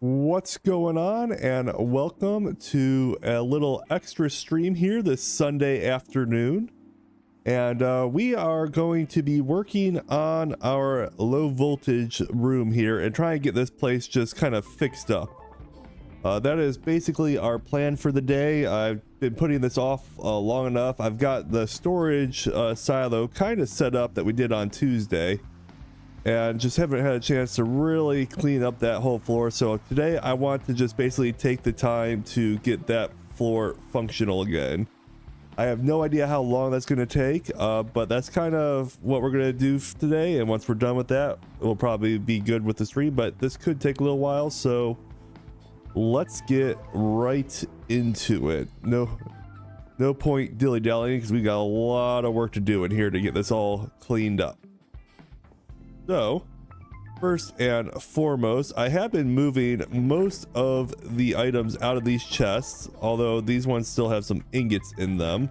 What's going on, and welcome to a little extra stream here this Sunday afternoon. And we are going to be working on our low voltage room here and try and get this place just kind of fixed up. That is basically our plan for the day. I've been putting this off long enough. I've got the storage silo kind of set up that we did on Tuesday, and just haven't had a chance to really clean up that whole floor. So today I want to just basically take the time to get that floor functional again. I have no idea how long that's going to take, but that's kind of what we're going to do today. And once we're done with that, we'll probably be good with the stream, but this could take a little while. So let's get right into it. No point dilly-dallying, because we got a lot of work to do in here to get this all cleaned up. So first and foremost, I have been moving most of the items out of these chests, although these ones still have some ingots in them.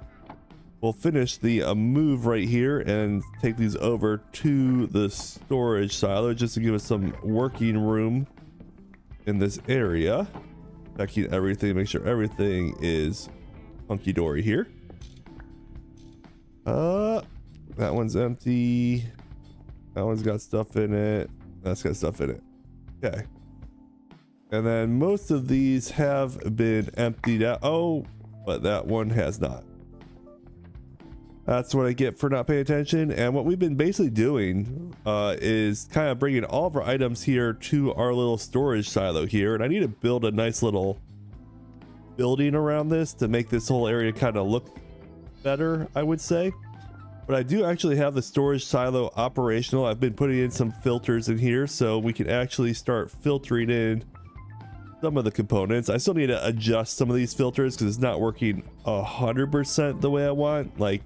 We'll finish the move right here and take these over to the storage silo just to give us some working room in this area. Checking everything, make sure everything is hunky-dory here. That one's empty. That one's got stuff in it. That's got stuff in it. Okay. And then most of these have been emptied out. Oh, but that one has not. That's what I get for not paying attention. And what we've been basically doing is kind of bringing all of our items here to our little storage silo here. And I need to build a nice little building around this to make this whole area kind of look better, I would say. But I do actually have the storage silo operational. I've been putting in some filters in here so we can actually start filtering in some of the components. I still need to adjust some of these filters because it's not working 100% the way I want. Like,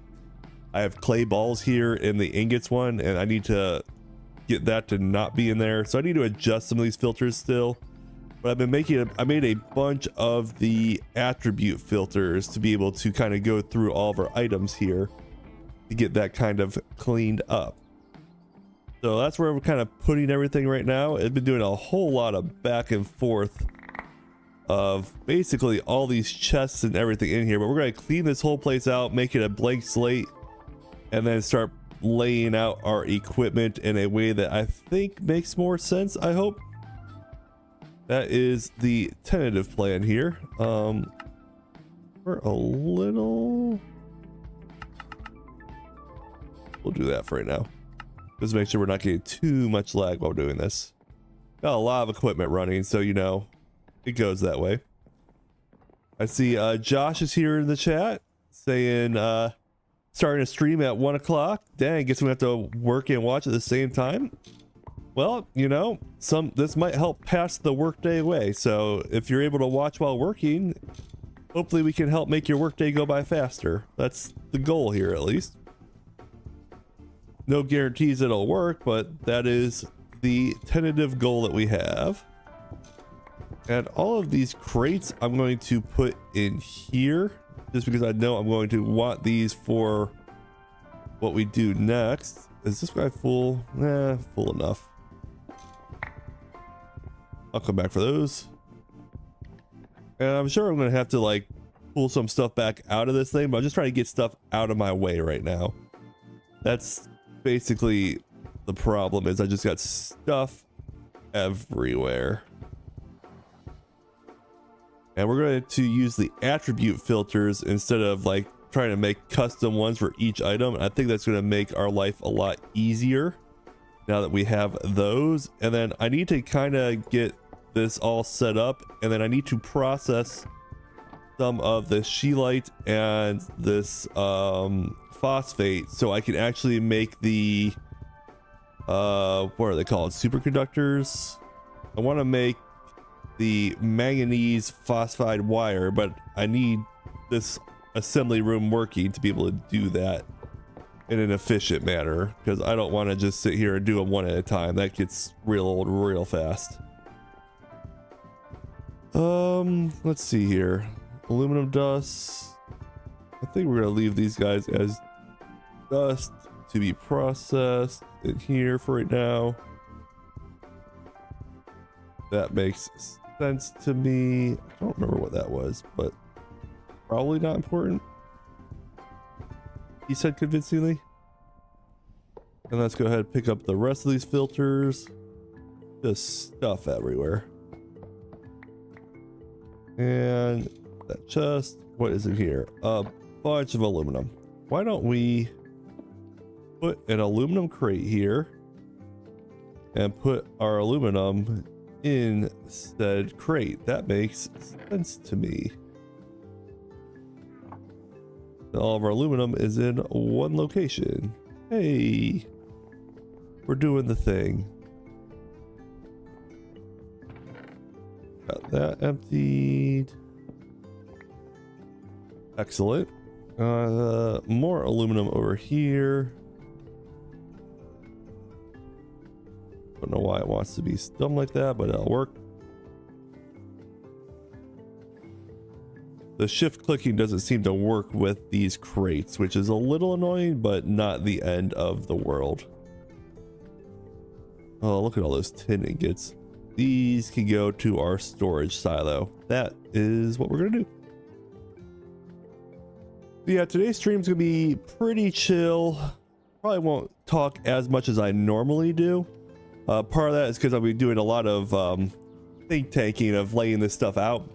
I have clay balls here in the ingots one, and I need to get that to not be in there. So I need to adjust some of these filters still. But I've been making I made a bunch of the attribute filters to be able to kind of go through all of our items here to get that kind of cleaned up. So that's where we're kind of putting everything right now. I've been doing a whole lot of back and forth of basically all these chests and everything in here, but we're going to clean this whole place out, make it a blank slate, and then start laying out our equipment in a way that I think makes more sense. I hope that is the tentative plan here. We're a little, we'll do that for right now. Just make sure we're not getting too much lag while doing this. Got a lot of equipment running, so you know, it goes that way. I see Josh is here in the chat saying starting a stream at 1 o'clock. Dang, guess we have to work and watch at the same time. Well, you know, this might help pass the workday away. So if you're able to watch while working, hopefully we can help make your workday go by faster. That's the goal here, at least. No guarantees it'll work, but that is the tentative goal that we have. And all of these crates I'm going to put in here just because I know I'm going to want these for what we do next. Is this guy full? Nah, full enough. I'll come back for those. And I'm sure I'm going to have to like pull some stuff back out of this thing, but I'm just trying to get stuff out of my way right now. That's basically the problem, is I just got stuff everywhere. And we're going to use the attribute filters instead of like trying to make custom ones for each item. I think that's going to make our life a lot easier now that we have those. And then I need to kind of get this all set up, and then I need to process some of the scheelite and this phosphate so I can actually make the what are they called, superconductors. I want to make the manganese phosphide wire, but I need this assembly room working to be able to do that in an efficient manner, because I don't want to just sit here and do them one at a time. That gets real old real fast. Let's see here. Aluminum dust. I think we're gonna leave these guys as dust to be processed in here for right now. That makes sense to me. I don't remember what that was, but probably not important. He said convincingly. And let's go ahead and pick up the rest of these filters. Just stuff everywhere. And that chest, what is in here? A bunch of aluminum. Why don't we put an aluminum crate here and put our aluminum in said crate? That makes sense to me. All of our aluminum is in one location. Hey, we're doing the thing. Got that emptied. Excellent. More aluminum over here. Don't know why it wants to be done like that, but it'll work. The shift clicking doesn't seem to work with these crates, which is a little annoying, but not the end of the world. Oh, look at all those tin ingots. These can go to our storage silo. That is what we're gonna do. Yeah, today's stream's gonna be pretty chill. Probably won't talk as much as I normally do. Part of that is because I'll be doing a lot of think tanking of laying this stuff out.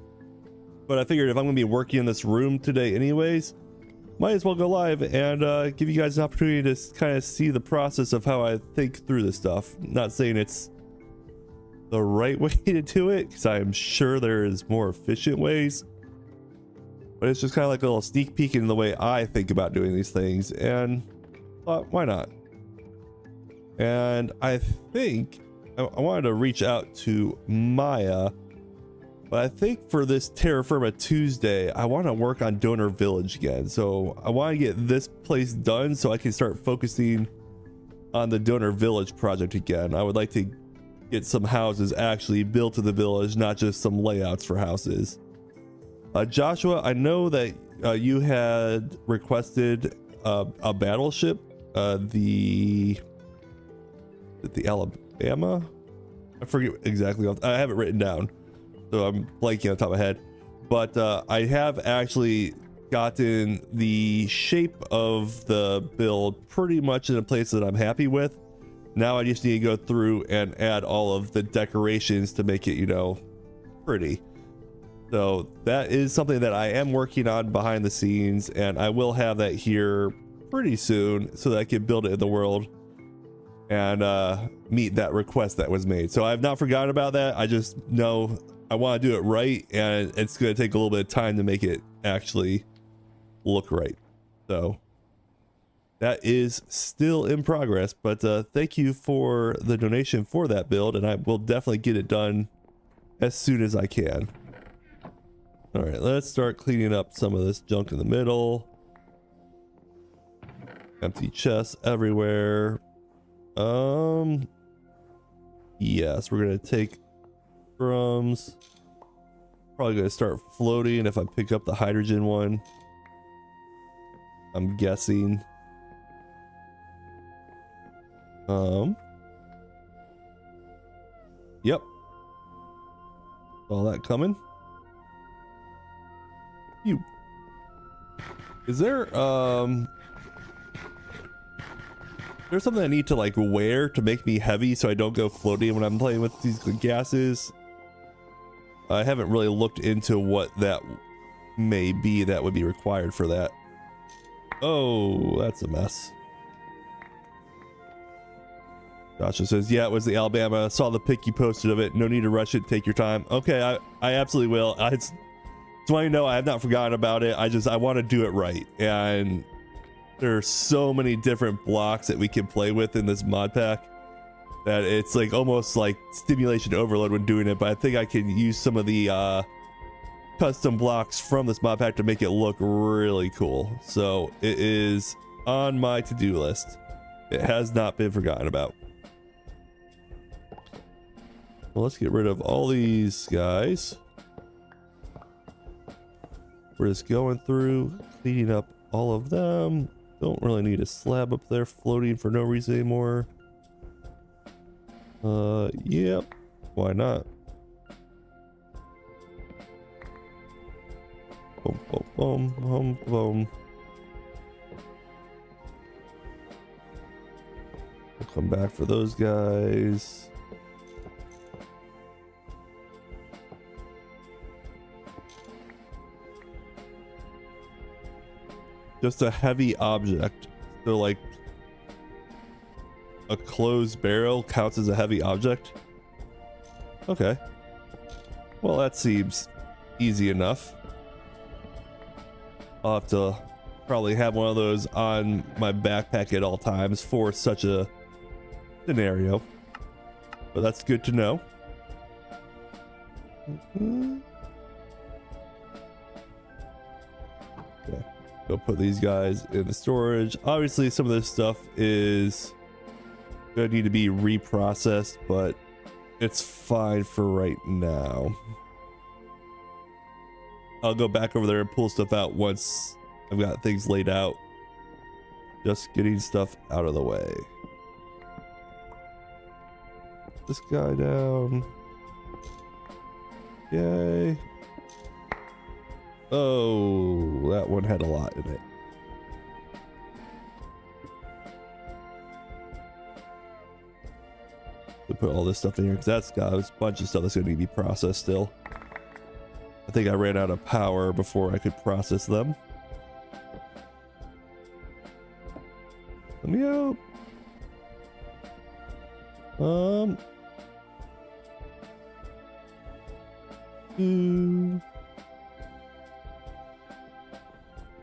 But I figured if I'm gonna be working in this room today anyways, might as well go live and give you guys an opportunity to kind of see the process of how I think through this stuff. Not saying it's the right way to do it, because I'm sure there's more efficient ways, but it's just kind of like a little sneak peek in the way I think about doing these things, and why not? And I think I wanted to reach out to Maya, but I think for this Terra Firma Tuesday, I want to work on Donor Village again. So I want to get this place done so I can start focusing on the Donor Village project again. I would like to get some houses actually built in the village, not just some layouts for houses. Joshua, I know that you had requested a battleship, the Alabama. I forget exactly. I have it written down, so I'm blanking on the top of my head. But I have actually gotten the shape of the build pretty much in a place that I'm happy with. Now I just need to go through and add all of the decorations to make it, you know, pretty. So that is something that I am working on behind the scenes, and I will have that here pretty soon so that I can build it in the world and meet that request that was made. So I've not forgotten about that. I just know I want to do it right, and it's going to take a little bit of time to make it actually look right. So that is still in progress, but thank you for the donation for that build, and I will definitely get it done as soon as I can. All right, let's start cleaning up some of this junk in the middle. Empty chests everywhere. Yes, we're gonna take drums. Probably gonna start floating if I pick up the hydrogen one, I'm guessing. Yep. All that coming. Is there there's something I need to like wear to make me heavy so I don't go floating when I'm playing with these gases? I haven't really looked into what that may be that would be required for that. Oh, that's a mess. Joshua says, yeah, it was the Alabama. I saw the pic you posted of it. No need to rush it. Take your time. Okay, I absolutely will. Just want you to know I have not forgotten about it. I want to do it right. And there's so many different blocks that we can play with in this mod pack that it's like almost like stimulation overload when doing it. But I think I can use some of the custom blocks from this mod pack to make it look really cool. So it is on my to-do list. It has not been forgotten about. Well, let's get rid of all these guys. We're just going through, cleaning up all of them. Don't really need a slab up there floating for no reason anymore. Yep. Why not? Boom, boom, boom, boom, boom. We'll come back for those guys. Just a heavy object. So like a closed barrel counts as a heavy object? Okay. Well, that seems easy enough. I'll have to probably have one of those on my backpack at all times for such a scenario. But that's good to know. Okay. Go put these guys in the storage. Obviously, some of this stuff is gonna need to be reprocessed, but it's fine for right now. I'll go back over there and pull stuff out once I've got things laid out. Just getting stuff out of the way. This guy down. Yay. Oh, that one had a lot in it. To put all this stuff in here because that's got a bunch of stuff that's going to need to be processed still. I think I ran out of power before I could process them. Let me out.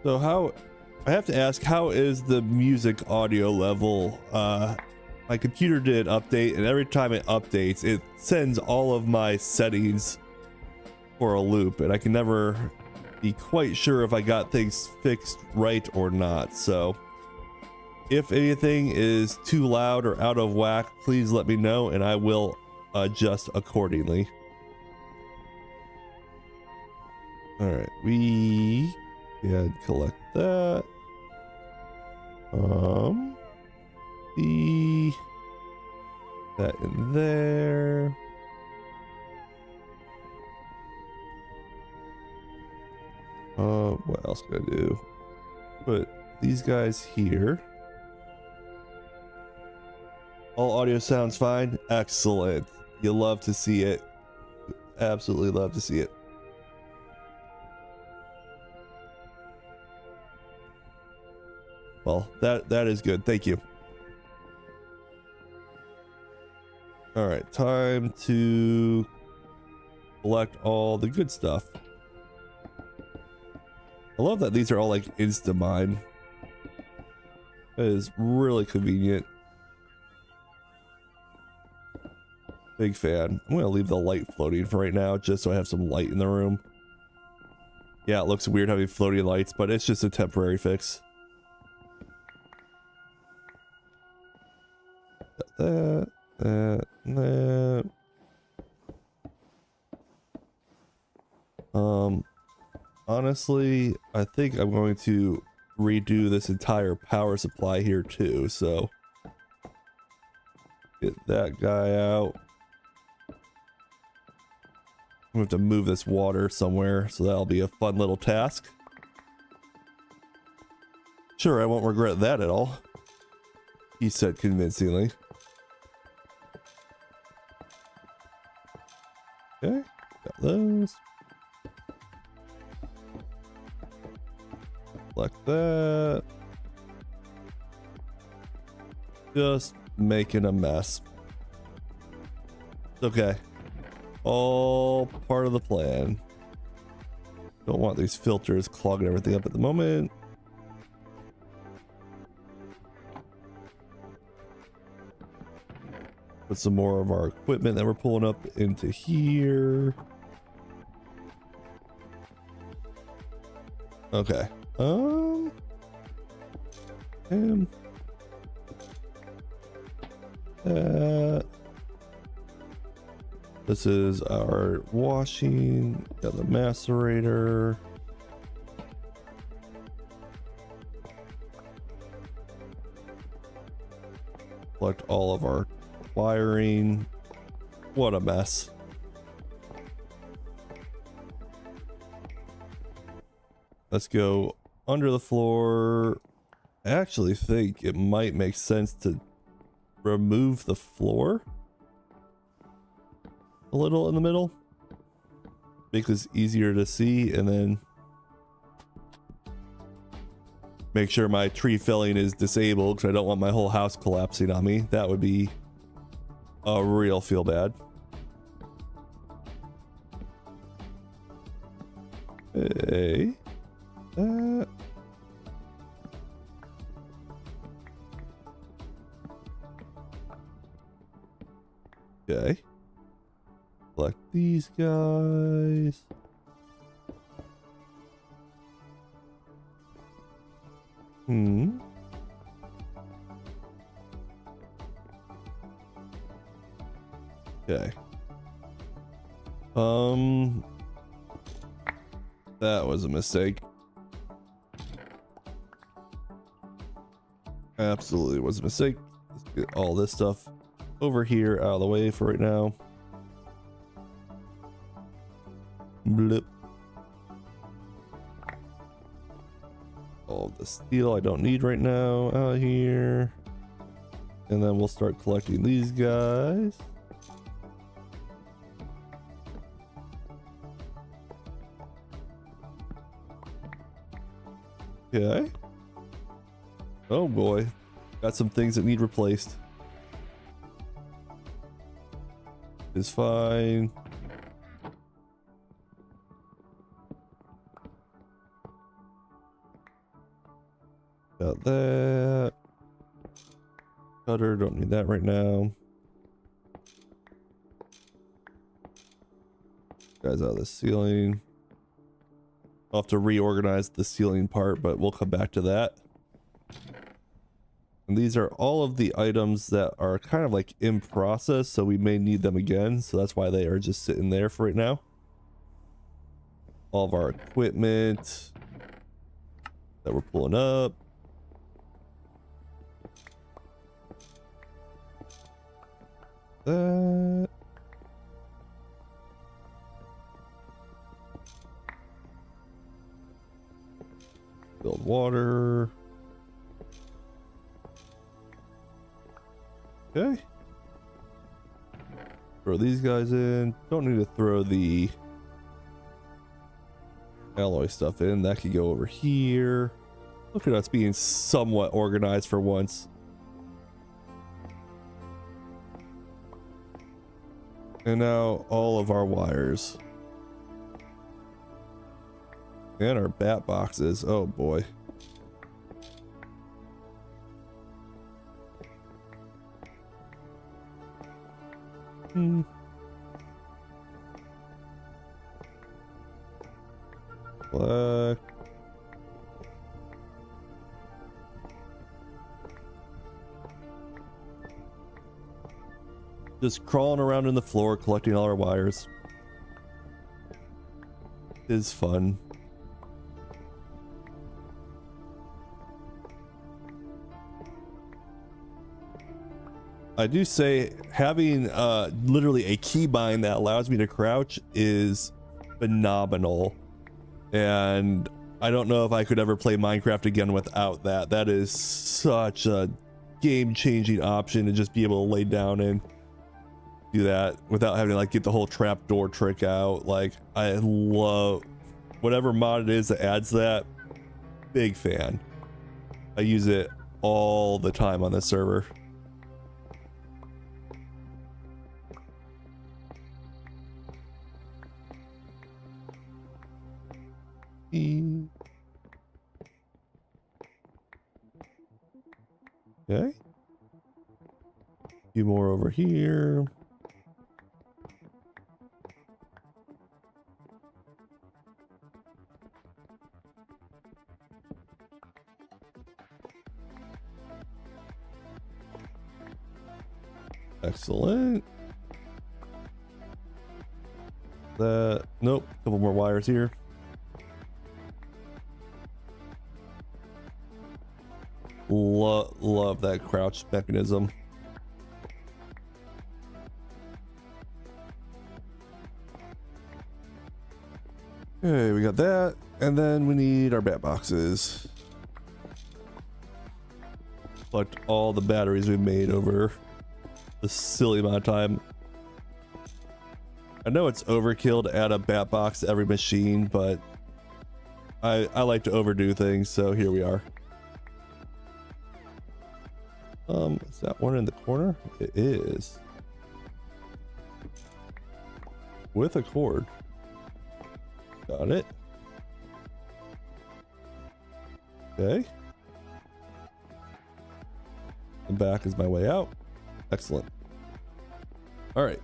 So how, I have to ask, how is the music audio level? My computer did an update, and every time it updates, it sends all of my settings for a loop, and I can never be quite sure if I got things fixed right or not. So if anything is too loud or out of whack, please let me know and I will adjust accordingly. All right, we can collect that. That in there. What else can I do? Put these guys here. All audio sounds fine. Excellent. You love to see it. Absolutely love to see it. Well, that is good. Thank you. All right, time to collect all the good stuff. I love that these are all like Insta-mine. That is really convenient. Big fan. I'm gonna leave the light floating for right now just so I have some light in the room. Yeah, it looks weird having floating lights, but it's just a temporary fix. That. Honestly, I think I'm going to redo this entire power supply here too, so get that guy out. I'm going to have to move this water somewhere, so that'll be a fun little task. Sure, I won't regret that at all, he said convincingly. Okay, got those. Like that. Just making a mess. Okay. All part of the plan. Don't want these filters clogging everything up at the moment. Put some more of our equipment that we're pulling up into here. Okay. This is our washing. Got the macerator. Collect all of our wiring. What a mess. Let's go under the floor. I actually think it might make sense to remove the floor a little in the middle. Make this easier to see, and then make sure my tree felling is disabled because I don't want my whole house collapsing on me. That would be a real feel bad. Hey. Okay. Select these guys. Okay. That was a mistake. Absolutely was a mistake. Let's get all this stuff over here out of the way for right now. Blip. All the steel I don't need right now out here. And then we'll start collecting these guys. Okay. Oh boy. Got some things that need replaced. It's fine. Got that. Cutter, don't need that right now. Guys out of the ceiling. I'll have to reorganize the ceiling part, but we'll come back to that. And these are all of the items that are kind of like in process, so we may need them again. So that's why they are just sitting there for right now. All of our equipment that we're pulling up. That. Build water. Okay. Throw these guys in. Don't need to throw the alloy stuff in. That could go over here. Look at us being somewhat organized for once. And now all of our wires. And our bat boxes. Oh boy. Black. Just crawling around in the floor collecting all our wires. Is fun. I do say having literally a keybind that allows me to crouch is phenomenal, and I don't know if I could ever play Minecraft again without that. That is such a game-changing option to just be able to lay down and do that without having to like get the whole trapdoor trick out. Like, I love whatever mod it is that adds that. Big fan. I use it all the time on this server. Okay. A few more over here. Excellent. That, nope, a couple more wires here. Love that crouch mechanism. Okay, we got that. And then we need our bat boxes. Collect all the batteries we made over the silly amount of time. I know it's overkill to add a bat box to every machine, but I like to overdo things, so here we are. Is that one in the corner? It is. With a cord. Got it. Okay. The back is my way out. Excellent. All right.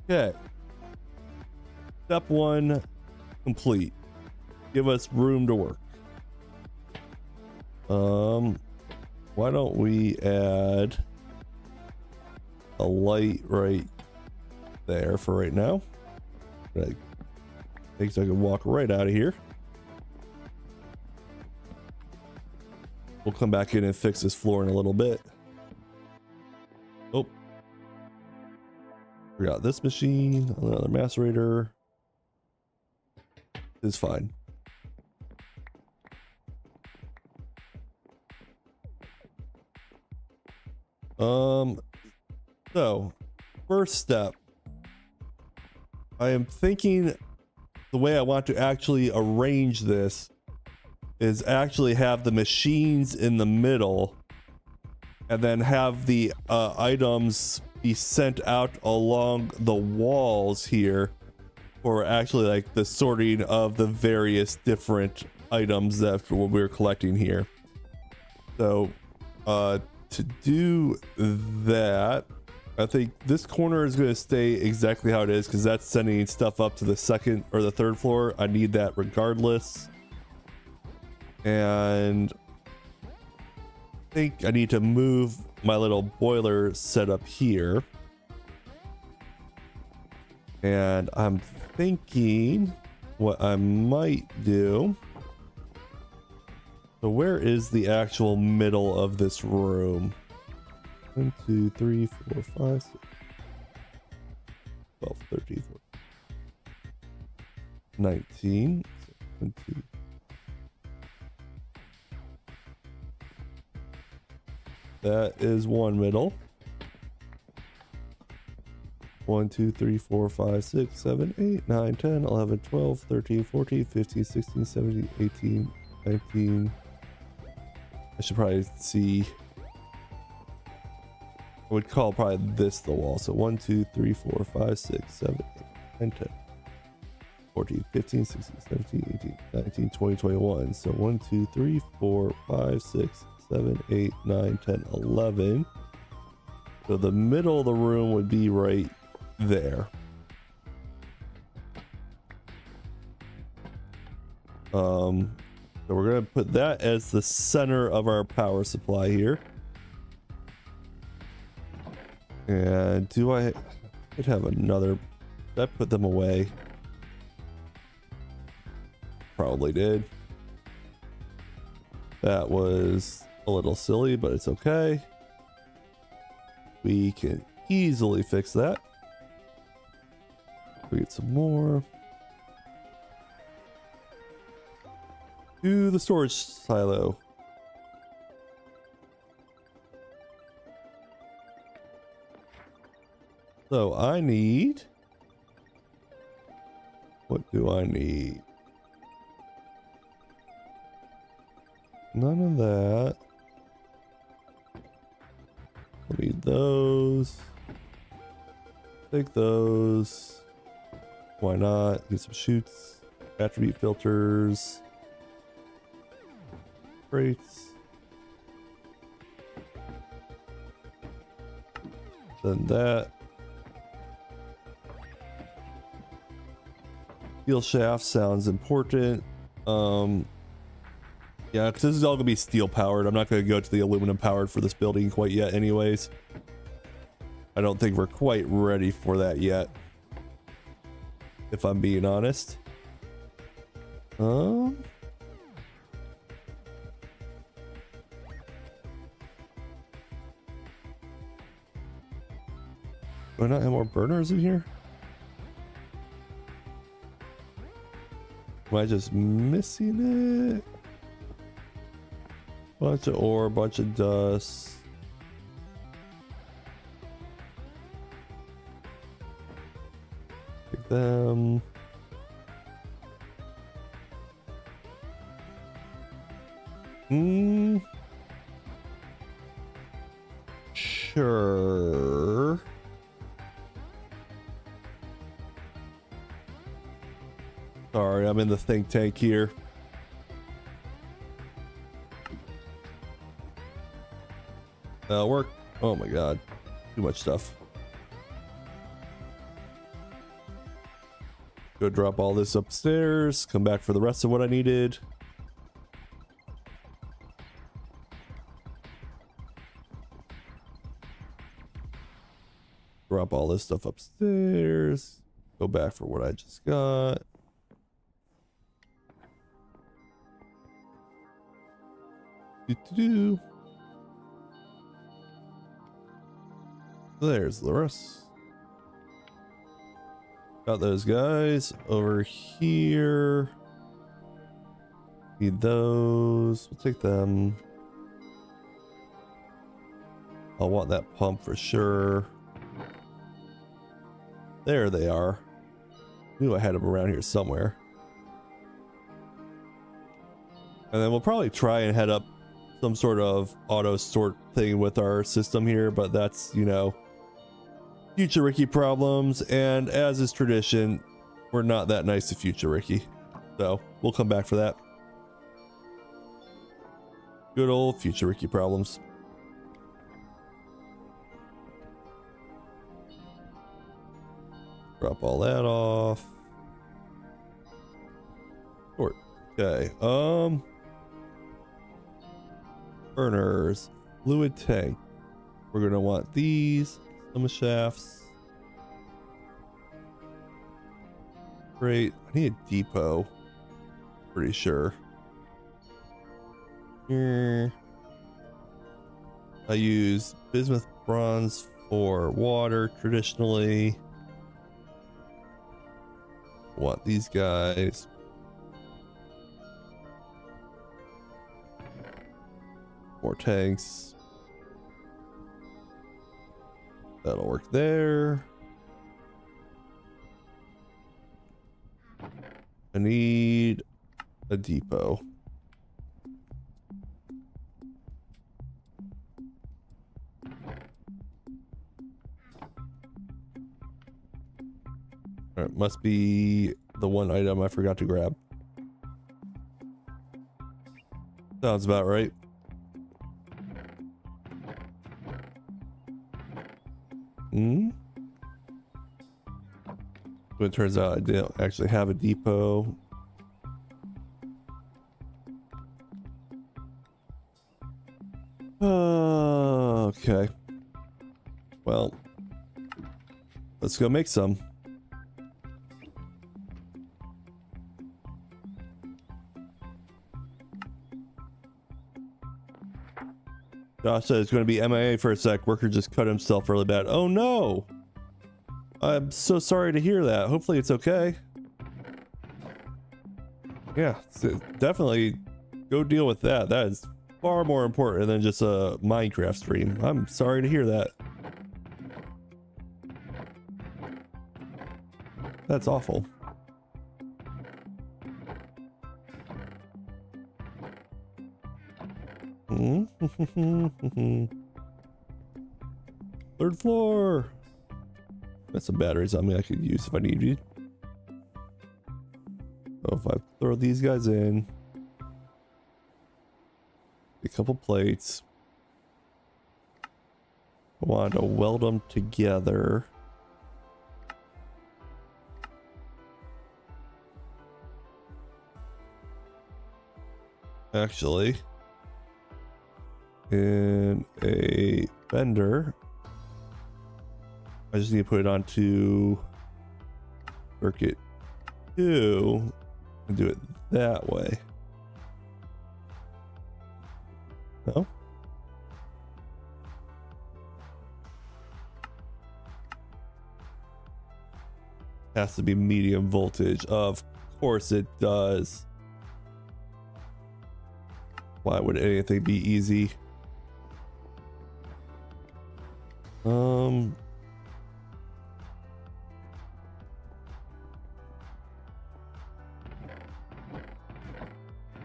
Okay. Step 1 complete. Give us room to work. Why don't we add a light right there for right now? I think so I can walk right out of here. We'll come back in and fix this floor in a little bit. Oh. Forgot this machine, another macerator. Is fine. So first step, I am thinking the way I want to actually arrange this is actually have the machines in the middle and then have the items be sent out along the walls here for actually like the sorting of the various different items that we're collecting here. So to do that, I think this corner is going to stay exactly how it is because that's sending stuff up to the second or the third floor. I need that regardless. And I think I need to move my little boiler setup here. And I'm thinking what I might do. So where is the actual middle of this room? 1, 2, 3, 4, 5, 6, 12, 13, 14, 19, 17. That is one middle. 1, 2, 3, 4, 5, 6, 7, 8, 9, 10, 11, 12, 13, 14, 15, 16, 17, 18, 19. I should probably see. I would call probably this the wall. So 1, 2, 3, 4, 5, 6, 7, 8, 9, 10, 14, 15, 16, 17, 18, 19, 20, 21. So 1, 2, 3, 4, 5, 6, 7, 8, 9, 10, 11. So the middle of the room would be right there. So we're gonna put that as the center of our power supply here. And do I could have another? Did I put them away? Probably did. That was a little silly, but it's okay. We can easily fix that. We get some more. To the storage silo. So I need. What do I need? None of that. I need those. Take those. Why not? Get some chutes. Attribute filters. Crates. Then that. Steel shaft sounds important. Yeah, because this is all gonna be steel powered. I'm not gonna go to the aluminum powered for this building quite yet anyways. I don't think we're quite ready for that yet, if I'm being honest. Do I not have more burners in here? Am I just missing it? Bunch of ore, bunch of dust. Take them. Sure. Sorry, I'm in the think tank here. That'll work. Oh my god. Too much stuff. Go drop all this upstairs. Come back for the rest of what I needed. Drop all this stuff upstairs. Go back for what I just got. Do-do-do. There's the rest. Got those guys over here. Need those. We'll take them. I'll want that pump for sure. There they are. Knew I had them around here somewhere. And then we'll probably try and head up some sort of auto sort thing with our system here, but that's, you know, future Ricky problems, and as is tradition, we're not that nice to future Ricky, so we'll come back for that. Good old future Ricky problems. Drop all that off. Sort. Okay. Burners, fluid tank. We're gonna want these. Some shafts. Great. I need a depot. Pretty sure. Here. I use bismuth bronze for water traditionally. Want these guys. More tanks. That'll work there. I need a depot. Alright, must be the one item I forgot to grab. Sounds about right. But it turns out I didn't actually have a depot. Okay. Well, let's go make some. Josh said it's going to be MIA for a sec. Worker just cut himself really bad. Oh no! I'm so sorry to hear that. Hopefully it's okay. Yeah, so definitely go deal with that. That is far more important than just a Minecraft stream. I'm sorry to hear that. That's awful. Third floor. Got some batteries on me I could use if I need you. So if I throw these guys in, a couple plates. I want to weld them together. Actually, in a bender, I just need to put it onto circuit 2 and do it that way. No? Has to be medium voltage, of course it does. Why would anything be easy?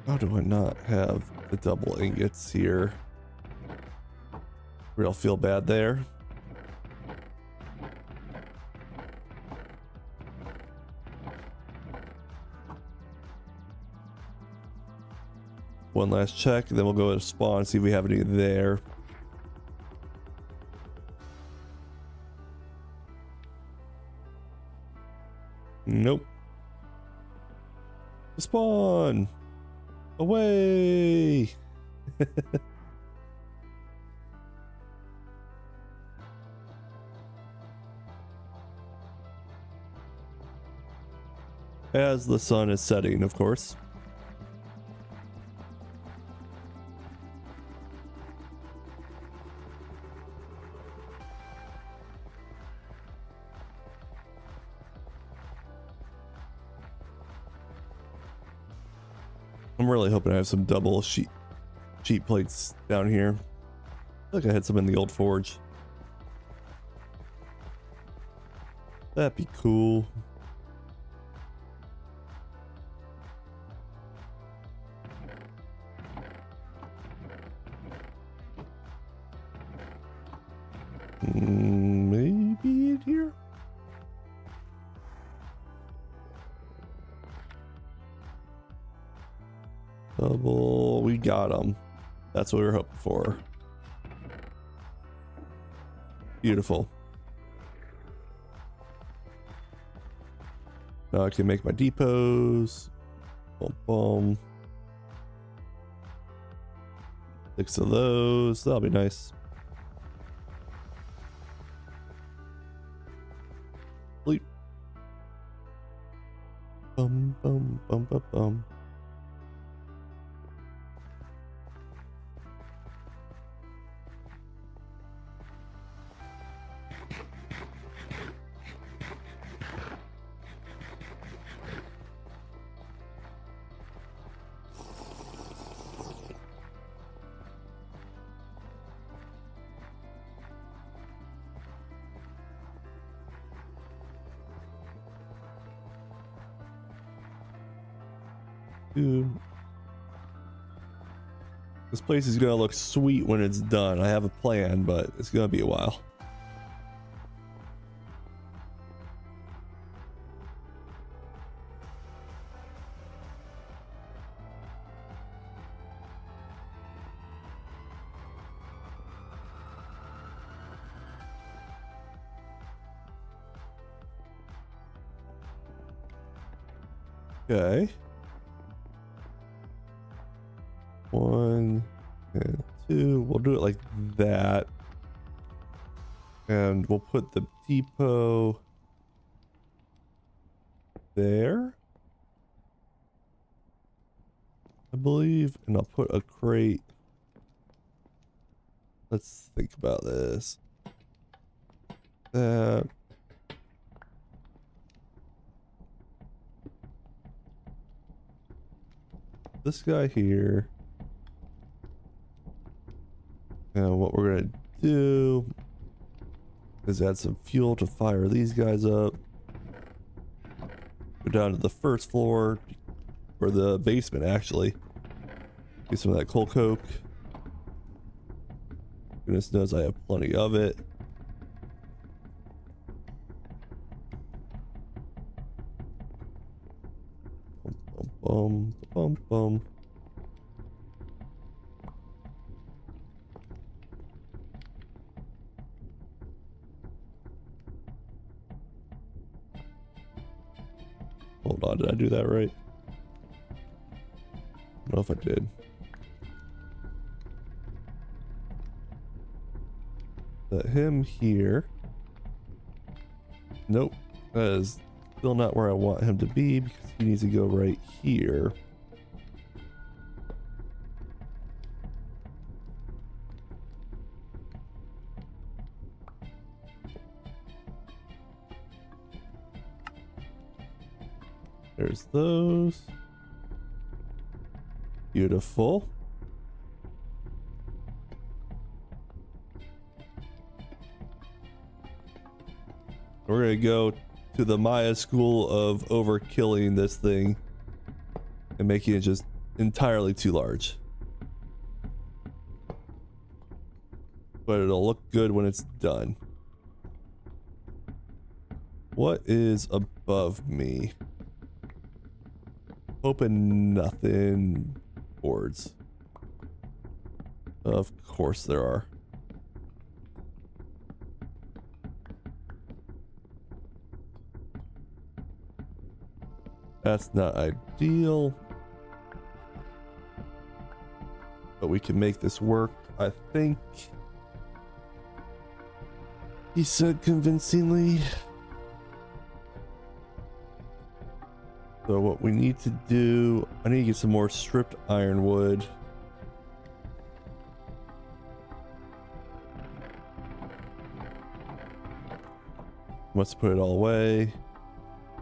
How do I not have the double ingots here? Real feel bad there. One last check, and then we'll go to spawn and see if we have any there. Nope. Spawn! Away! As the sun is setting, of course. I'm really hoping I have some double sheet plates down here. I feel like I had some in the old forge. That'd be cool. Maybe in here? Double, we got them. That's what we were hoping for. Beautiful. Now I can make my depots. Boom, boom. 6 of those. That'll be nice. Sleep. Bum, bum, bum, bum, bum. Dude. This place is gonna look sweet when it's done. I have a plan, but it's gonna be a while. Okay. 1 and 2. We'll do it like that. And we'll put the depot there, I believe. And I'll put a crate. Let's think about this. That. This guy here. And what we're gonna do is add some fuel to fire these guys up. Go down to the first floor, or the basement actually. Get some of that coal coke. Goodness knows I have plenty of it. Bum, bum, bum, bum. Hold on, did I do that right? I don't know if I did. Put him here. Nope, that is still not where I want him to be because he needs to go right here. There's those. Beautiful. We're gonna go to the Maya school of overkilling this thing and making it just entirely too large. But it'll look good when it's done. What is above me? Hoping nothing. Boards. Of course there are. That's not ideal. But we can make this work, I think. He said convincingly. So what we need to do, I need to get some more stripped ironwood. Must put it all away.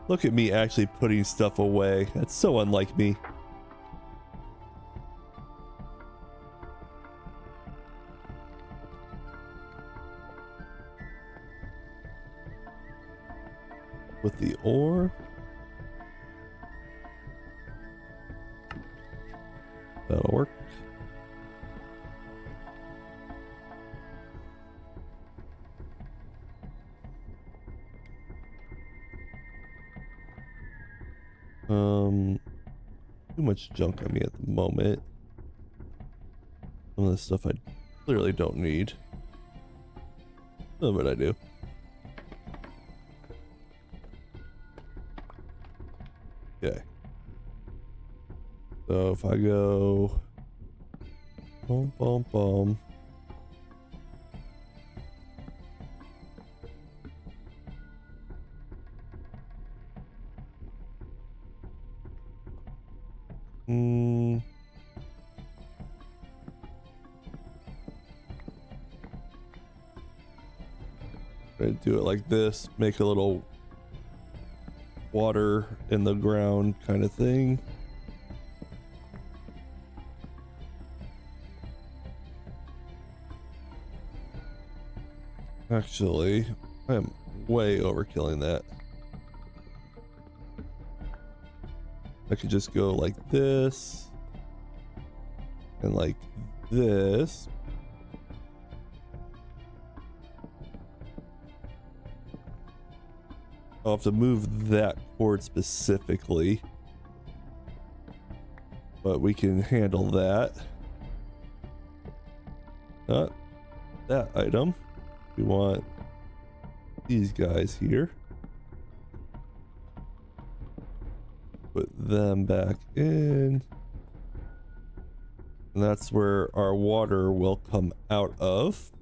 Look at me actually putting stuff away. That's so unlike me. With the ore. That'll work. Too much junk on me at the moment. Some of this stuff I clearly don't need. Some of it I do. Okay. So if I go boom, boom, boom. Gonna do it like this, make a little water in the ground kind of thing. Actually, I am way overkilling that. I could just go like this and like this. I'll have to move that cord specifically, but we can handle that. Not that item. We want these guys here. Put them back in. And that's where our water will come out of.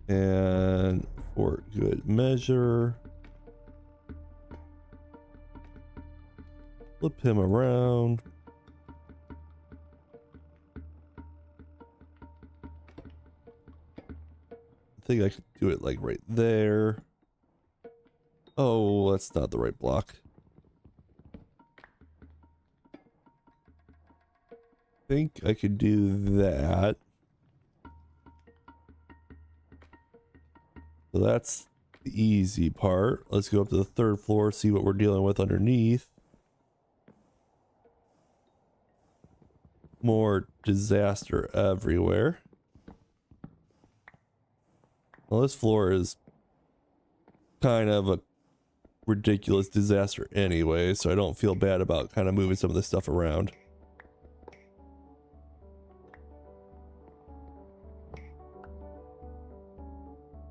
And for good measure, flip him around. I think I could do it like right there. Oh, that's not the right block. I think I could do that. So that's the easy part. Let's go up to the third floor, see what we're dealing with underneath. More disaster everywhere. Well, this floor is kind of a ridiculous disaster anyway, so I don't feel bad about kind of moving some of this stuff around.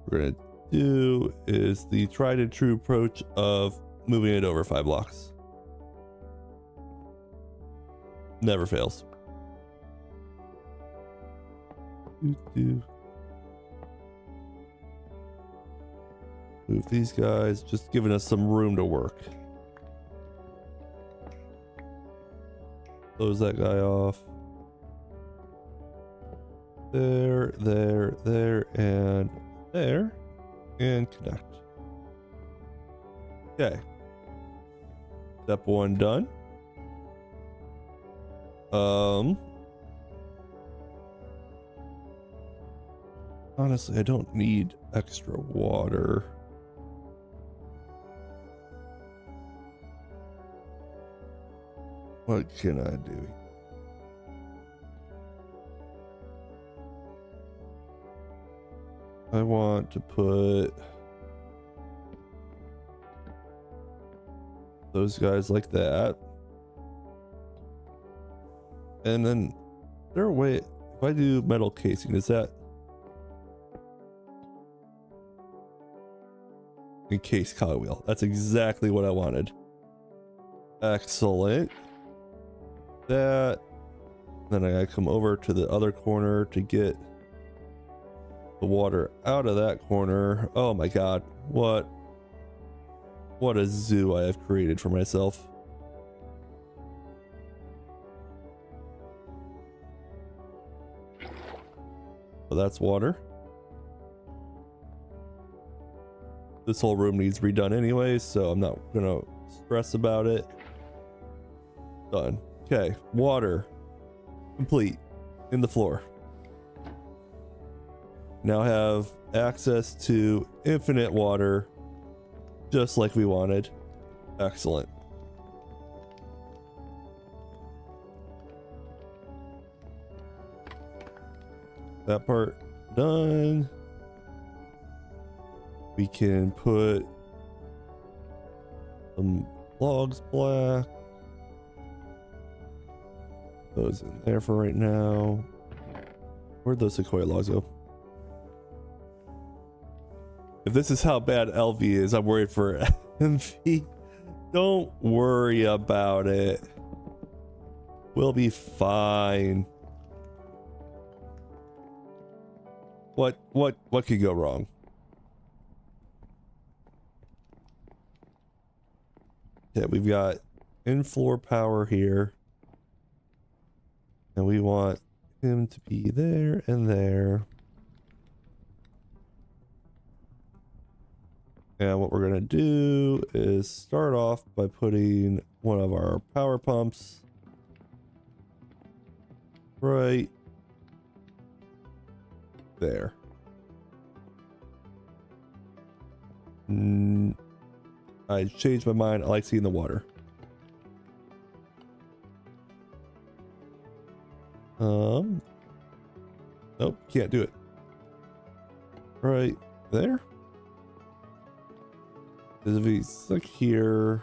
What we're gonna do is the tried and true approach of moving it over 5 blocks. Never fails. Move these guys, just giving us some room to work. Close that guy off. There, and there and connect. Okay. Step 1 done. Honestly, I don't need extra water. What can I do? I want to put those guys like that. And then, is there a way, if I do metal casing, is that encased cogwheel? That's exactly what I wanted. Excellent. That. Then I gotta come over to the other corner to get the water out of that corner. Oh my god, what a zoo I have created for myself. So that's water. This whole room needs redone anyway, so I'm not gonna stress about it. Done. Okay, water complete in the floor. Now have access to infinite water, just like we wanted. Excellent. That part done. We can put some logs black. Those in there for right now. Where'd those sequoia logs go? If this is how bad LV is, I'm worried for MV. Don't worry about it. We'll be fine. What could go wrong? Yeah, we've got in-floor power here. And we want him to be there and there. And what we're gonna do is start off by putting one of our power pumps right there. I changed my mind. I like seeing the water. Nope, can't do it. Right there. If he's stuck here,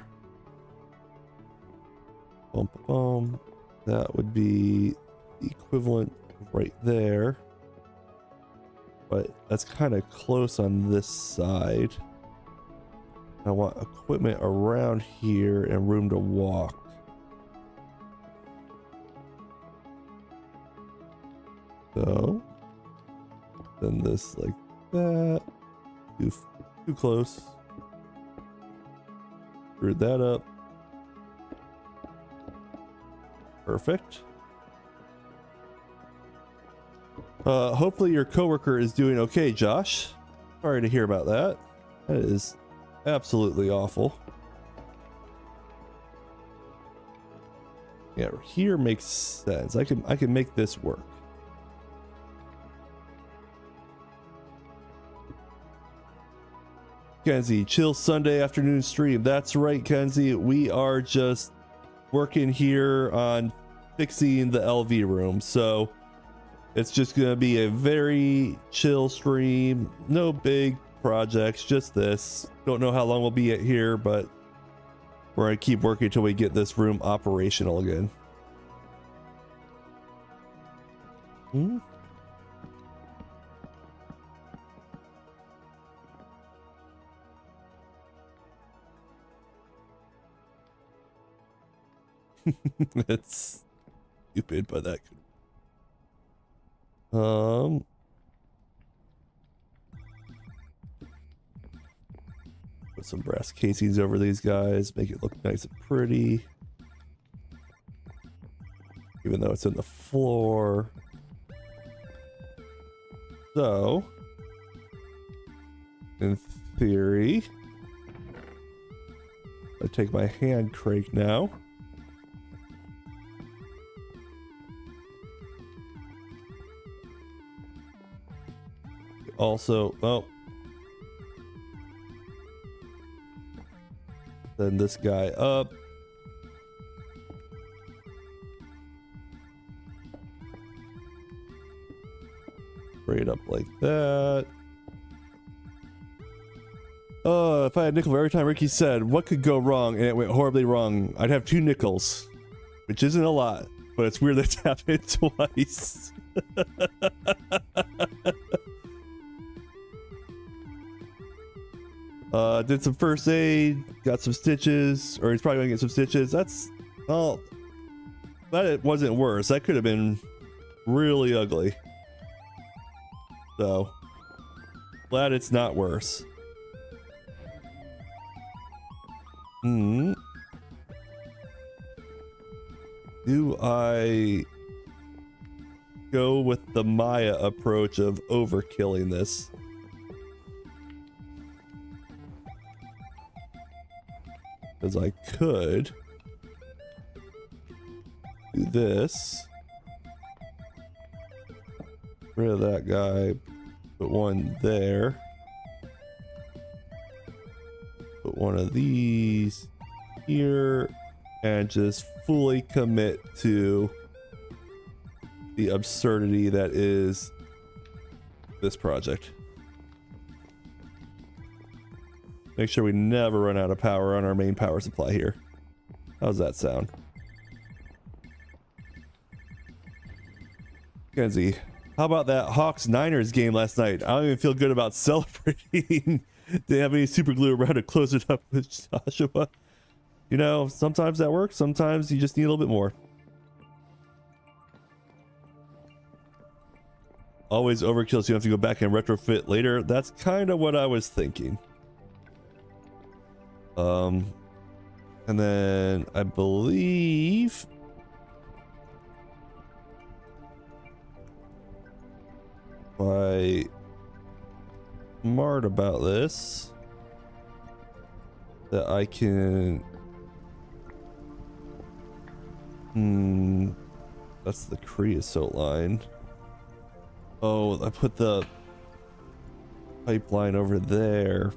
boom, boom, that would be the equivalent right there. But that's kind of close on this side. I want equipment around here and room to walk. So, then this like that. Too close. Screwed that up. Perfect. Hopefully your coworker is doing okay, Josh. Sorry to hear about that. That is absolutely awful. Yeah, here makes sense. I can make this work. Kenzie, chill Sunday afternoon stream. That's right, Kenzie. We are just working here on fixing the LV room. So it's just going to be a very chill stream. No big projects, just this. Don't know how long we'll be at here, but we're going to keep working until we get this room operational again. It's stupid, but that could. Put some brass casings over these guys, make it look nice and pretty. Even though it's in the floor. So in theory. I take my hand crank now. Also, oh. Then this guy up. Bring it up like that. If I had nickel for every time Ricky said, what could go wrong, and it went horribly wrong, I'd have 2 nickels. Which isn't a lot, but it's weird that's happened twice. Did some first aid, got some stitches, or he's probably gonna get some stitches. That's, well, but it wasn't worse. That could have been really ugly. So, glad it's not worse. Do I go with the Maya approach of overkilling this? Because I could do this. Rid of that guy. Put one there. Put one of these here. And just fully commit to the absurdity that is this project. Make sure we never run out of power on our main power supply here. How's that sound? Kenzie, how about that Hawks-Niners game last night? I don't even feel good about celebrating. Didn't have any super glue around to close it up with Joshua. You know, sometimes that works. Sometimes you just need a little bit more. Always overkill so you have to go back and retrofit later. That's kind of what I was thinking. And then I believe I smart about this that I can that's the creosote line. Oh, I put the pipeline over there.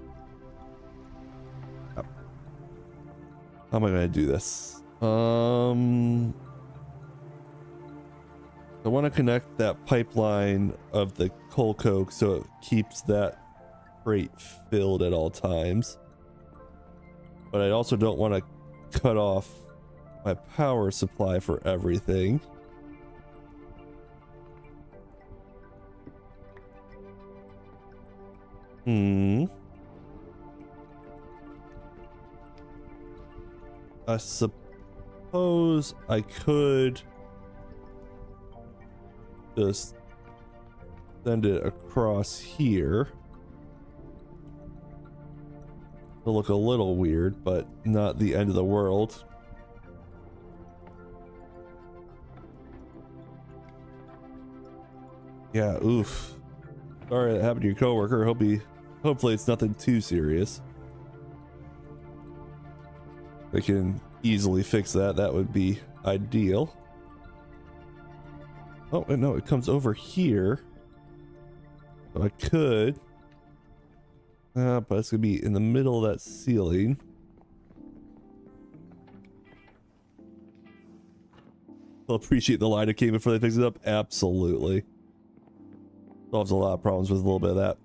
How am I gonna do this? I want to connect that pipeline of the coal coke so it keeps that crate filled at all times. But I also don't want to cut off my power supply for everything. I suppose I could just send it across here. It'll look a little weird, but not the end of the world. Yeah, oof. Sorry that happened to your coworker. Hopefully it's nothing too serious. They can easily fix that. That would be ideal. Oh, no, it comes over here. So I could. But it's gonna be in the middle of that ceiling. They'll appreciate the line that came before they fix it up. Absolutely. Solves a lot of problems with a little bit of that.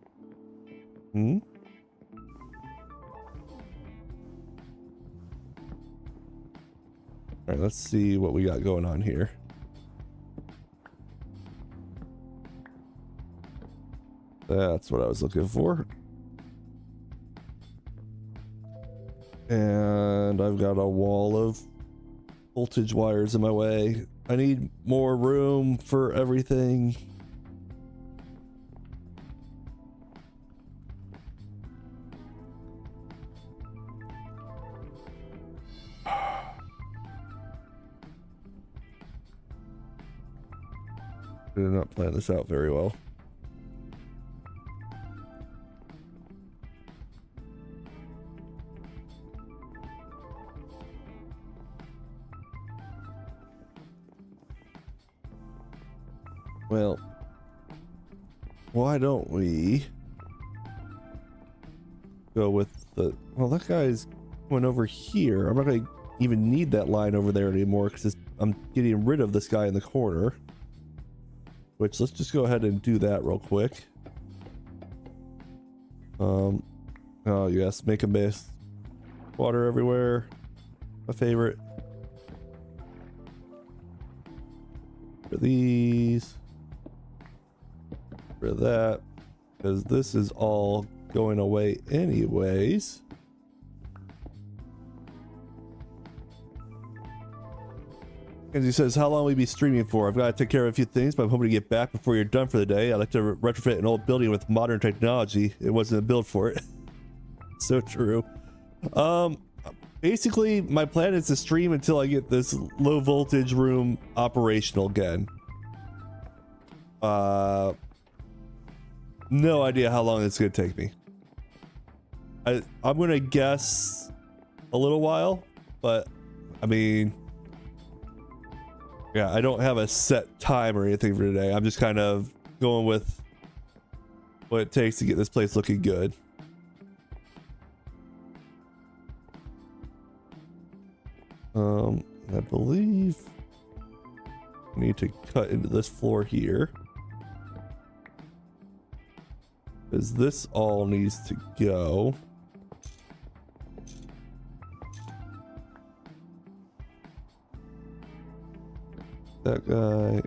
Alright, let's see what we got going on here. That's what I was looking for. And I've got a wall of voltage wires in my way. I need more room for everything. Did not plan this out very well. Well, why don't we go with the... Well, that guy's going over here. I'm not going to even need that line over there anymore because I'm getting rid of this guy in the corner. Which, let's just go ahead and do that real quick. Oh yes, make a mess. Water everywhere. My favorite. For these. For that. Because this is all going away anyways. As he says, how long will we be streaming for? I've got to take care of a few things, but I'm hoping to get back before you're done for the day. I'd like to retrofit an old building with modern technology. It wasn't a build for it. So true. Basically, my plan is to stream until I get this low voltage room operational again. No idea how long it's going to take me. I'm going to guess a little while, but I mean... Yeah, I don't have a set time or anything for today. I'm just kind of going with what it takes to get this place looking good. I believe I need to cut into this floor here. Because this all needs to go. That guy.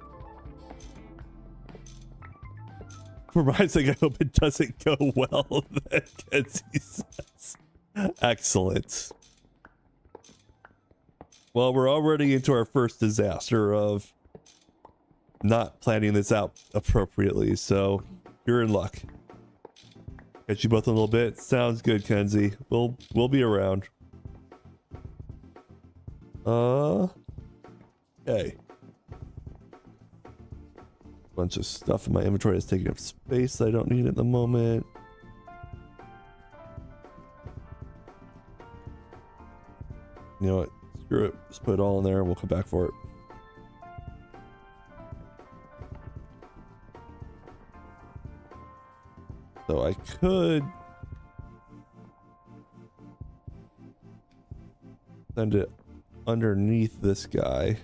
Reminds me, I hope it doesn't go well. As he says. Excellent. Well, we're already into our first disaster of not planning this out appropriately, so you're in luck. Catch you both in a little bit. Sounds good, Kenzie. We'll be around. Okay. Bunch of stuff in my inventory that's taking up space that I don't need at the moment. You know what? Screw it. Just put it all in there and we'll come back for it. So I could send it underneath this guy.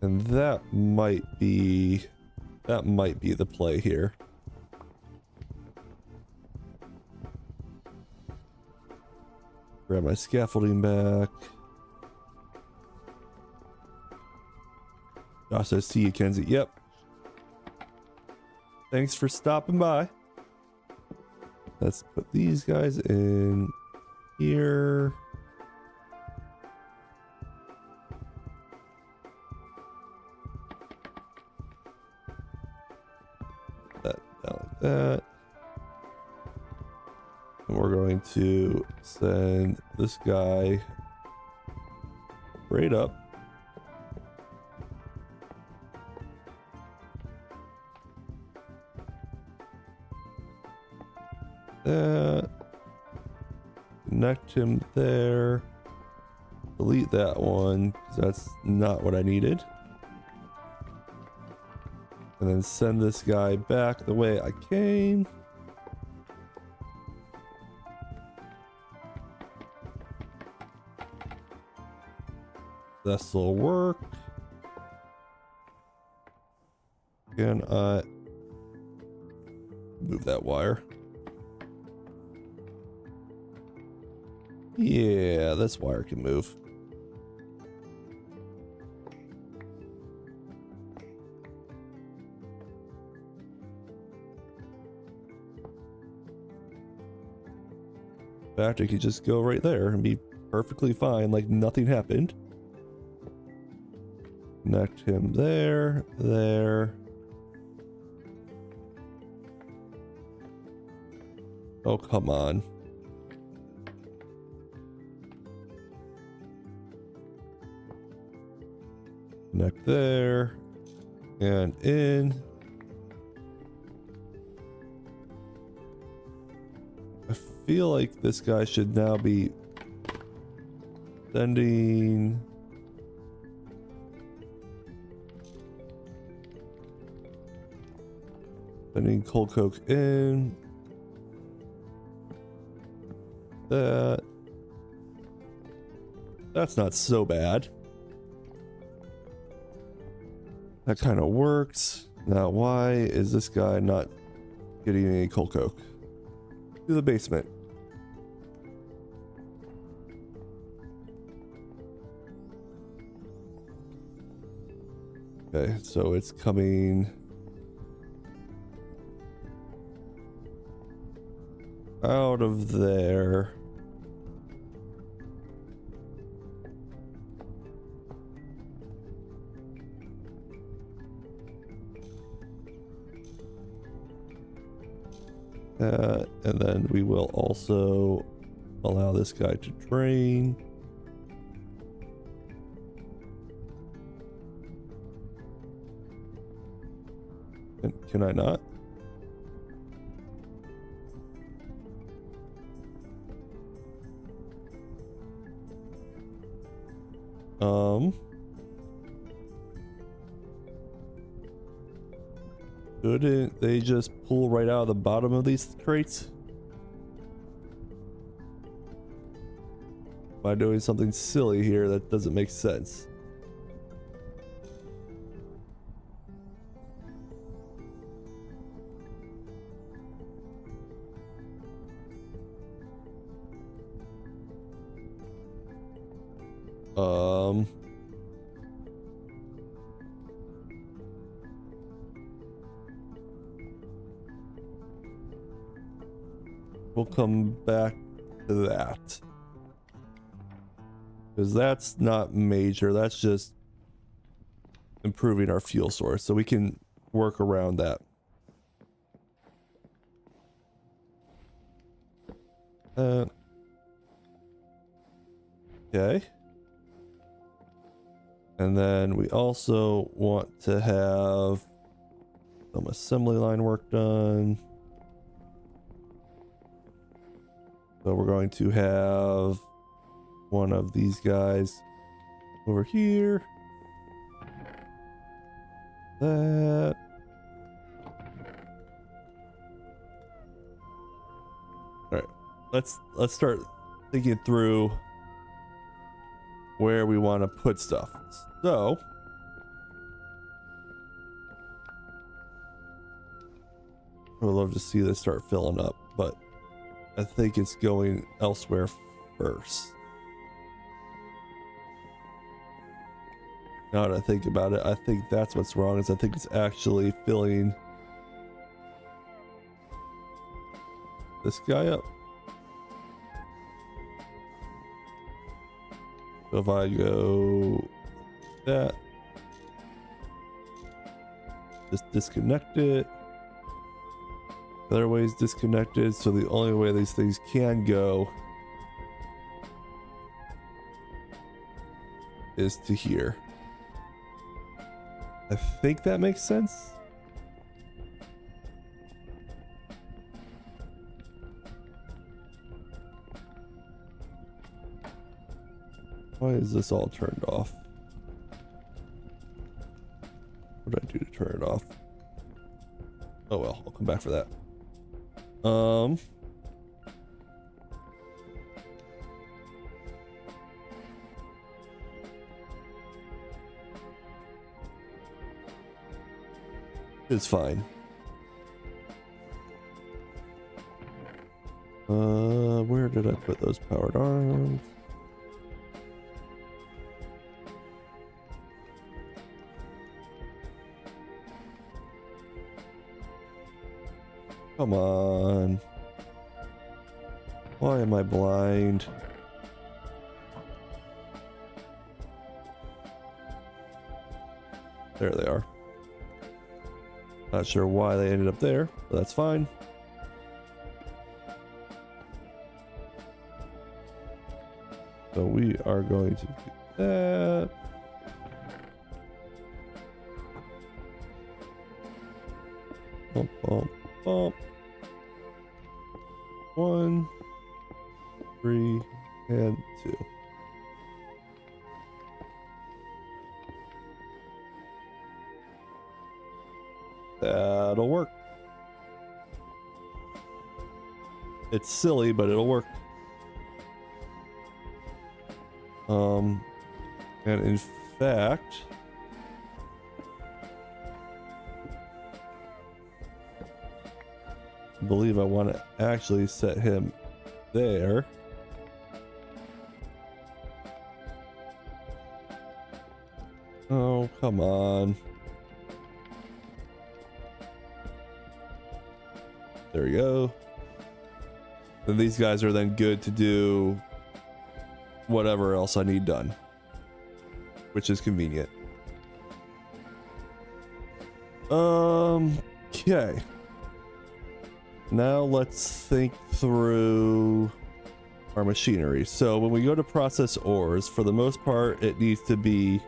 And that might be the play here. Grab my scaffolding back. Josh says, see you, Kenzie. Yep. Thanks for stopping by. Let's put these guys in here. That down like that. And we're going to send this guy right up. That. Connect him there. Delete that one because that's not what I needed. And then send this guy back the way I came. This will work. Can I move that wire? Yeah, this wire can move. In fact, it could just go right there and be perfectly fine, like nothing happened. Connect him there, there. Oh, come on. Connect there and in. I feel like this guy should now be sending Putting cold coke in. That's not so bad. That kind of works. Now, why is this guy not getting any cold coke? To the basement. Okay, so it's coming out of there. And then we will also allow this guy to drain. Can I not? Shouldn't they just pull right out of the bottom of these crates? Am I doing something silly here that doesn't make sense? We'll come back to that. Because that's not major, that's just improving our fuel source, so we can work around that. Okay. And then we also want to have some assembly line work done. So we're going to have one of these guys over here. That. All right, let's start thinking through where we want to put stuff. So I would love to see this start filling up, but I think it's going elsewhere first. Now that I think about it, I think that's what's wrong, is I think it's actually filling this guy up. So if I go that, just disconnect it. The other way is disconnected, so the only way these things can go is to here. I think that makes sense. Why is this all turned off? What did I do to turn it off? Oh well, I'll come back for that. It's fine. Where did I put those powered arms? Come on. Why am I blind? There they are. Not sure why they ended up there, but that's fine. So we are going to do that. Bump, bump, bump. 1, 3, and 2. That'll work. It's silly, but it'll work. And in fact, I believe I want to actually set him there. Oh, come on. There we go. And these guys are then good to do whatever else I need done, which is convenient. Okay. Now let's think through our machinery. So when we go to process ores, for the most part, it needs to be,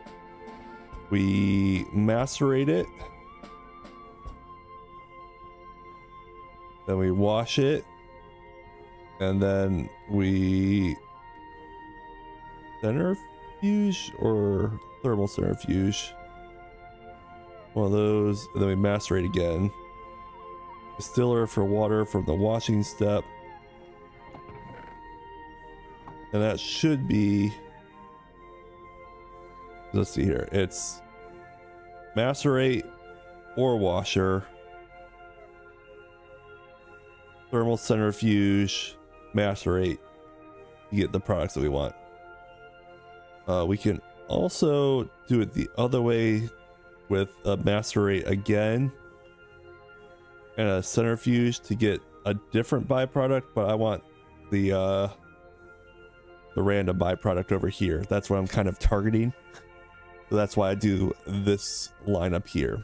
we macerate it, then we wash it, and then we centrifuge or thermal centrifuge, one of those, and then we macerate again. Distiller for water from the washing step, and that should be, let's see here, it's macerate, ore washer, thermal centrifuge, macerate to get the products that we want. We can also do it the other way with a macerate again and a centrifuge to get a different byproduct, but I want the random byproduct over here. That's what I'm kind of targeting. So that's why I do this line up here.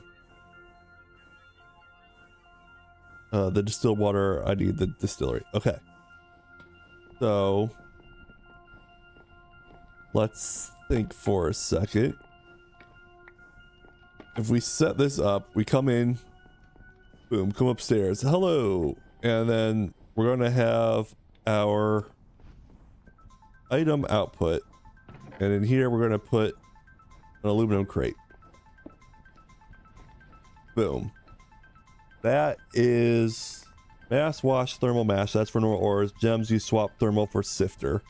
The distilled water, I need the distillery. Okay. So let's think for a second. If we set this up, we come in, boom, come upstairs, hello, and then we're going to have our item output, and in here we're going to put an aluminum crate. Boom. That is mass wash thermal mash. That's for normal ores. Gems you swap thermal for sifter.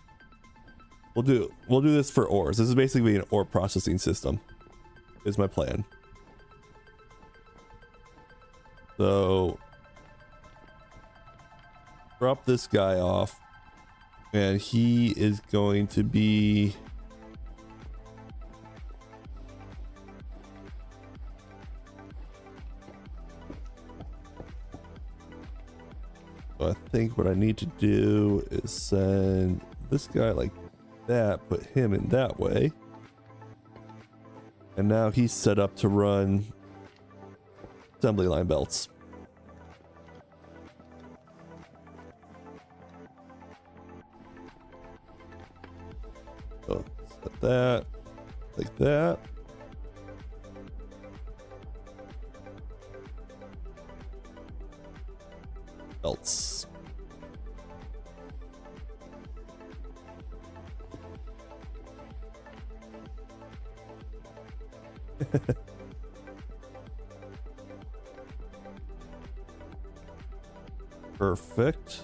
We'll do this for ores. This is basically an ore processing system, is my plan. So drop this guy off, and he is going to be I think what I need to do is send this guy like that, put him in that way, and now he's set up to run assembly line belts. So set that like that. Belts. Perfect.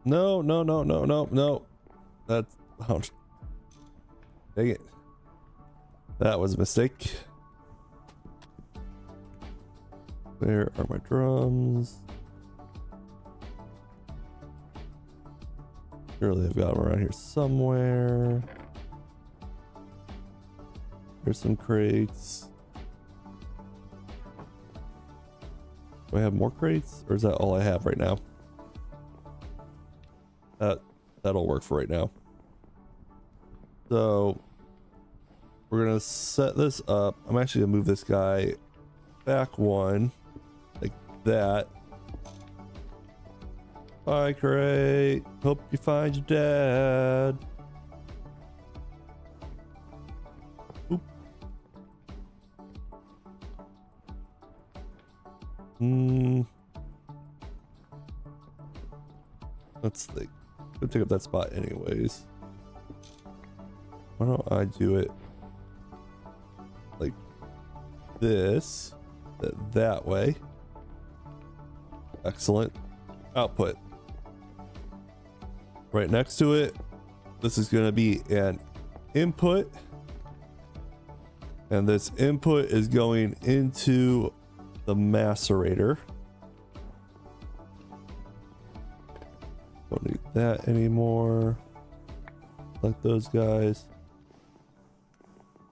No. That's, oh, dang it. That was a mistake. Where are my drums? Surely I've got them around here somewhere. There's some crates. Do I have more crates, or is that all I have right now? That'll work for right now. So we're gonna set this up. I'm actually gonna move this guy back one, like that. Bye, crate. Hope you find your dad. Oop. Let's think. I'll take up that spot anyways. Why don't I do it like this, that way. Excellent. Output. Right next to it, this is going to be an input. And this input is going into the macerator. Don't need that anymore. Like those guys.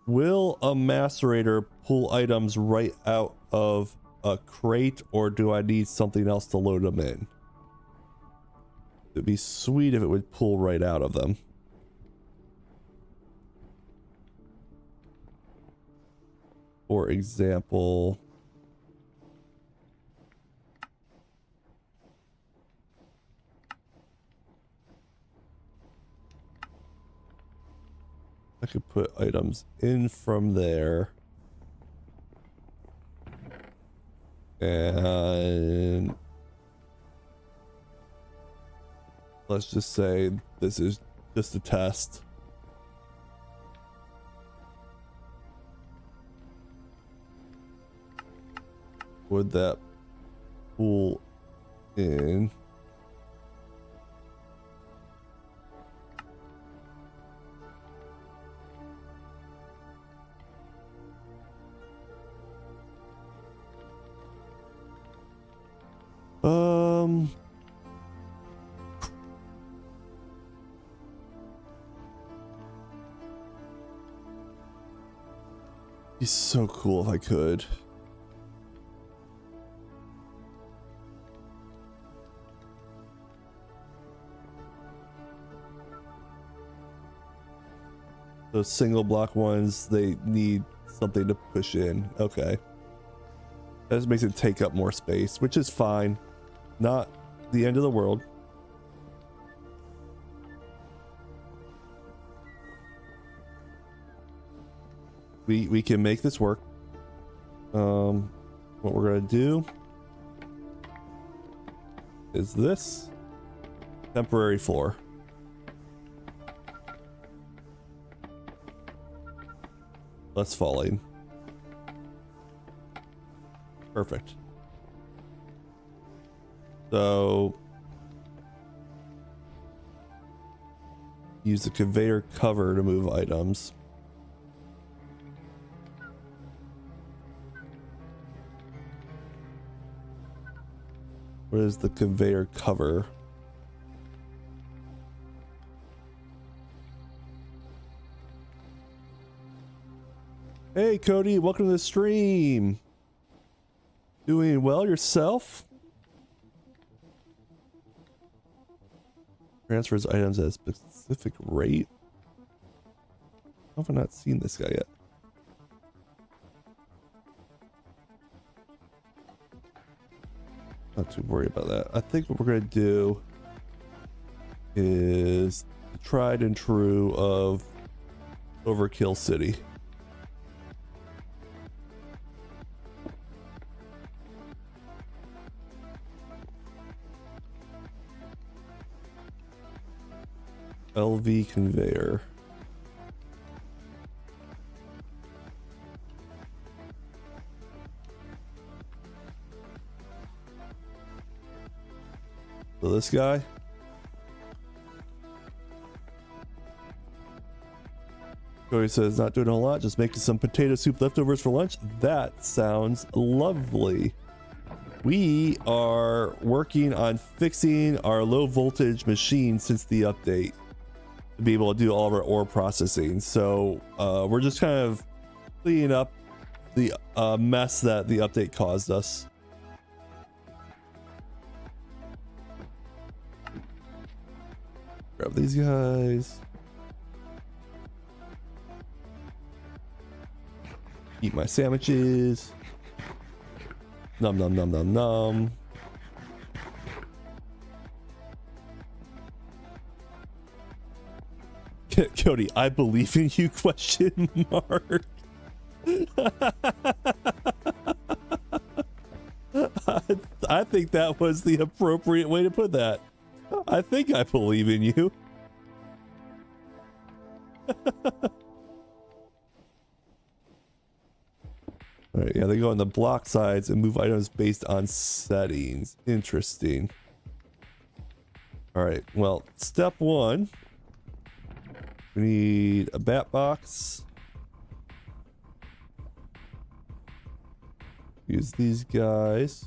Will a macerator pull items right out of a crate, or do I need something else to load them in? It'd be sweet if it would pull right out of them. For example, I could put items in from there. And let's just say this is just a test. Would that pull in? Be so cool if I could. Those single block ones, they need something to push in. Okay. That just makes it take up more space, which is fine. Not the end of the world. We can make this work. What we're gonna do is this temporary floor. Less falling. Perfect. So use the conveyor cover to move items. What is the conveyor cover? Hey Cody, welcome to the stream. Doing well yourself? Transfers items at a specific rate. How have I not seen this guy yet? Not too worried about that. I think what we're gonna do is the tried and true of Overkill City. LV conveyor. So this guy. Cody says, not doing a whole lot, just making some potato soup leftovers for lunch. That sounds lovely. We are working on fixing our low voltage machine since the update to be able to do all of our ore processing. So we're just kind of cleaning up the mess that the update caused us. Grab these guys. Eat my sandwiches. Nom nom nom nom nom. Cody, I believe in you, question mark. I think that was the appropriate way to put that. I think I believe in you. All right, yeah, they go on the block sides and move items based on settings. Interesting. All right, well, step one, we need a bat box. Use these guys.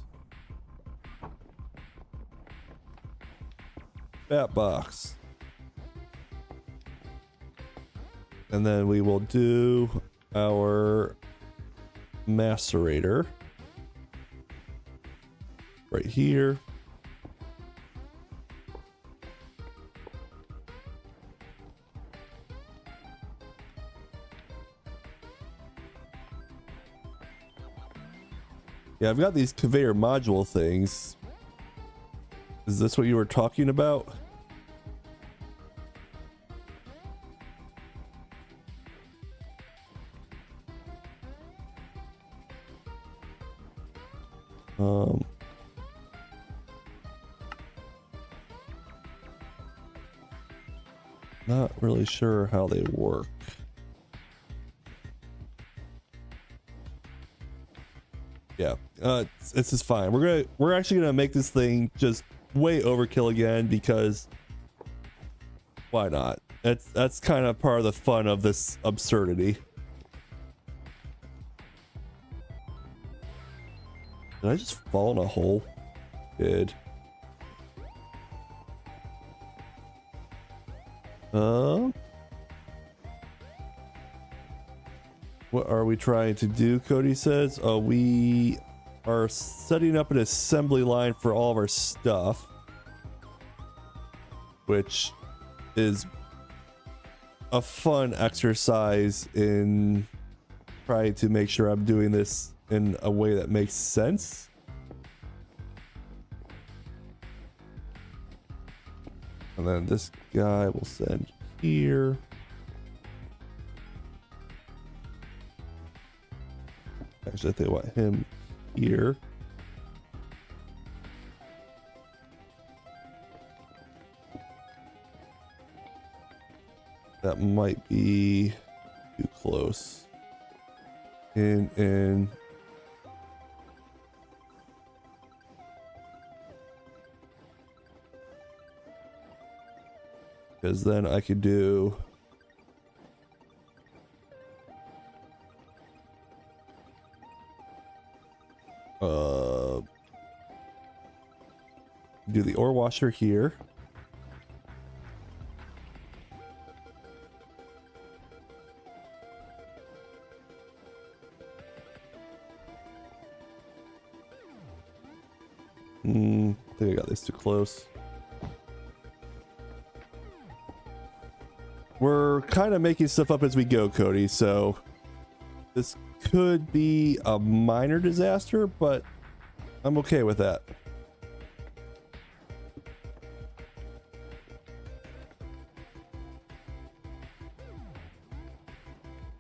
Bat box. And then we will do our macerator right here. Yeah, I've got these conveyor module things. Is this what you were talking about? Not really sure how they work. Yeah, this is fine. We're actually gonna make this thing just way overkill again because why not? That's kind of part of the fun of this absurdity. Did I just fall in a hole? Did. What are we trying to do? Cody says, we are setting up an assembly line for all of our stuff, which is a fun exercise in trying to make sure I'm doing this in a way that makes sense. And then this guy will send here. Actually, I think I want him here. That might be too close. In. Because then I could do the ore washer here. I think I got this too close. We're kind of making stuff up as we go, Cody, so this could be a minor disaster, but I'm okay with that.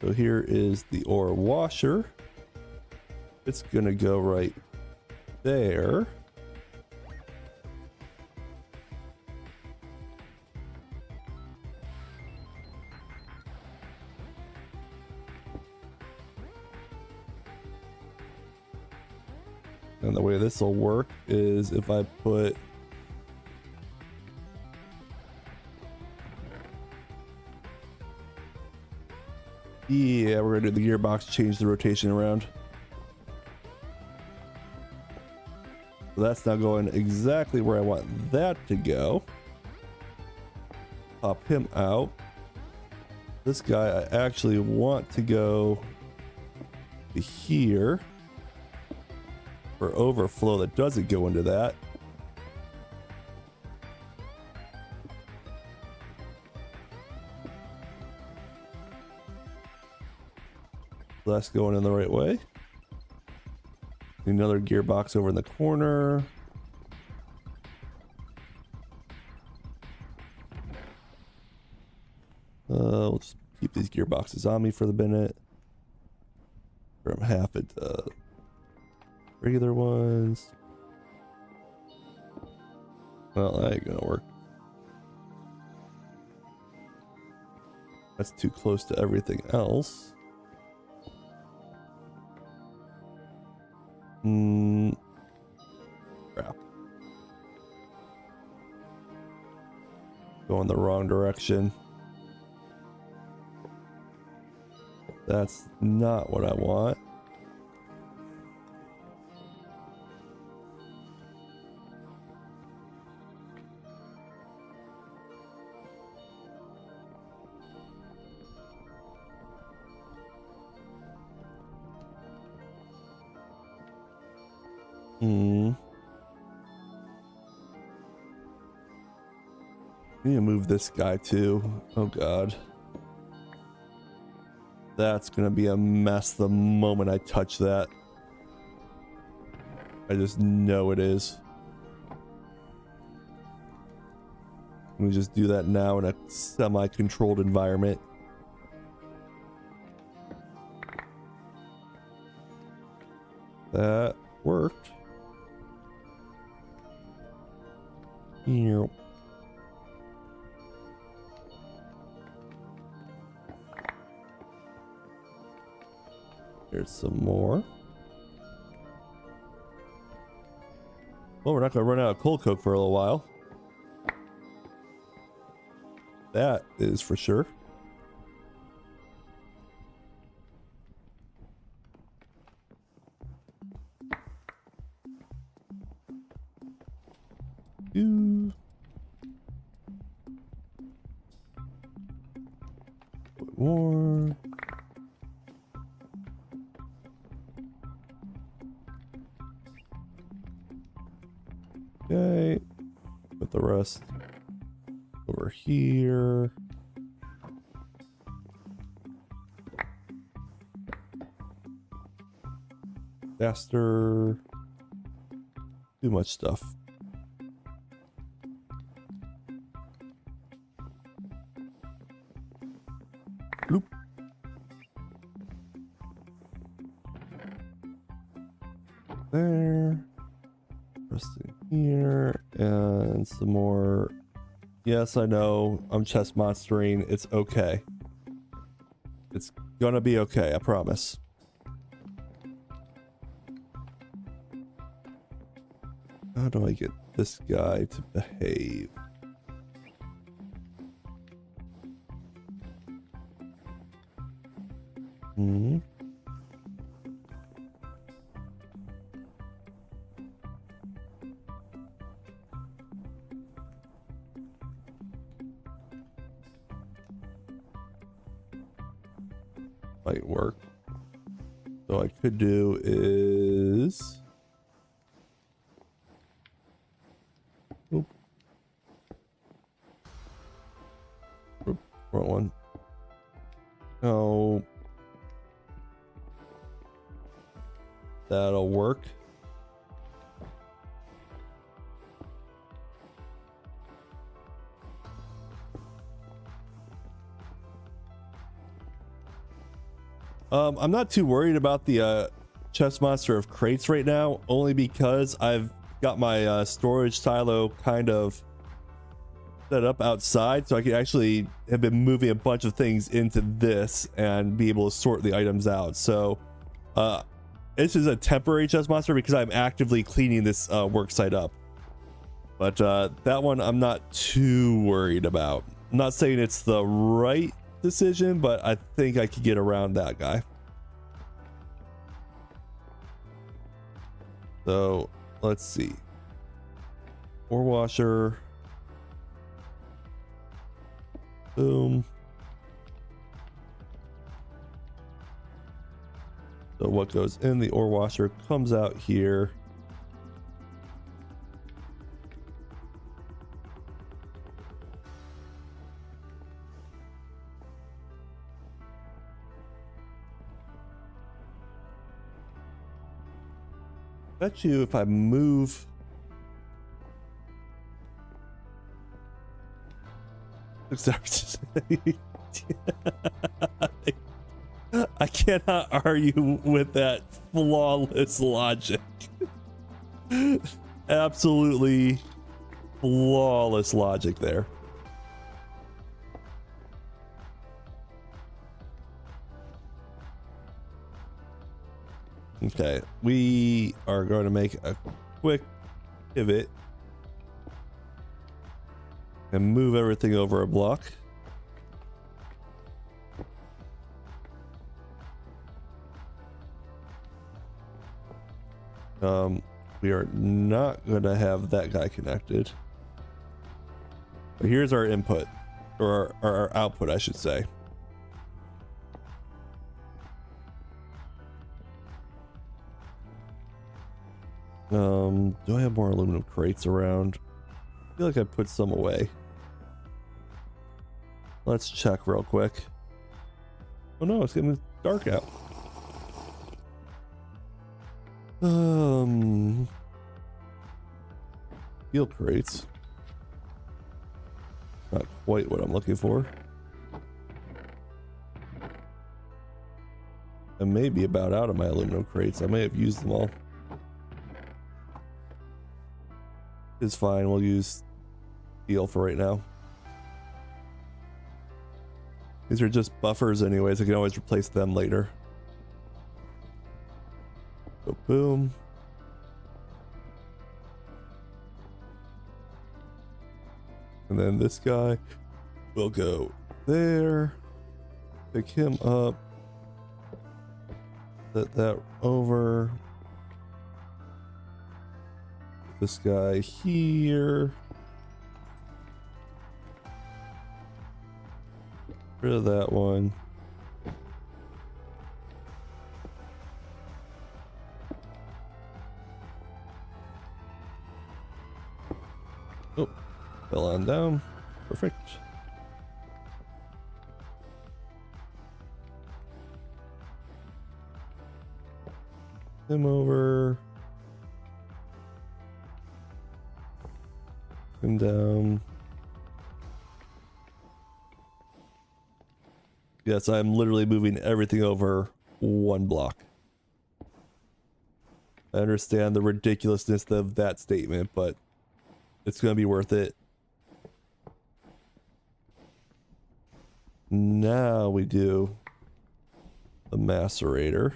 So here is the ore washer. It's gonna go right there. And the way this will work is if I put we're gonna do the gearbox, change the rotation around. So that's now going exactly where I want that to go. Pop him out. This guy I actually want to go to here for overflow that doesn't go into that. That's going in the right way. Another gearbox over in the corner. We'll just keep these gearboxes on me for the minute. From half it to regular ones. Well, that ain't gonna work. That's too close to everything else. Crap. Going the wrong direction. That's not what I want. I need to move this guy too. Oh god. That's gonna be a mess the moment I touch that. I just know it is. Let me just do that now in a semi-controlled environment. That worked. Yep. Here's some more. Well, we're not going to run out of coal coke for a little while. That is for sure. Put more. Okay, put the rest over here. Faster. Too much stuff. Bloop. There. Rest in here and some more. Yes, I know I'm chest monstering. It's okay. It's gonna be okay, I promise. How do I get this guy to behave? Might work. So I could do is wrong one. Oh, that'll work. I'm not too worried about the chest monster of crates right now, only because I've got my storage silo kind of set up outside, so I can actually have been moving a bunch of things into this and be able to sort the items out. So this is a temporary chest monster because I'm actively cleaning this work site up. But that one I'm not too worried about. I'm not saying it's the right decision, but I think I could get around that guy. So let's see. Ore washer. Boom. So what goes in the ore washer comes out here. Bet you if I move I cannot argue with that flawless logic. Absolutely flawless logic there. Okay, we are going to make a quick pivot and move everything over a block. We are not going to have that guy connected. But here's our input, or our output, I should say. Do I have more aluminum crates around? I feel like I put some away. Let's check real quick. Oh no, it's getting dark out. Steel crates. Not quite what I'm looking for. I may be about out of my aluminum crates. I may have used them all. It's fine. We'll use steel for right now. These are just buffers anyways. I can always replace them later. So boom. And then this guy will go there. Pick him up. Set that over. This guy here. Rid of that one. Oh, fell on down. Perfect. Him over. Him down. Yes, I'm literally moving everything over one block. I understand the ridiculousness of that statement, but it's going to be worth it. Now we do the macerator.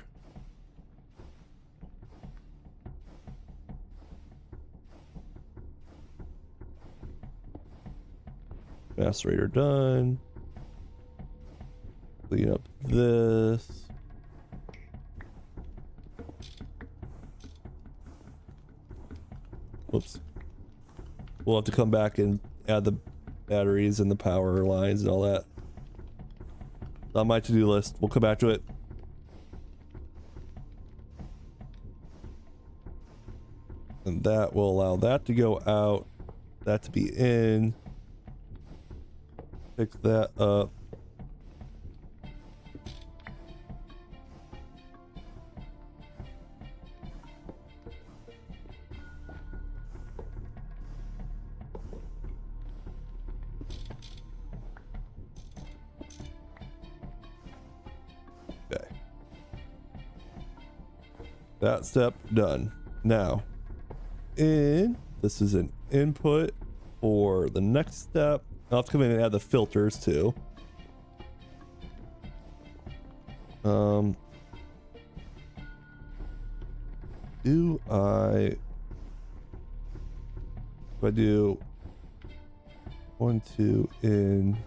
Macerator done. Clean up this. Whoops. We'll have to come back and add the batteries and the power lines and all that. On my to-do list. We'll come back to it. And that will allow that to go out. That to be in. Pick that up. Okay. That step done. Now, this is an input for the next step. I'll have to come in and add the filters too. Do I do 1, 2 in?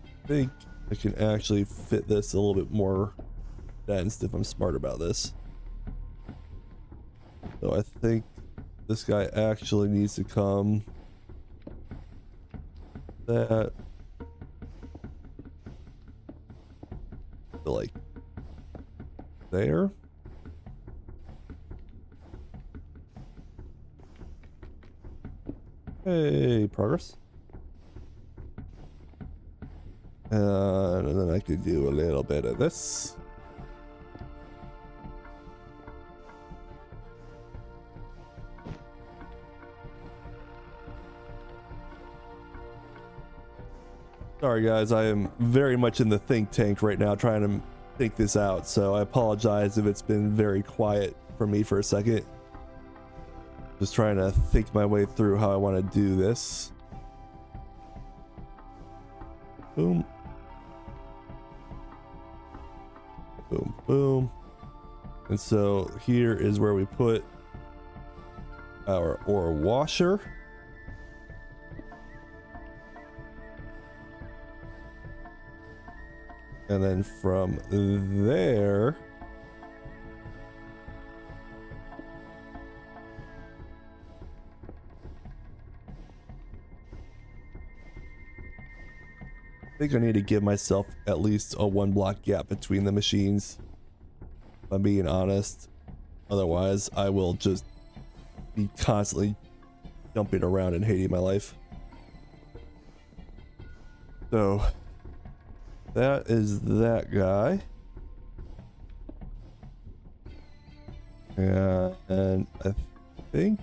I think I can actually fit this a little bit more dense if I'm smart about this. So I think this guy actually needs to come that to like there. Hey, progress. And then I could do a little bit of this. Sorry guys, I am very much in the think tank right now trying to think this out, so I apologize if it's been very quiet for me for a second. Just trying to think my way through how I want to do this. Boom. boom. And so here is where we put our ore washer. And then from there, I think I need to give myself at least a 1 block gap between the machines, if I'm being honest. Otherwise, I will just be constantly jumping around and hating my life. So that is that guy. And I think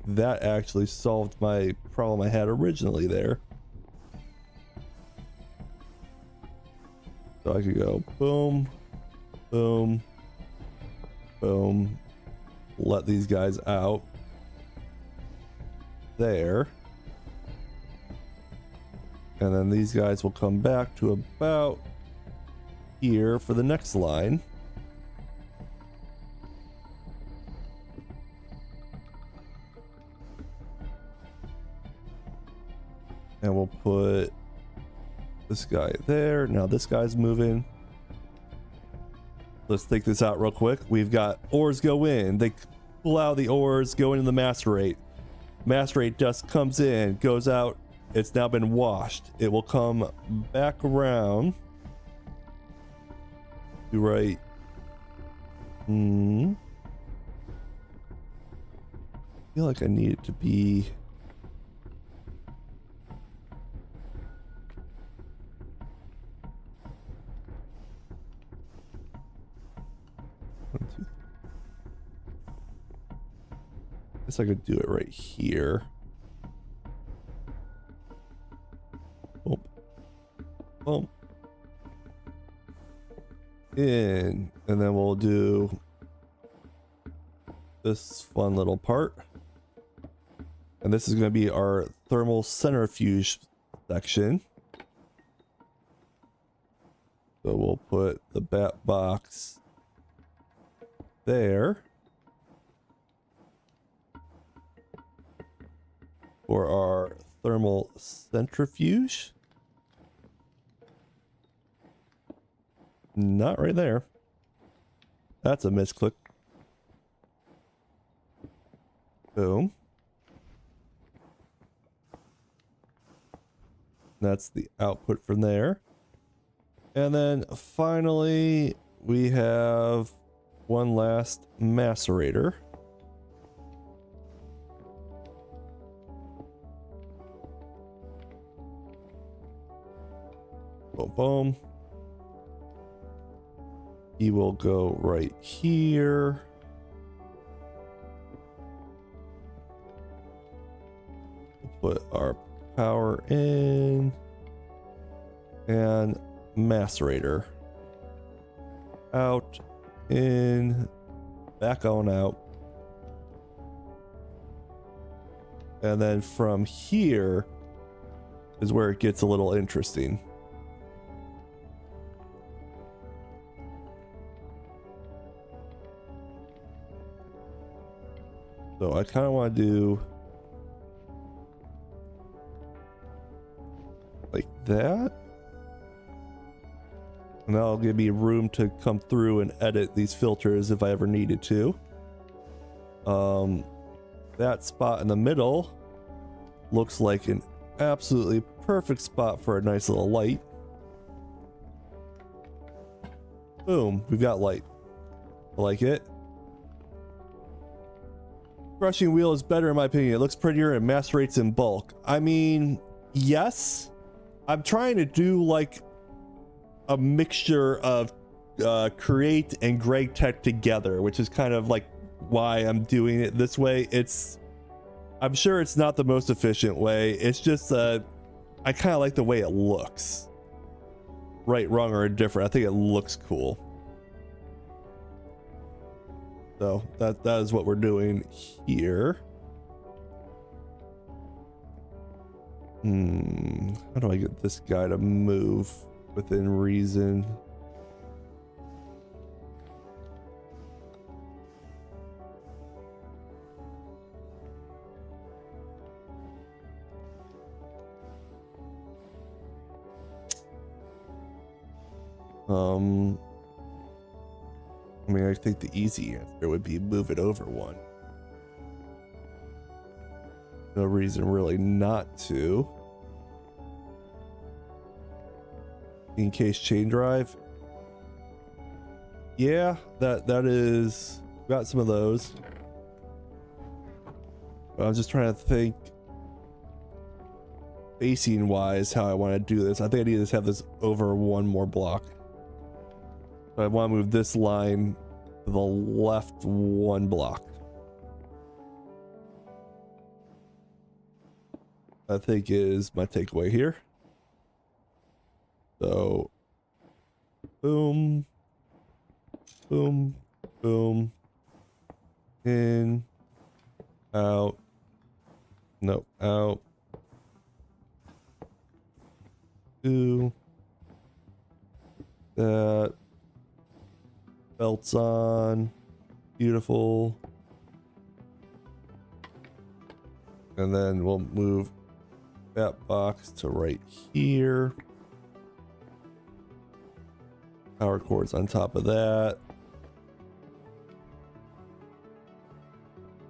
that actually solved my problem I had originally there. So I could go boom, boom, boom, let these guys out there, and then these guys will come back to about here for the next line. And we'll put this guy there. Now this guy's moving. Let's take this out real quick. We've got ores go in. They pull out the ores, go into the macerate. Macerate dust comes in, goes out. It's now been washed. It will come back around to right. I feel like I need it to be. I guess I could do it right here. Boom. Boom. In. And then we'll do this fun little part. And this is going to be our thermal centrifuge section. So we'll put the bat box there. For our thermal centrifuge. Not right there. That's a misclick. Boom. That's the output from there. And then finally, we have one last macerator. Boom, boom. He will go right here. We'll put our power in. And macerator. Out, in, back on out. And then from here is where it gets a little interesting. So I kind of want to do like that. And that'll give me room to come through and edit these filters if I ever needed to. That spot in the middle looks like an absolutely perfect spot for a nice little light. Boom, we've got light. I like it. Crushing wheel is better in my opinion. It looks prettier and macerates in bulk. I mean, yes. I'm trying to do like a mixture of Create and Greg Tech together, which is kind of like why I'm doing it this way. I'm sure it's not the most efficient way. It's just I kind of like the way it looks. Right, wrong, or indifferent. I think it looks cool. So that is what we're doing here. How do I get this guy to move within reason? I mean, I think the easy answer would be move it over one. No reason really not to. In case chain drive. Yeah, that is, got some of those. But I'm just trying to think facing wise how I want to do this. I think I need to have this over one more block. So I want to move this line to the left one block. I think is my takeaway here. So boom, boom, boom, in, out, no, out, two, that, belts on, beautiful. And then we'll move that box to right here. Power cords on top of that.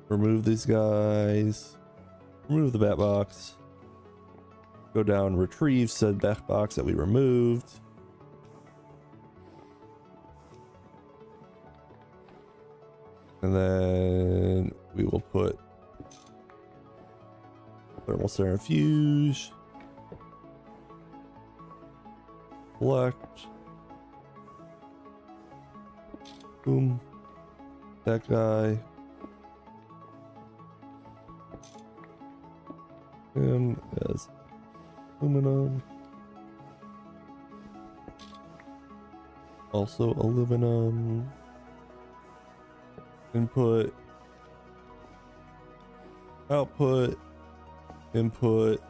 Remove these guys. Remove the bat box. Go down, retrieve said bat box that we removed. And then we will put thermal centrifuge. Select. Boom. That guy. And as aluminum. Also aluminum. Input. Output. Input.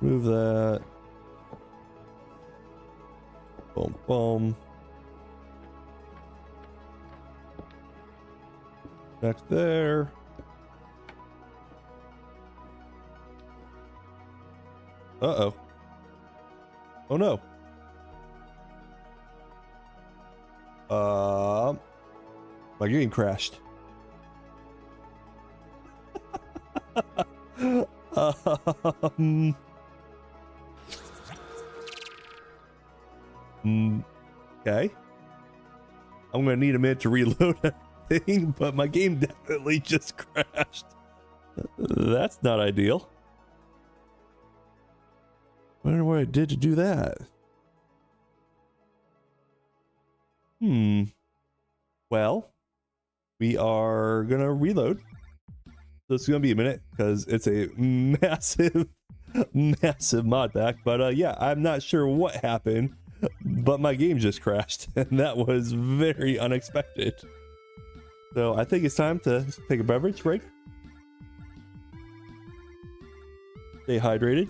Move that. Boom, boom. Back there. Uh-oh. Oh no. My game crashed. Okay. I'm gonna need a minute to reload everything, but my game definitely just crashed. That's not ideal. I wonder what I did to do that. Well, we are gonna reload. So it's gonna be a minute because it's a massive mod pack. But yeah, I'm not sure what happened, but my game just crashed, and that was very unexpected. So I think it's time to take a beverage break. Stay hydrated.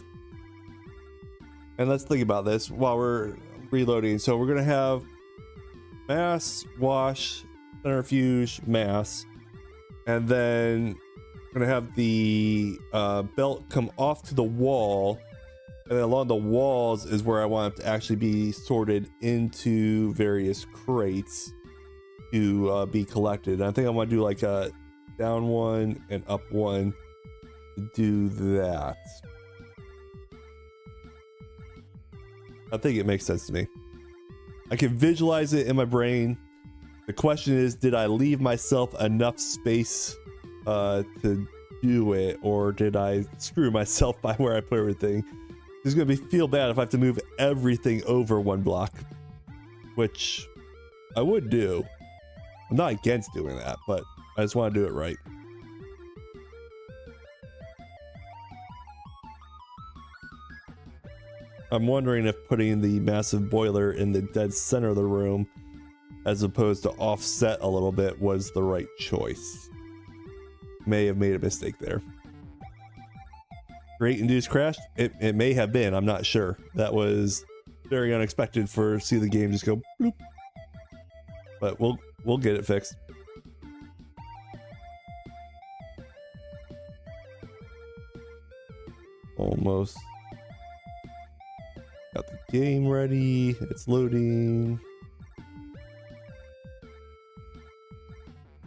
And let's think about this while we're reloading. So we're gonna have mass, wash, centrifuge, mass, and then we're gonna have the belt come off to the wall, and then along the walls is where I want it to actually be sorted into various crates to be collected. And I think I want to do like a down one and up one to do that. I think it makes sense to me. I can visualize it in my brain. The question is, did I leave myself enough space to do it, or did I screw myself by where I put everything? It's gonna feel bad if I have to move everything over one block, which I would do. I'm not against doing that, but I just want to do it right. I'm wondering if putting the massive boiler in the dead center of the room as opposed to offset a little bit was the right choice. may have made a mistake there. Create induced crash? It may have been, I'm not sure. That was very unexpected for see the game just go bloop. But we'll get it fixed. Almost got the game ready. It's loading.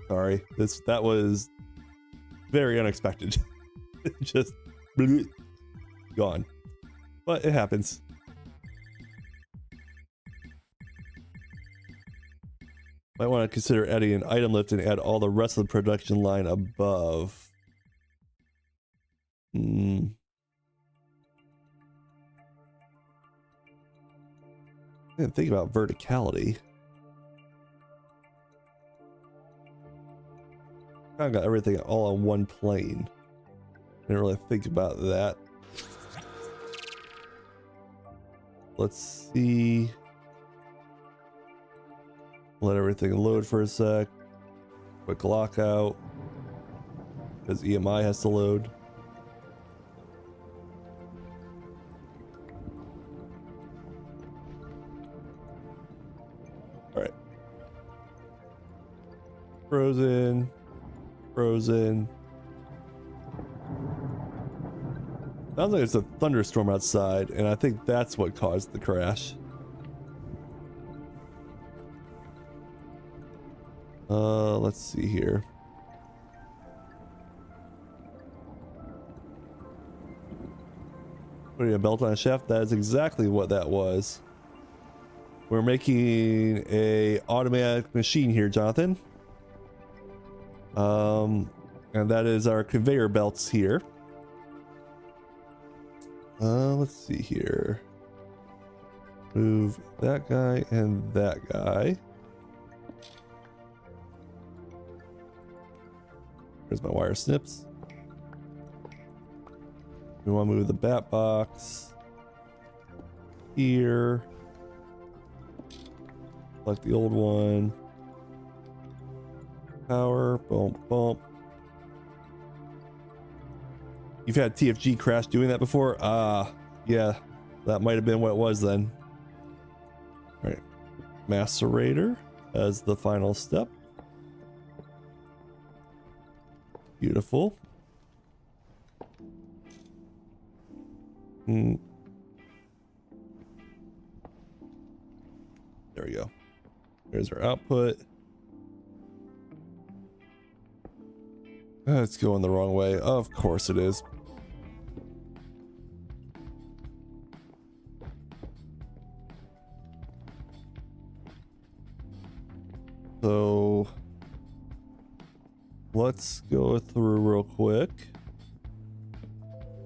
Sorry, that was very unexpected. Just gone, but it happens. Might want to consider adding an item lift and add all the rest of the production line above. I didn't think about verticality. I got everything all on one plane. Didn't really think about that. Let's see. Let everything load for a sec. Quick lockout. Because EMI has to load. Alright. Frozen. Frozen. Sounds like it's a thunderstorm outside, and I think that's what caused the crash. Let's see here. Putting a belt on a shaft, that is exactly what that was. We're making a automatic machine here, Jonathan. And that is our conveyor belts here. Let's see here. Move that guy and that guy. There's my wire snips. We want to move the bat box here. Like the old one. Power, boom, boom. You've had TFG crash doing that before? Yeah, that might have been what it was then. All right, macerator as the final step. Beautiful. There we go. There's our output. It's going the wrong way. Of course it is. So let's go through real quick.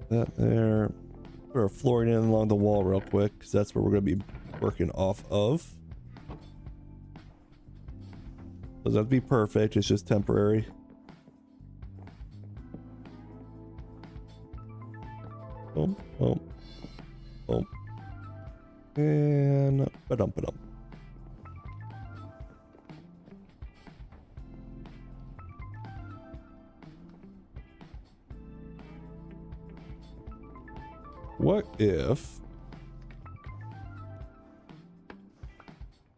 That there. Put our flooring in along the wall real quick, because that's where we're going to be working off of. Doesn't have to be perfect, it's just temporary. Boom, boom, boom. And ba-dum, ba-dum. What if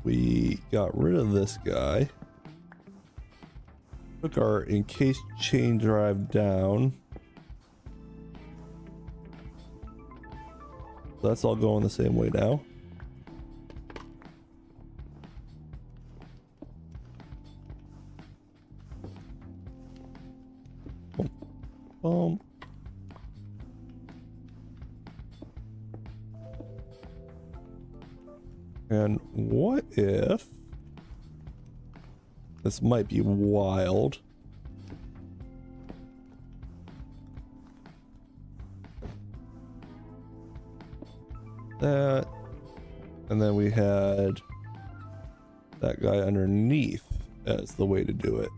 we got rid of this guy, took our encased chain drive down? So that's all going the same way now. Boom, boom. And what if this might be wild? That, and then we had that guy underneath as the way to do it.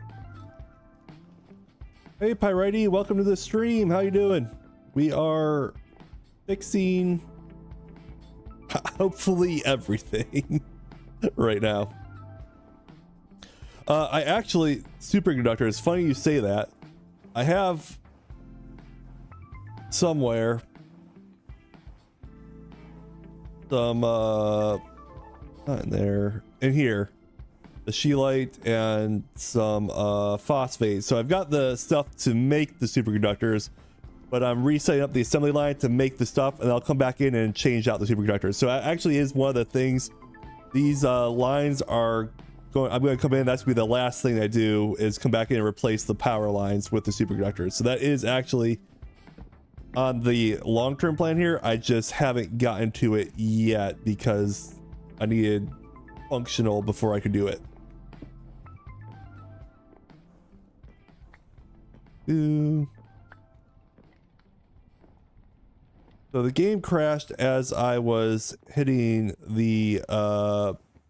Hey Pyrite, welcome to the stream. How you doing? We are fixing hopefully everything right now. I actually, superconductor, it's funny you say that. I have somewhere some not in there, in here, the scheelite and some phosphate. So I've got the stuff to make the superconductors, but I'm resetting up the assembly line to make the stuff, and I'll come back in and change out the superconductors. So that actually is one of the things. These lines are going, I'm going to come in, that's going to be the last thing I do, is come back in and replace the power lines with the superconductors. So that is actually on the long-term plan here. I just haven't gotten to it yet because I needed functional before I could do it. So the game crashed as I was hitting the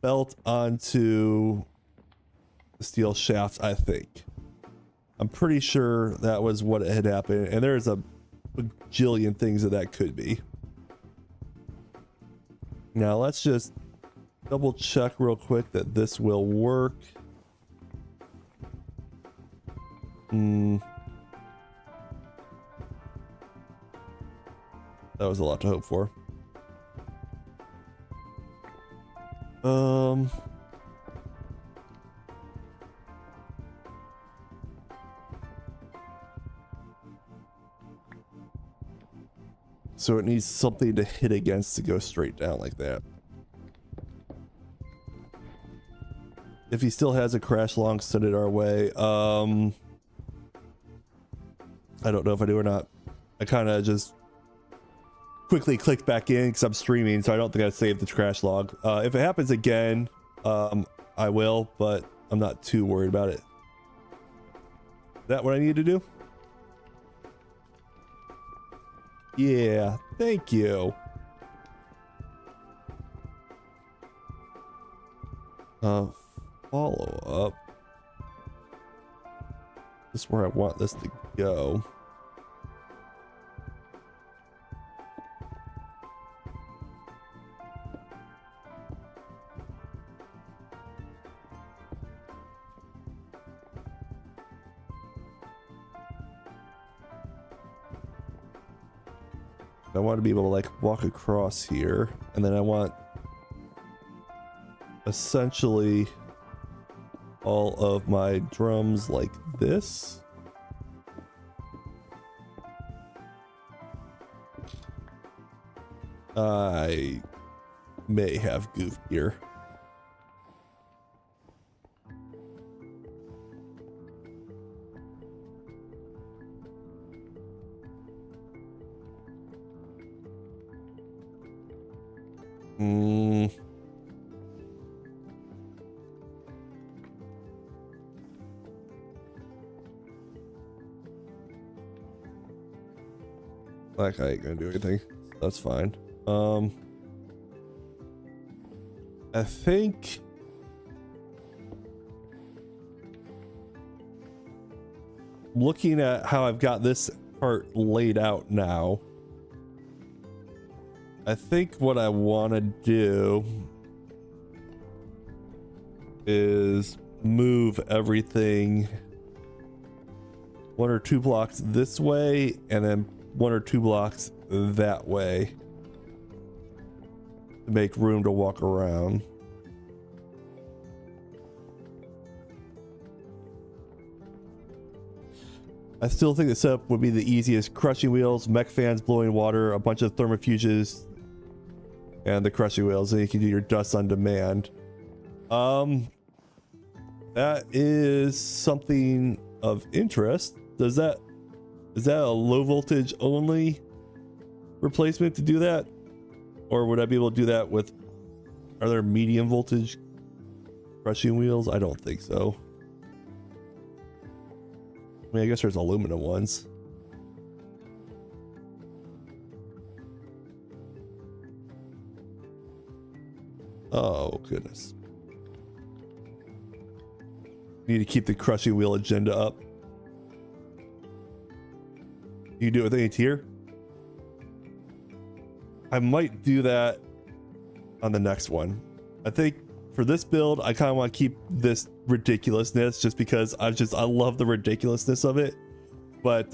belt onto the steel shafts, I think. I'm pretty sure that was what it had happened, and there's a bajillion things that could be. Now let's just double check real quick that this will work. That was a lot to hope for. So it needs something to hit against to go straight down like that. If he still has a crash log, send it our way. I don't know if I do or not. I kind of just quickly clicked back in because I'm streaming, so I don't think I saved the crash log. If it happens again, I will, but I'm not too worried about it. Is that what I need to do? Yeah, thank you. Follow up. This is where I want this to go. I want to be able to like walk across here, and then I want essentially all of my drums like this. I may have goofed here. Like I ain't gonna do anything. That's fine. I think looking at how I've got this part laid out now, I think what I want to do is move everything 1 or 2 blocks this way and then 1 or 2 blocks that way to make room to walk around. I still think the setup would be the easiest. Crushing wheels, mech fans blowing water, a bunch of thermofuges, and the crushing wheels, and you can do your dust on demand. That is something of interest. Is that a low voltage only replacement to do that? Or would I be able to do that with, are there medium voltage crushing wheels? I don't think so. I mean, I guess there's aluminum ones. Oh, goodness. Need to keep the crushing wheel agenda up. You do it with any tier? I might do that on the next one. I think for this build, I kind of want to keep this ridiculousness just because I love the ridiculousness of it. But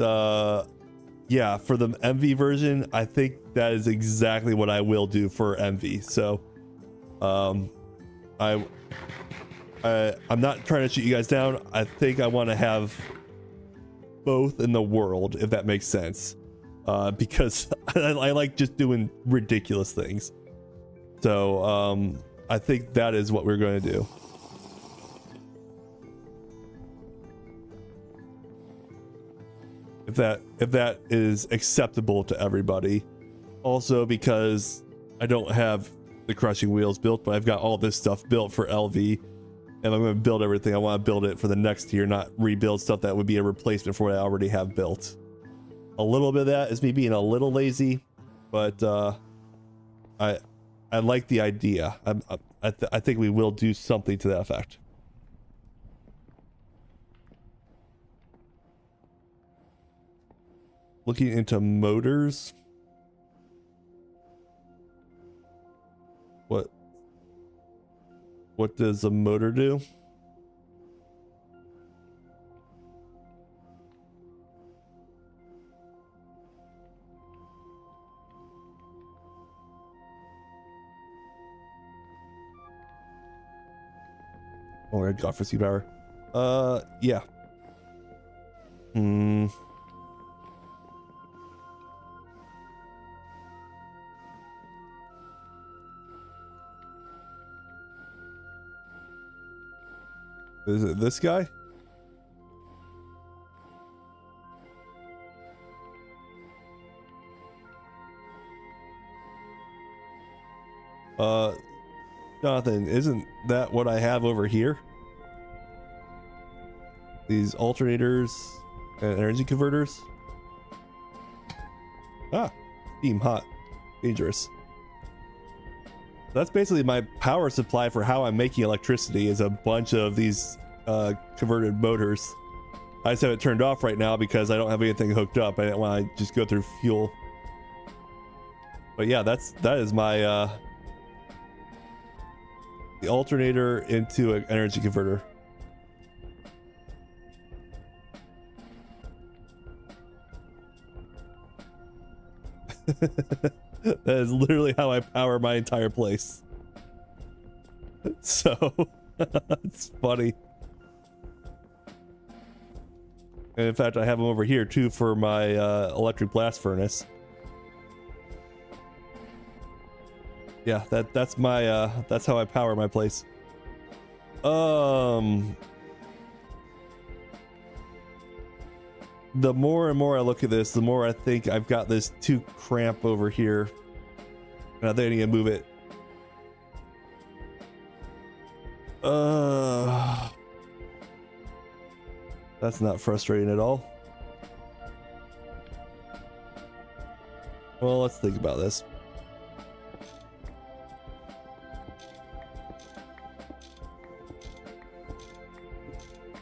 yeah, for the MV version, I think that is exactly what I will do for MV. So I'm not trying to shoot you guys down. I think I want to have both in the world, if that makes sense, because I like just doing ridiculous things. So I think that is what we're going to do. If that is acceptable to everybody. Also, because I don't have the crushing wheels built, but I've got all this stuff built for LV, and I'm going to build everything. I want to build it for the next year, not rebuild stuff that would be a replacement for what I already have built. A little bit of that is me being a little lazy, but I like the idea. I think we will do something to that effect. Looking into motors. What does a motor do? Oh, I got for C power. Yeah. Is it this guy? Jonathan, isn't that what I have over here? These alternators and energy converters? Ah, steam, hot, dangerous. That's basically my power supply for how I'm making electricity, is a bunch of these converted motors. I just have it turned off right now because I don't have anything hooked up. I didn't want to just go through fuel. But yeah, that is my the alternator into an energy converter. That is literally how I power my entire place. So it's funny. And in fact, I have them over here too for my electric blast furnace. Yeah, that's my that's how I power my place. The more and more I look at this, the more I think I've got this too cramp over here. And I think I need to move it. That's not frustrating at all. Well, let's think about this.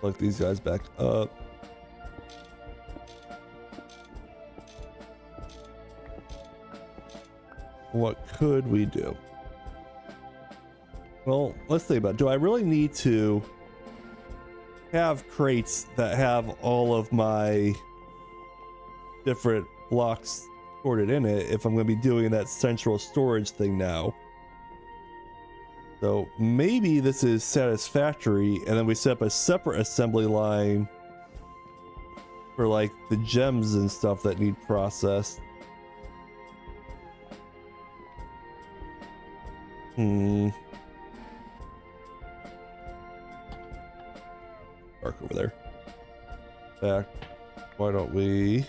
Look these guys back up. What could we do? Well, let's think about it. Do I really need to have crates that have all of my different blocks stored in it if I'm going to be doing that central storage thing now? So maybe this is satisfactory, and then we set up a separate assembly line for like the gems and stuff that need processed. Park over there. Back. Why don't we?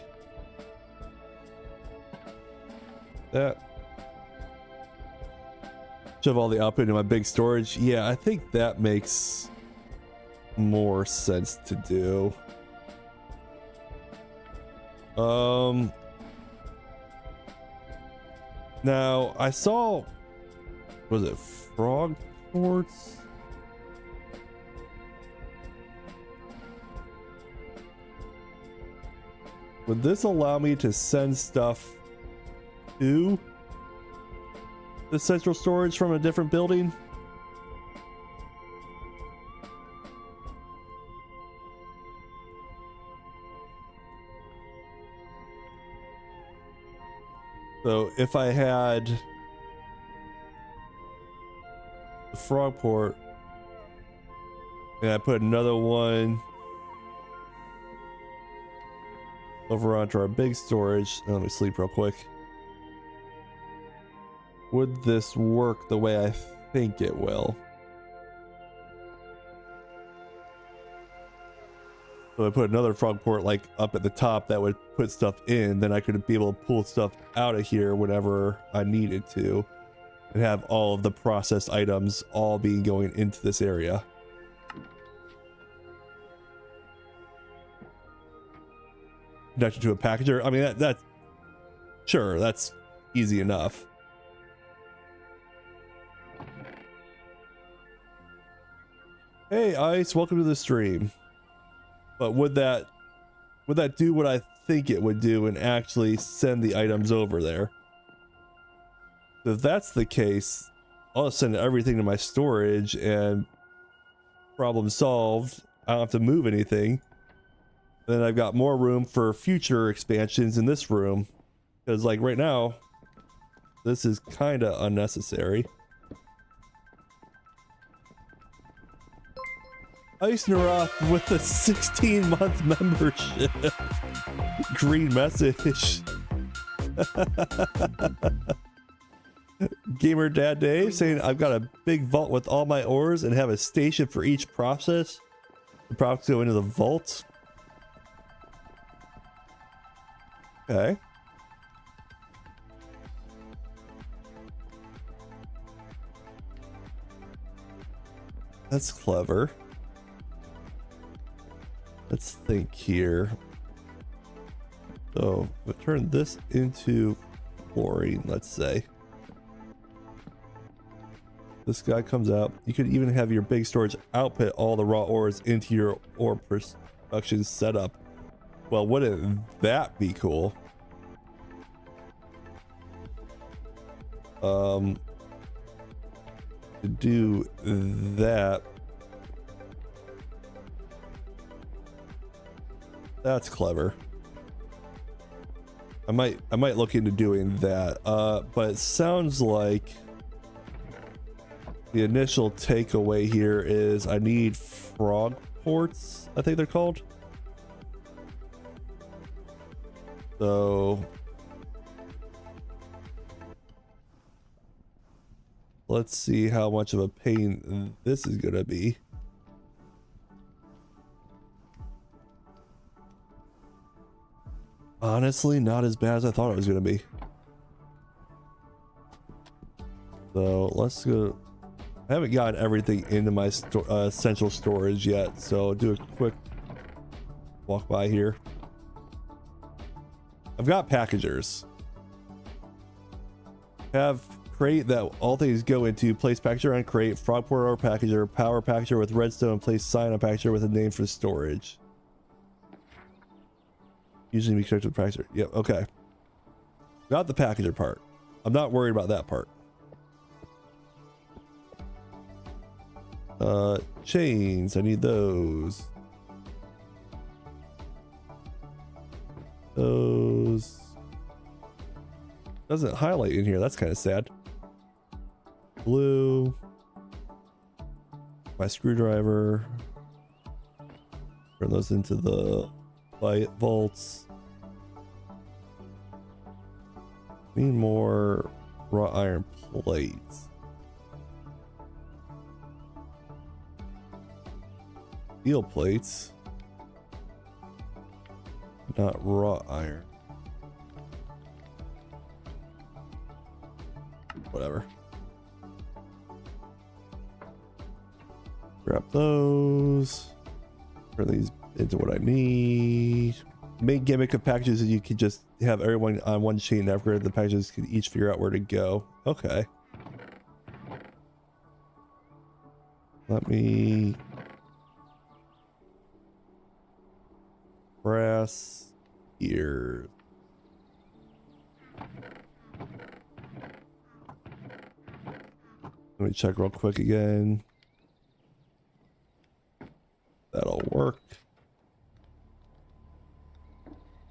That. Shove all the output into my big storage. Yeah, I think that makes more sense to do. Now I saw, was it frog ports? Would this allow me to send stuff to the central storage from a different building? So if I had the frog port and I put another one over onto our big storage, let me sleep real quick. Would this work the way I think it will? So I put another frog port like up at the top that would put stuff in, then I could be able to pull stuff out of here whenever I needed to and have all of the processed items all being going into this area. Connected to a packager. I mean, that's sure, that's easy enough. Hey Ice, welcome to the stream. But would that do what I think it would do and actually send the items over there? If that's the case, I'll send everything to my storage and problem solved. I don't have to move anything. Then I've got more room for future expansions in this room. Because like right now, this is kind of unnecessary. Ice Naroth with the 16-month membership. Green message. Gamer Dad Dave saying I've got a big vault with all my ores and have a station for each process. The products go into the vault. Okay. That's clever. Let's think here. So we'll turn this into chlorine, let's say. This guy comes out. You could even have your big storage output all the raw ores into your ore production setup. Well, wouldn't that be cool? To do that. That's clever. I might look into doing that. But it sounds like the initial takeaway here is I need frog ports, I think they're called. So let's see how much of a pain this is gonna be. Honestly, not as bad as I thought it was gonna be. So let's go. I haven't gotten everything into my essential storage yet, so I'll do a quick walk by here. I've got packagers. Have crate that all things go into. Place packager on crate. Frog port or packager. Power packager with redstone. Place sign on packager with a name for storage. Usually be connected to the packager. Yep. Okay. Got the packager part. I'm not worried about that part. Chains. I need those. Those. Doesn't highlight in here. That's kind of sad. Blue. My screwdriver. Turn those into the light vaults. Need more raw iron plates. Steel plates. Not raw iron. Whatever. Grab those. Turn these into what I need. Main gimmick of packages is you can just have everyone on one chain. After the packages can each figure out where to go. Okay. Let me brass here. Let me check real quick again. That'll work.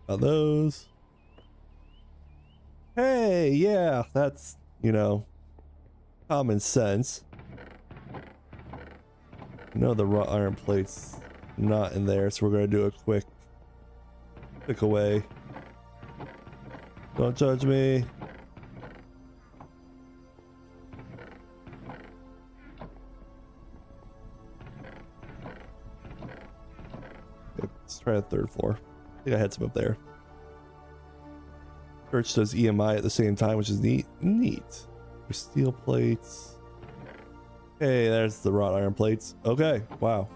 Got those. Hey, yeah, that's, you know, common sense. No, the wrought iron plate's not in there, so we're gonna do a quick away. Don't judge me. Let's try the third floor. I think I had some up there. Church does EMI at the same time, which is neat. Neat. There's steel plates. Hey, there's the wrought iron plates. Okay, wow.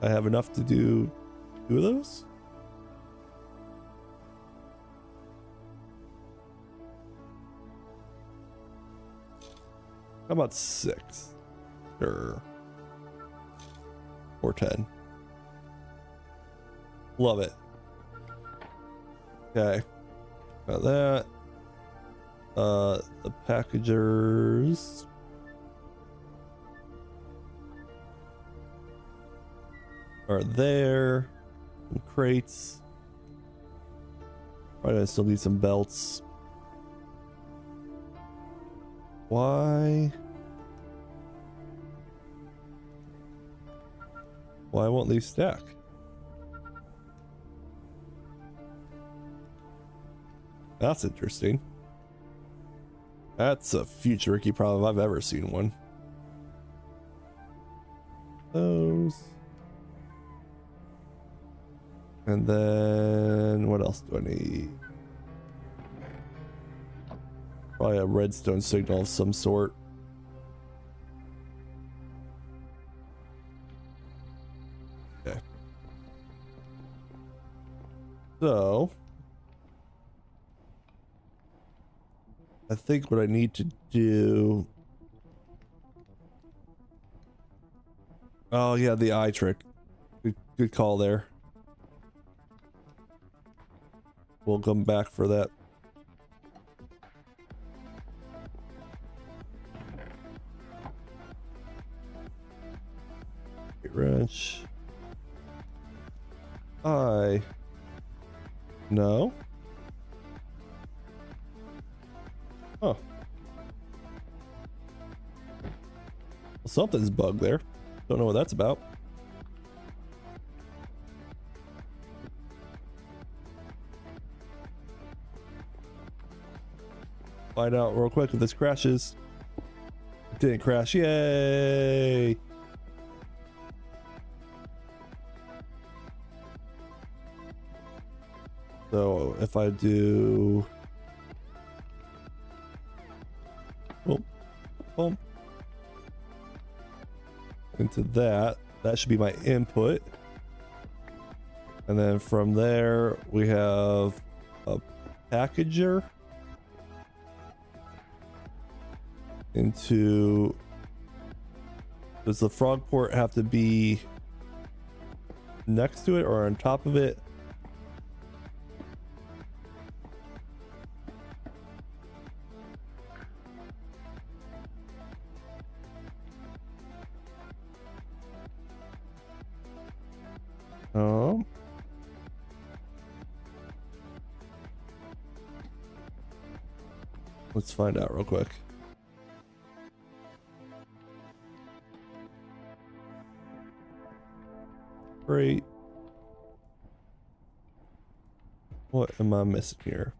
I have enough to do 2 of those. How about 6? Sure. Or 10. Love it. Okay. Got that. The packagers. Are there. Some crates. Probably gonna still need some belts. Why won't these stack? That's interesting. That's a future key problem if I've ever seen one. Those. And then what else do I need? Probably a redstone signal of some sort. Okay. So I think what I need to do. Oh yeah, the eye trick. Good call there. We'll come back for that. Wrench. No. Huh. Well, something's bugged there. Don't know what that's about. Find out real quick if this crashes. It didn't crash. Yay! So if I do boom into that should be my input, and then from there we have a packager into. Does the frog port have to be next to it or on top of it? Let's find out real quick. Great. What am I missing here?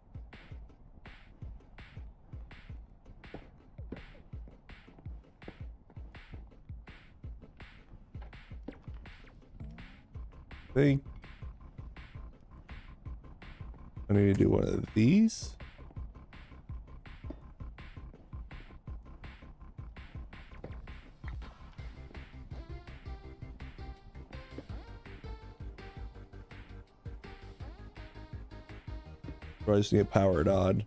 I think I need to do one of these. Or I just need to power it on.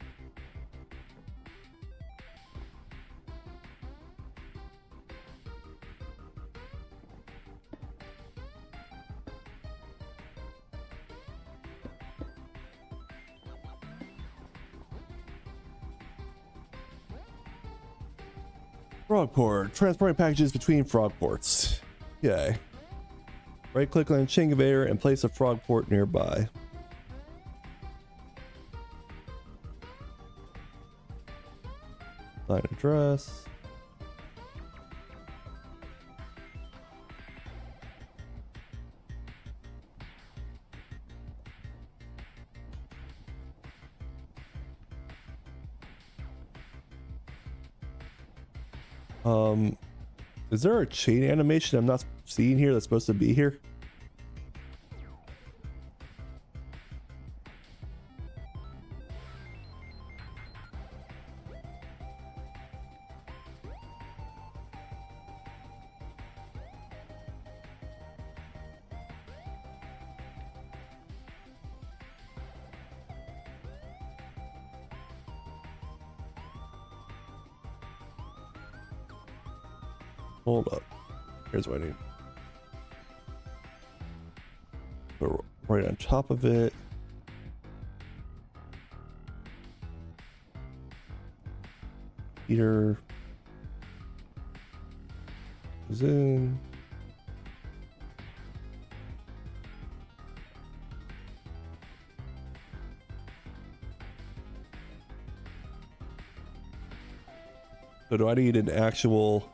Frog port. Transporting packages between frog ports. Okay. Right click on the chain conveyor and place a frog port nearby. Line address. Is there a chain animation I'm not seeing here that's supposed to be here? Hold up. Here's what I need. Go right on top of it. Heater. Goes in. So do I need an actual...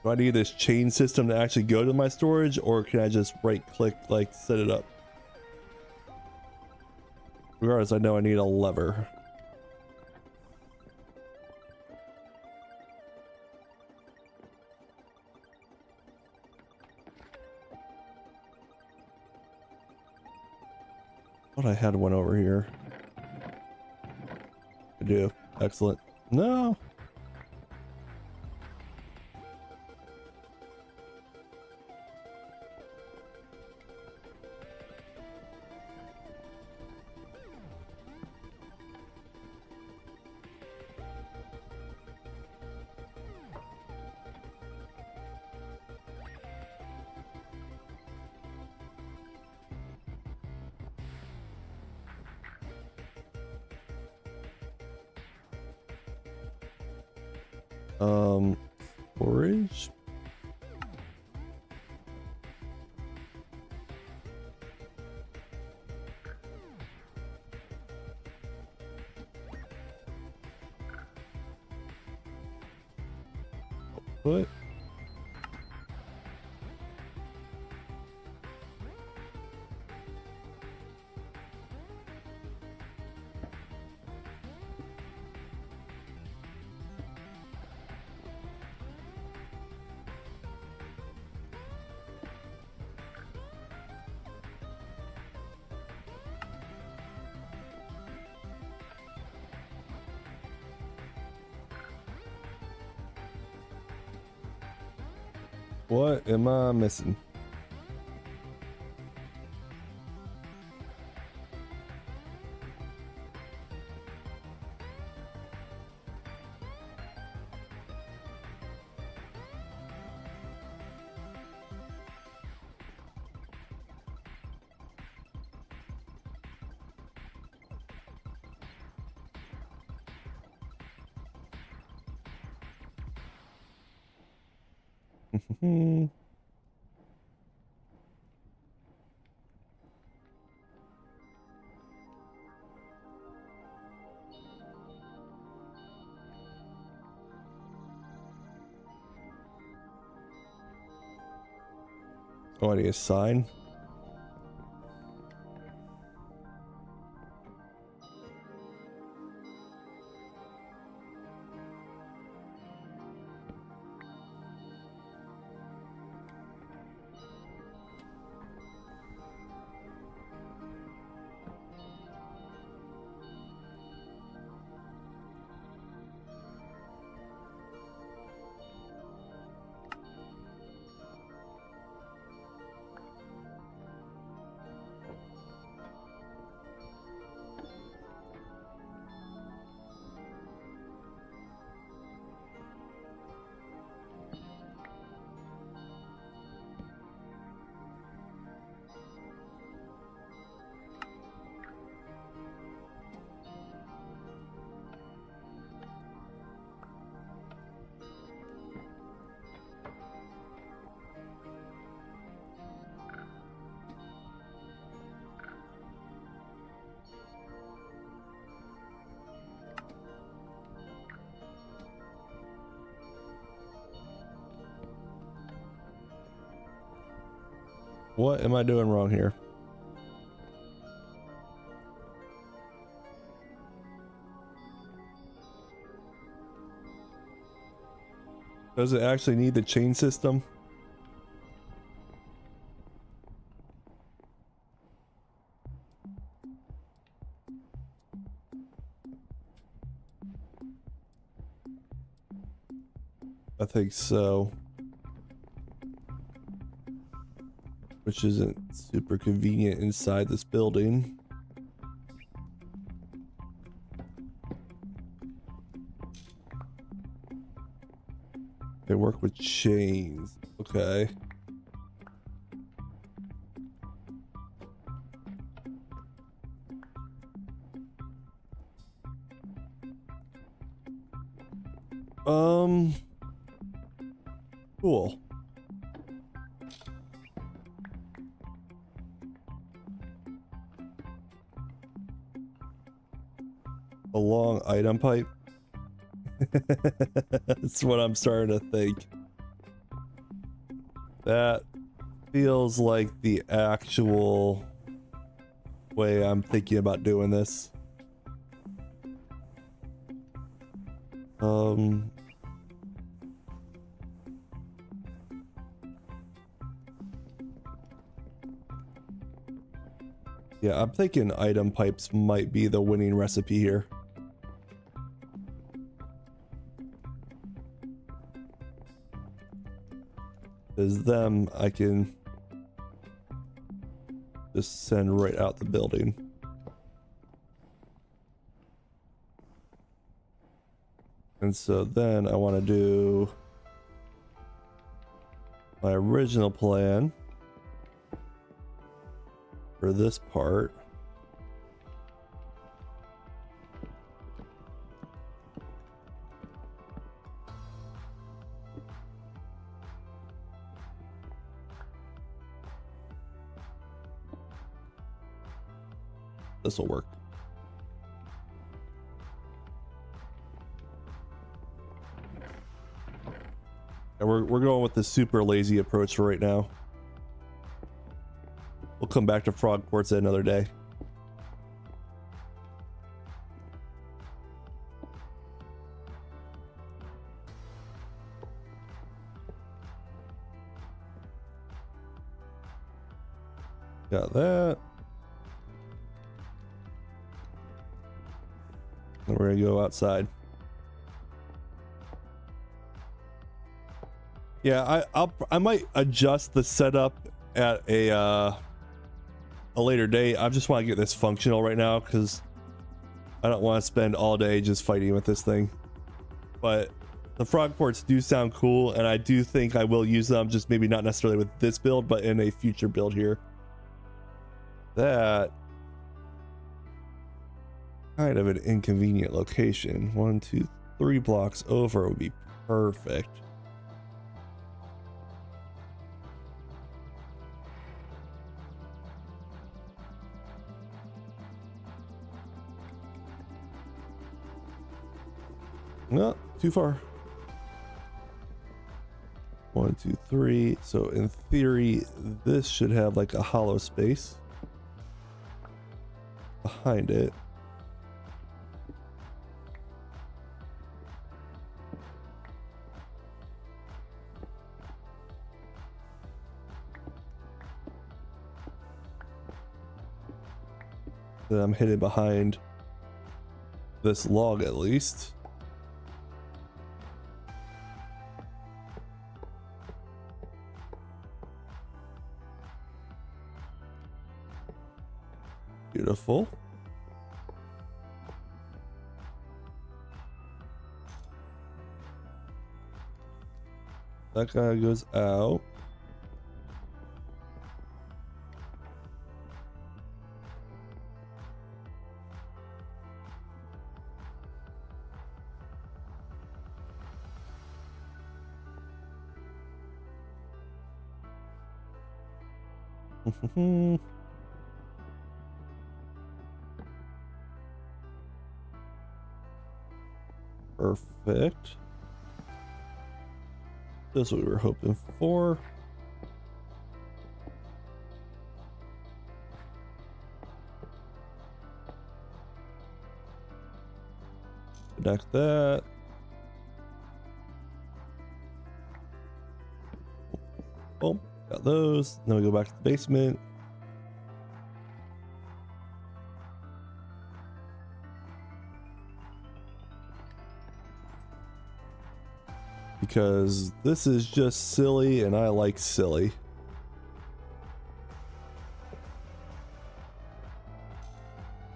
Do I need this chain system to actually go to my storage, or can I just right click, like, set it up? Regardless, I know I need a lever. Thought I had one over here. I do. Excellent. No. Storage. What? What am I missing? Oh, I need a sign. What am I doing wrong here? Does it actually need the chain system? I think so. Which isn't super convenient inside this building. They work with chains. Okay. Cool. A long item pipe. That's what I'm starting to think. That feels like the actual way I'm thinking about doing this. Yeah, I'm thinking item pipes might be the winning recipe here. Because them I can just send right out the building. And so then I want to do my original plan for this part. This will work. And we're going with the super lazy approach for right now. We'll come back to frog ports another day. Got that. And we're gonna go outside. Yeah, I might adjust the setup at a later date. I just want to get this functional right now because I don't want to spend all day just fighting with this thing. But the frog ports do sound cool, and I do think I will use them, just maybe not necessarily with this build, but in a future build here. That kind of an inconvenient location. 1, 2, 3 blocks over would be perfect. No, too far. 1, 2, 3. So in theory, this should have like a hollow space behind it. That I'm hidden behind this log at least. Beautiful. That guy goes out. Perfect. That's what we were hoping for. Connect that. Boom. Got those. Then we go back to the basement. Because this is just silly and I like silly.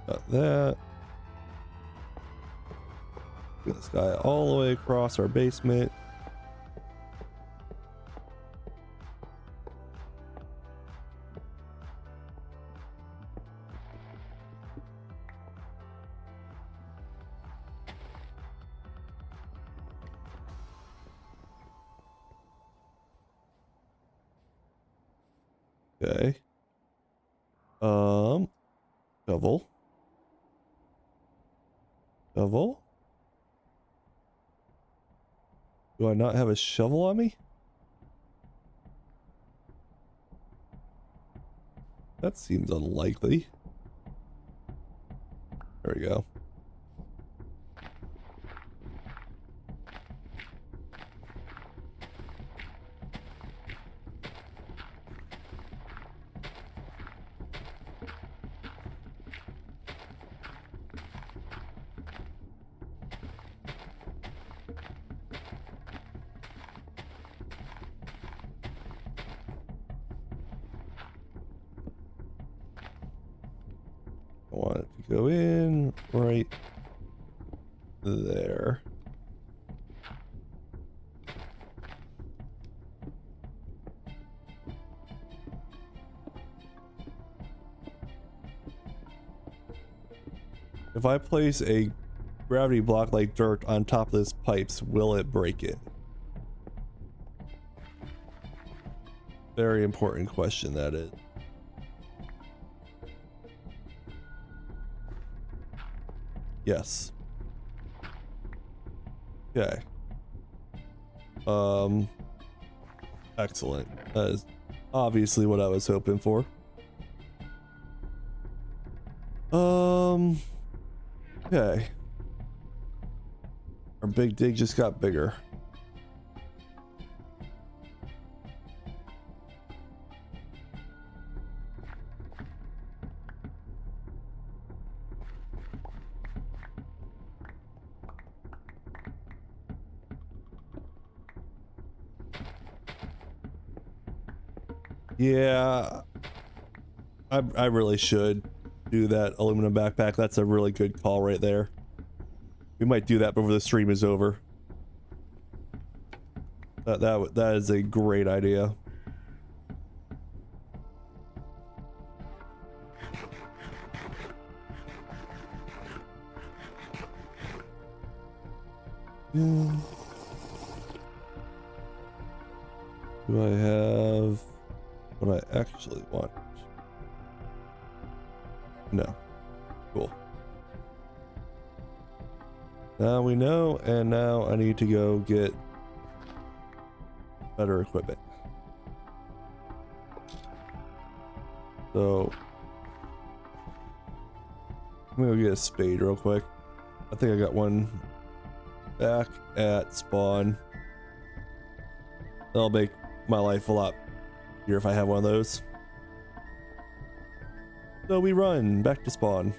Got that. Get this guy all the way across our basement. Okay. Shovel. Shovel? Do I not have a shovel on me? That seems unlikely. There we go. I want it to go in right there. If I place a gravity block like dirt on top of this pipes, will it break it? Very important question that is. Yes. Okay. Excellent. That is obviously what I was hoping for. Okay. Our big dig just got bigger. Yeah, I really should do that aluminum backpack. That's a really good call right there. We might do that before the stream is over. That is a great idea. Do I have what I actually want? No. Cool. Now we know, and now I need to go get better equipment. So I'm gonna go get a spade real quick. I think I got one back at spawn. That'll make my life a lot easier if I have one of those. So we run back to spawn.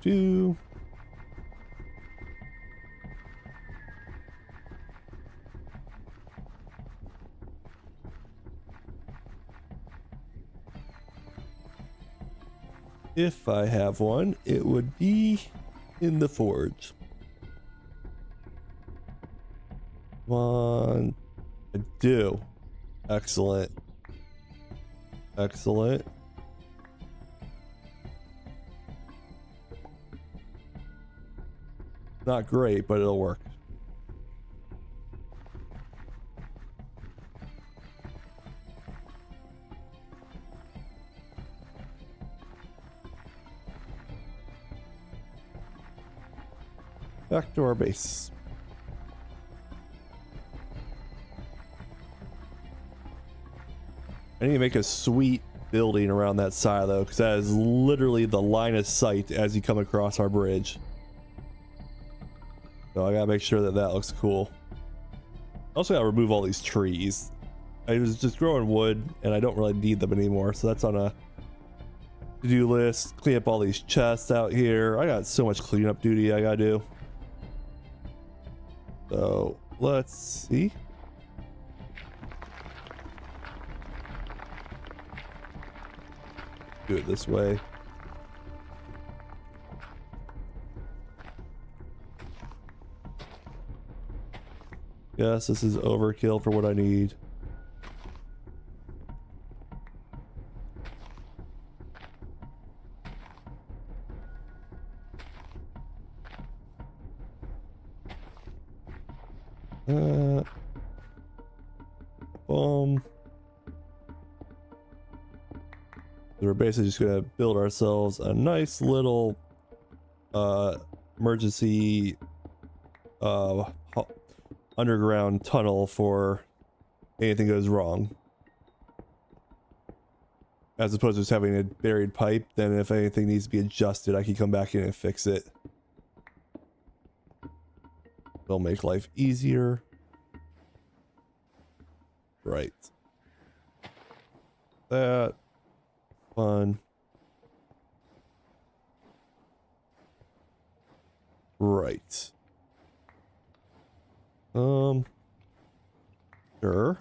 Do. If I have one, it would be in the forge. Come on. I do. Excellent. Excellent. Not great, but it'll work. Back to our base. I need to make a sweet building around that silo, because that is literally the line of sight as you come across our bridge. So I gotta make sure that that looks cool. Also gotta remove all these trees. I was just growing wood and I don't really need them anymore, so that's on a to-do list. Clean up all these chests out here. I got so much cleanup duty I gotta do. So let's see. Do it this way. Yes, this is overkill for what I need. Boom. We're basically just gonna build ourselves a nice little emergency underground tunnel for anything goes wrong, as opposed to just having a buried pipe. Then if anything needs to be adjusted, I can come back in and fix it. It'll make life easier. Right. That fun. Right. Sure.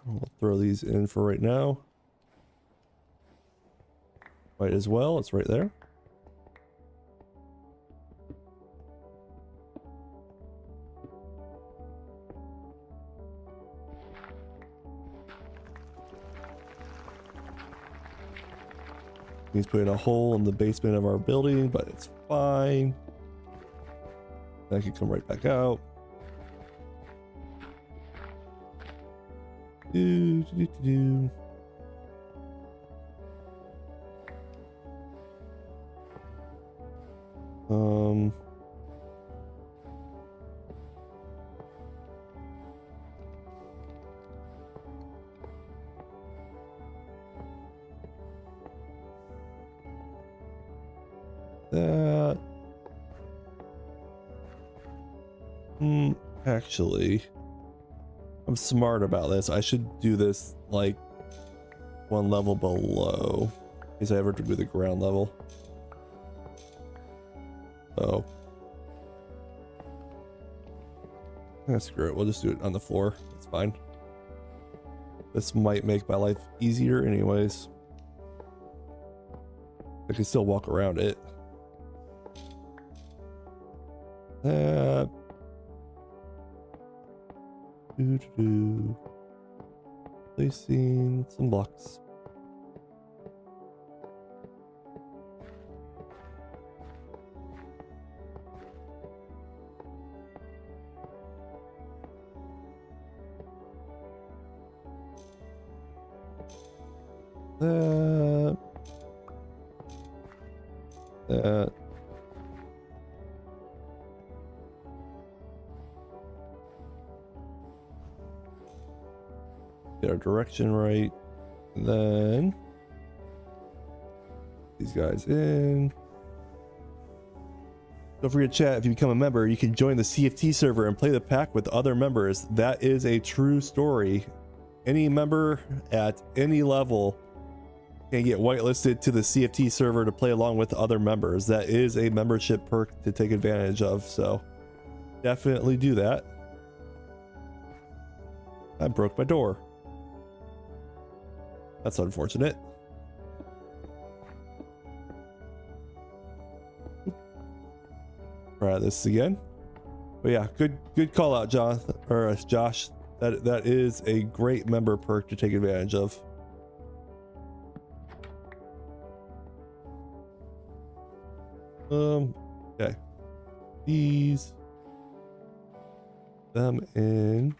We'll throw these in for right now. Might as well. It's right there. He's putting a hole in the basement of our building, but it's fine. I can come right back out. Do. That. Actually, I'm smart about this. I should do this like one level below, in case I ever do the ground level. Oh. Screw it. We'll just do it on the floor. It's fine. This might make my life easier anyways. I can still walk around it. Placing some blocks. That. Get our direction right. And then these guys in. Don't forget, chat, if you become a member, you can join the CFT server and play the pack with other members. That is a true story. Any member at any level can get whitelisted to the CFT server to play along with other members. That is a membership perk to take advantage of, so definitely do that. I broke my door. That's unfortunate. Try this again. But yeah, good call out, Jonathan or Josh. That is a great member perk to take advantage of. Okay. These them in.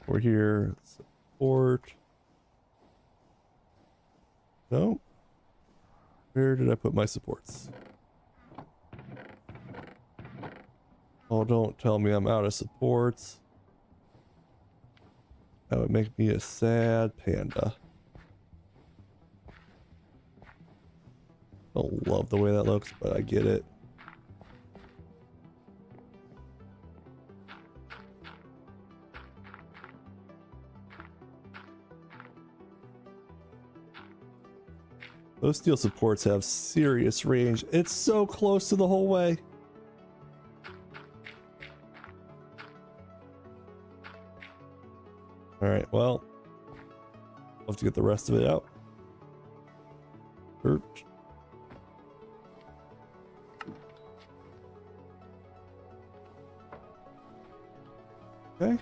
We're here. Support. No. Where did I put my supports? Oh, don't tell me I'm out of supports. That would make me a sad panda. Don't love the way that looks, but I get it. Those steel supports have serious range. It's so close to the whole way. All right, well, I'll have to get the rest of it out. Okay.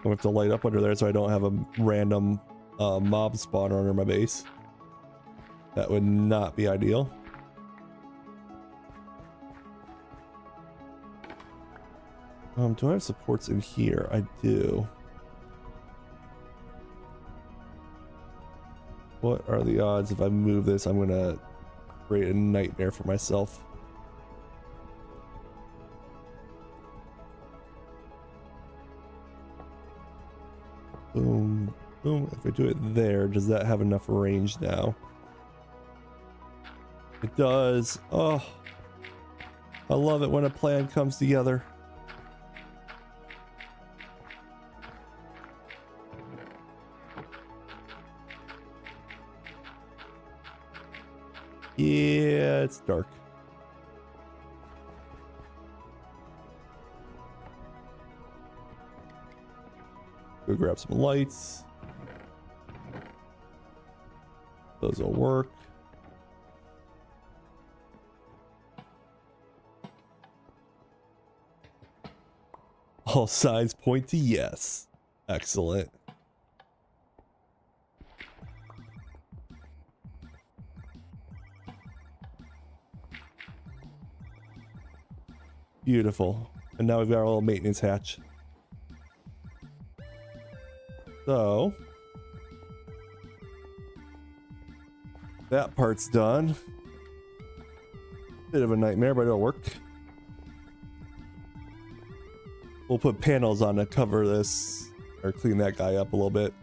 I have to light up under there so I don't have a random mob spawner under my base. That would not be ideal. Do I have supports in here? I do. What are the odds if I move this? I'm gonna create a nightmare for myself. Boom, boom. If I do it there, does that have enough range now? It does. Oh, I love it when a plan comes together. Yeah, it's dark. Go grab some lights. Those will work. All signs point to yes. Excellent. Beautiful. And now we've got our little maintenance hatch. So that part's done. Bit of a nightmare, but it'll work. We'll put panels on to cover this or clean that guy up a little bit.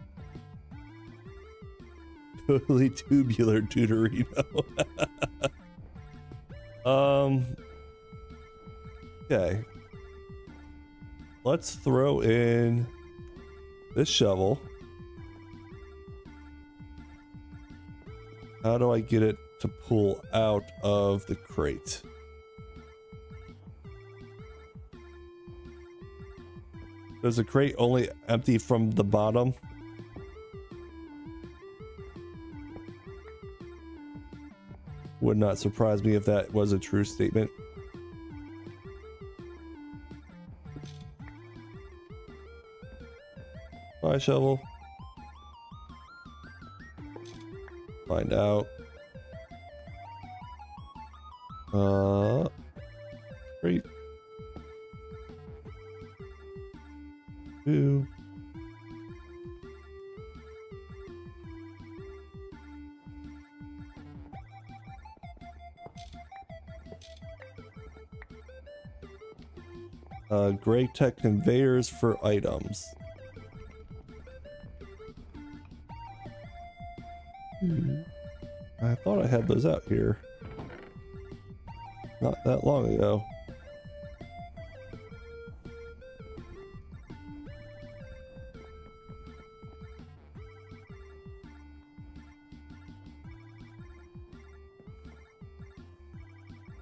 Totally tubular tutorino. Okay. Let's throw in this shovel. How do I get it to pull out of the crate? Does the crate only empty from the bottom? Would not surprise me if that was a true statement. Bye, shovel. Find out. Great. 2. Gray tech conveyors for items. I thought I had those out here not that long ago.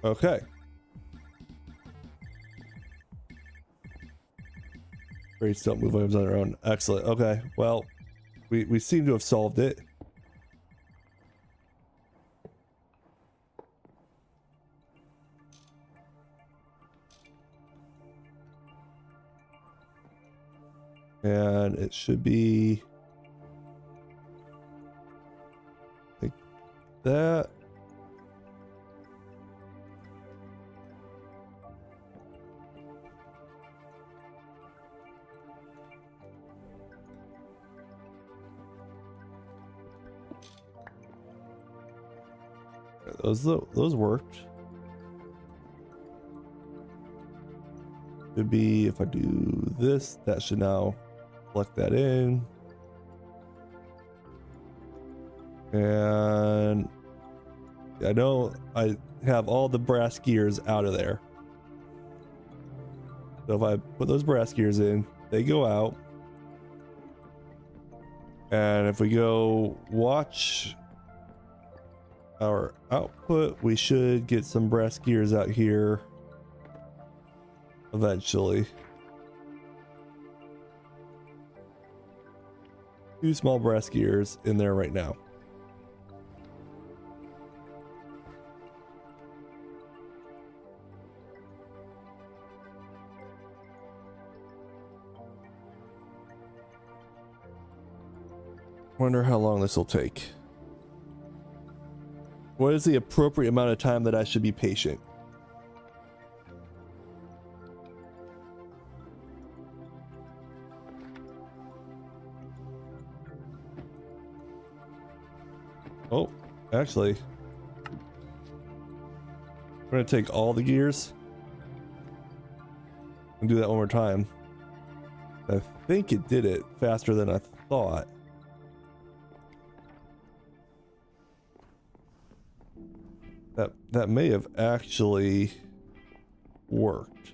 Okay. Crates don't move items on their own. Excellent. Okay. Well, we seem to have solved it. And it should be like that. Those worked. Should be, if I do this, that should now plug that in. And I know I have all the brass gears out of there. So if I put those brass gears in, they go out. And if we go watch our output, we should get some brass gears out here eventually. 2 small brass gears in there right now. Wonder how long this will take. What is the appropriate amount of time that I should be patient? Oh, actually, I'm gonna take all the gears and do that one more time. I think it did it faster than I thought. That may have actually worked.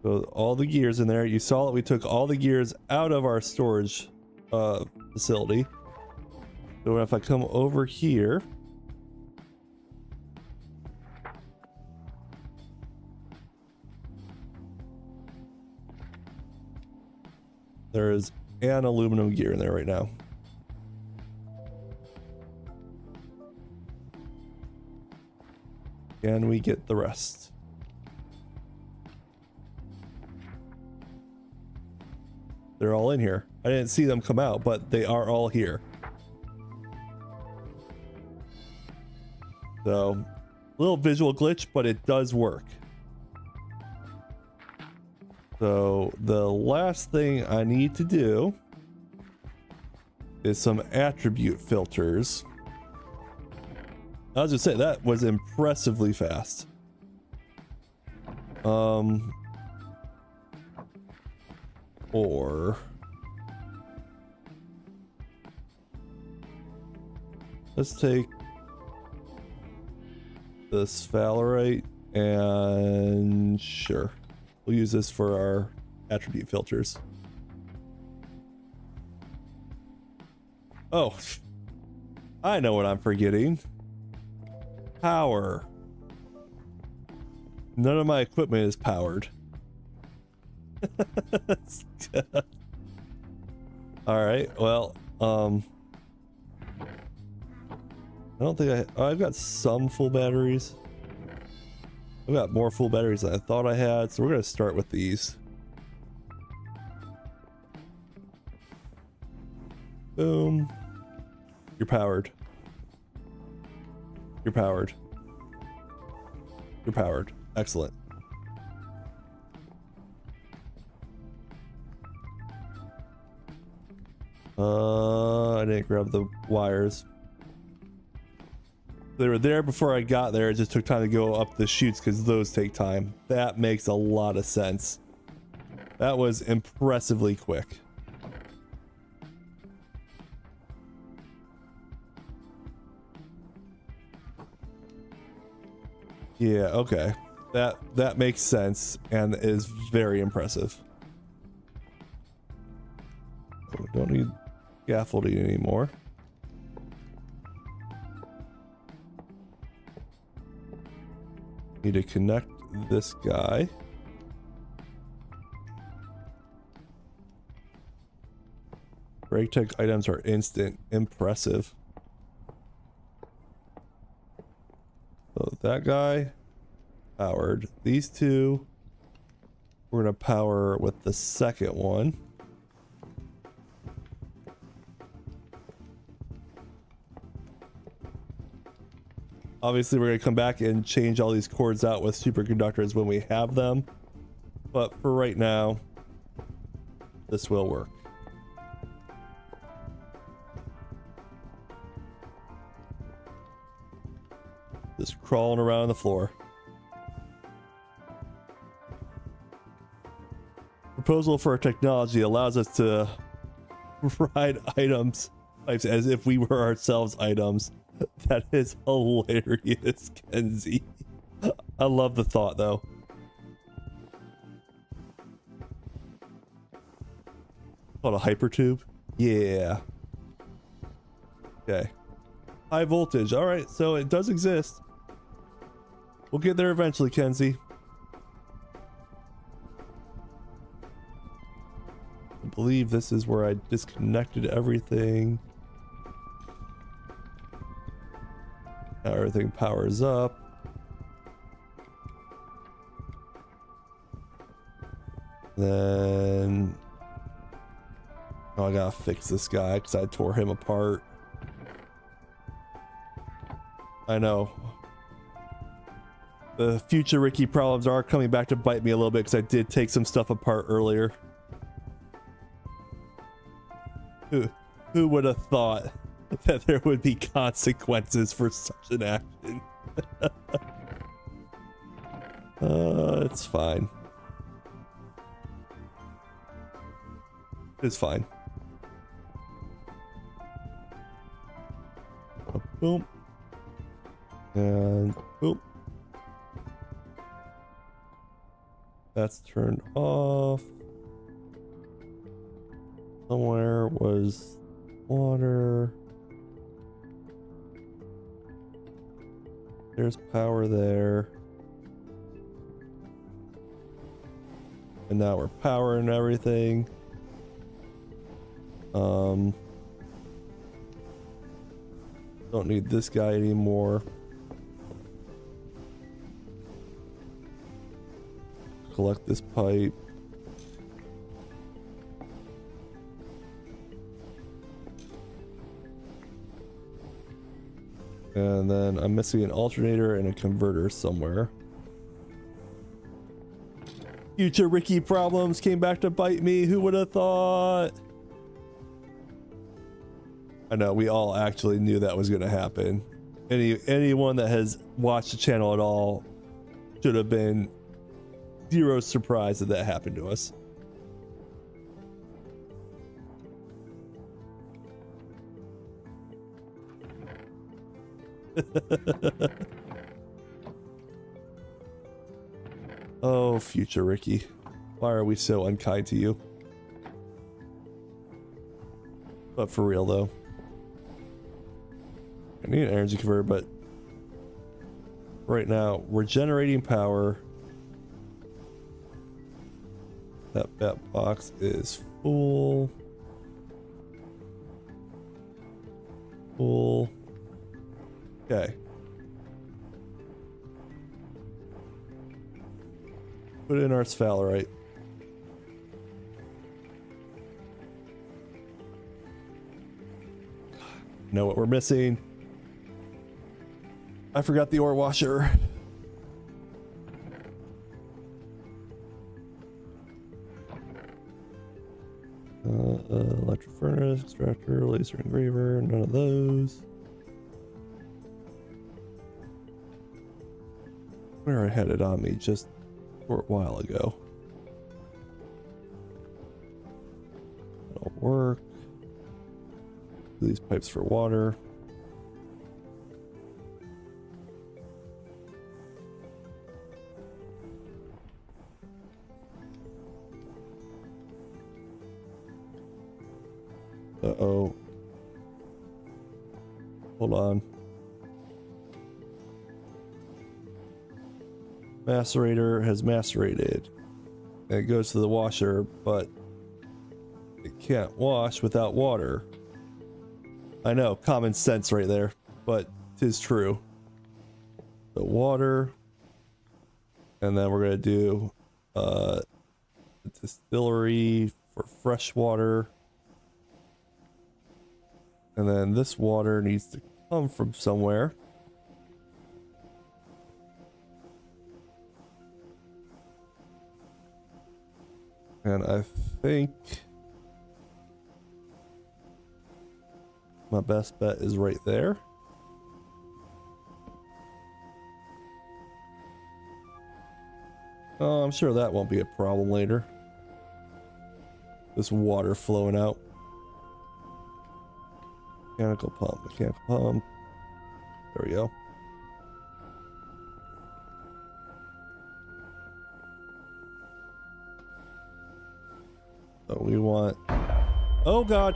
So all the gears in there, you saw that we took all the gears out of our storage facility. So if I come over here, there is an aluminum gear in there right now. Can we get the rest? They're all in here. I didn't see them come out, but they are all here. So, little visual glitch, but it does work. So, the last thing I need to do is some attribute filters. I was just saying that was impressively fast. Or let's take this Valerite and sure, we'll use this for our attribute filters. Oh, I know what I'm forgetting. Power. None of my equipment is powered. All right, well, I don't think I've got some full batteries. I've got more full batteries than I thought I had, so we're gonna start with these. Boom. You're powered. You're powered. You're powered. Excellent. I didn't grab the wires. They were there before I got there. It just took time to go up the chutes because those take time. That makes a lot of sense. That was impressively quick. Yeah, okay. That makes sense and is very impressive. We don't need scaffolding anymore. Need to connect this guy. Break tech items are instant. Impressive. So that guy powered. These two we're gonna power with the second one. Obviously we're gonna come back and change all these cords out with superconductors when we have them, but for right now this will work. Just crawling around on the floor. proposal for technology allows us to ride items types as if we were ourselves items. That is hilarious, Kenzie. I love the thought though. Called a hypertube? Yeah. Okay. High voltage. All right, so it does exist. We'll get there eventually, Kenzie. I believe this is where I disconnected everything. Now everything powers up. Then... oh, I gotta fix this guy because I tore him apart. I know. The future Ricky problems are coming back to bite me a little bit because I did take some stuff apart earlier. Who would have thought that there would be consequences for such an action? It's fine. It's fine. Boom. And boom. That's turned off. Somewhere was water. There's power there. And now we're powering everything. Don't need this guy anymore. Collect this pipe. And then I'm missing an alternator and a converter somewhere. Future Ricky problems came back to bite me. Who would have thought? I know, we all actually knew that was going to happen. Anyone that has watched the channel at all should have been zero surprised that that happened to us. Oh, future Ricky. Why are we so unkind to you? But for real though. I need an energy converter, but right now we're generating power. That box is full. Full. Okay. Put in our sphalerite. Know what we're missing. I forgot the ore washer. Electric furnace, extractor, laser engraver, none of those. Where I had it on me just a short while ago. That'll work. These pipes for water. Uh-oh. Hold on. Macerator has macerated. And it goes to the washer, but it can't wash without water. I know, common sense right there, but 'tis true. The water. And then we're gonna do a distillery for fresh water. And then this water needs to come from somewhere. And I think my best bet is right there. Oh, I'm sure that won't be a problem later. this water flowing out. Mechanical pump, mechanical pump. There we go. So we want, oh God.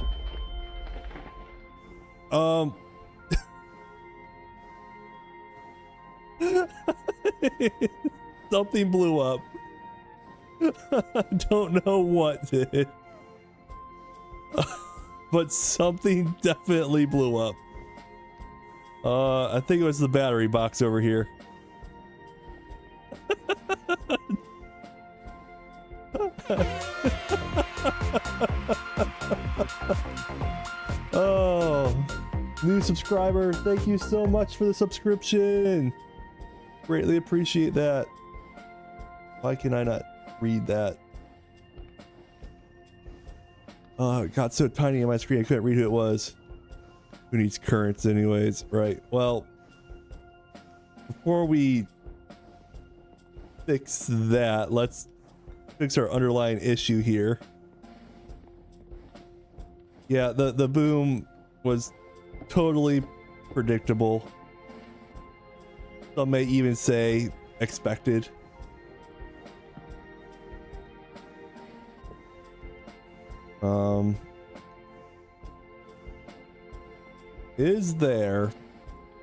Something blew up. I don't know what did. But something definitely blew up. I think it was the battery box over here. Oh, new subscriber, thank you so much for the subscription. Greatly appreciate that. Why can I not read that? Oh, it got so tiny on my screen I couldn't read who it was. Who needs currents anyways? Right, well, before we fix that, let's fix our underlying issue here. Yeah, the boom was totally predictable. Some may even say expected. Is there,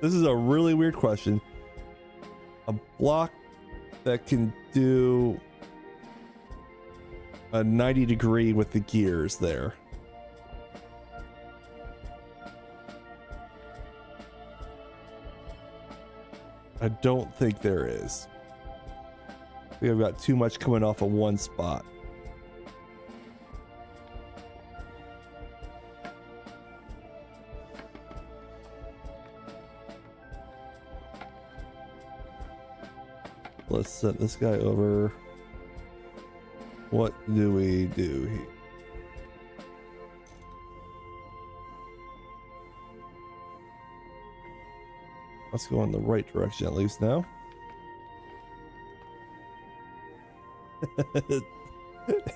this is a really weird question, a block that can do a 90-degree with the gears there? I don't think there is. We have got too much coming off of one spot. Let's set this guy over. What do we do here? Let's go in the right direction at least now.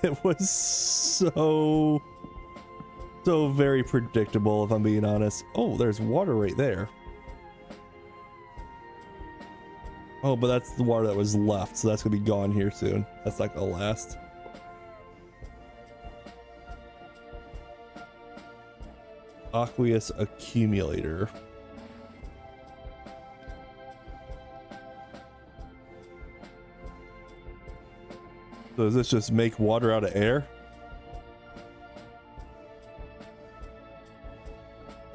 It was so very predictable, if I'm being honest. Oh, there's water right there. Oh, but that's the water that was left, so that's gonna be gone here soon. That's not gonna last. Aqueous accumulator. So does this just make water out of air?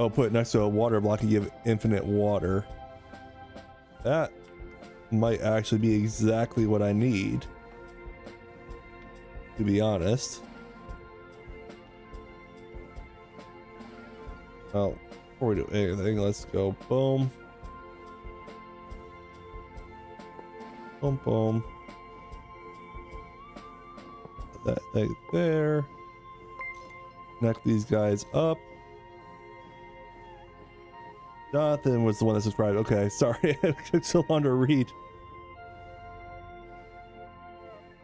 Oh, put it next to a water block and give infinite water. That might actually be exactly what I need, to be honest. Well, before we do anything, let's go boom. Boom, boom. Put that thing there. Connect these guys up. Jonathan was the one that subscribed. Okay, sorry. It took so long to read.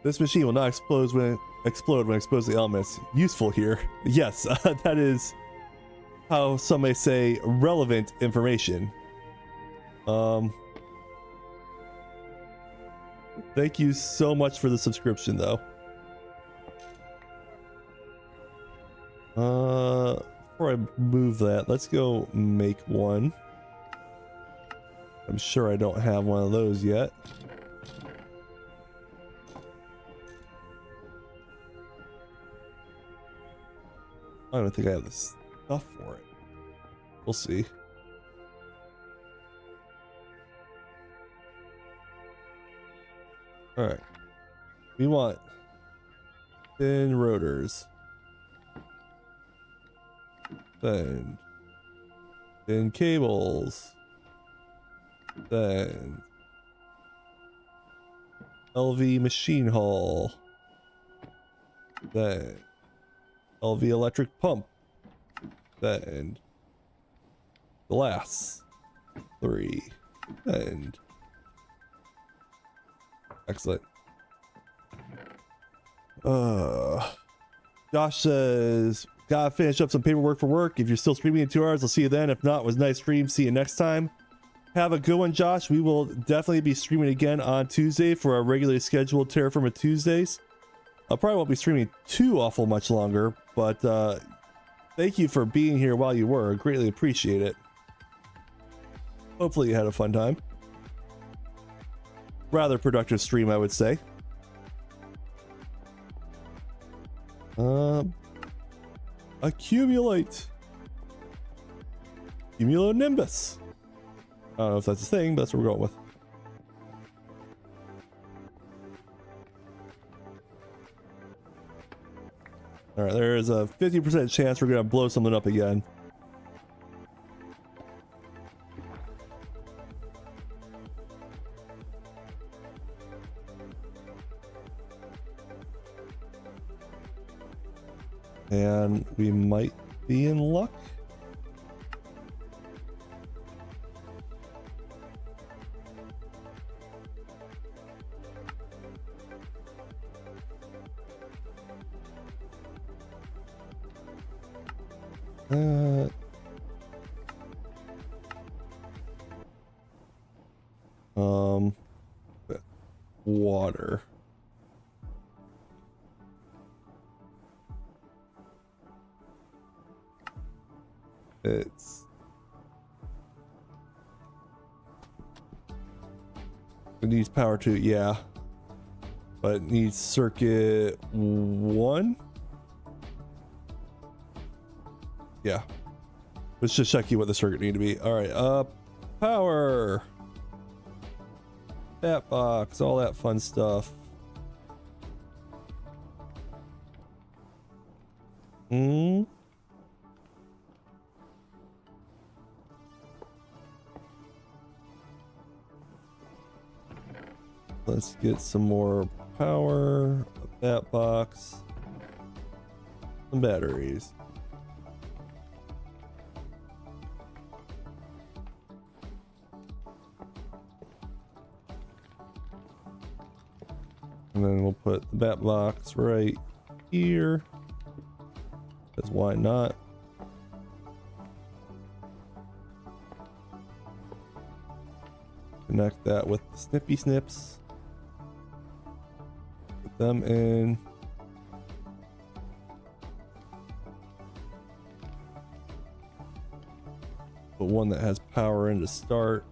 This machine will not explode when exposed to the elements. Useful here. Yes, that is how some may say relevant information. Thank you so much for the subscription, though. Before I move that, let's go make one. I'm sure I don't have one of those yet. I don't think I have the stuff for it. We'll see. All right. We want thin rotors. Then thin cables. Then LV machine hull. Then LV electric pump. Then glass. 3. And excellent. Josh says, gotta finish up some paperwork for work. If you're still streaming in 2 hours, I'll see you then. If not, it was a nice stream. See you next time. Have a good one, Josh. We will definitely be streaming again on Tuesday for our regularly scheduled Terrafirma Tuesdays. I probably won't be streaming too awful much longer, but thank you for being here while you were. Greatly appreciate it. Hopefully you had a fun time. Rather productive stream, I would say. Accumulate. Cumulonimbus. I don't know if that's a thing, but that's what we're going with. All right, there's a 50% chance we're gonna blow something up again. And we might be in luck. Water. It needs power too, yeah. But it needs circuit 1. Yeah. Let's just check you what the circuit need to be. All right, power. That box, all that fun stuff. Let's get some more power, that box, some batteries. And then we'll put the bat box right here, because why not? Connect that with the snippy snips. Put them in. Put one that has power in to start.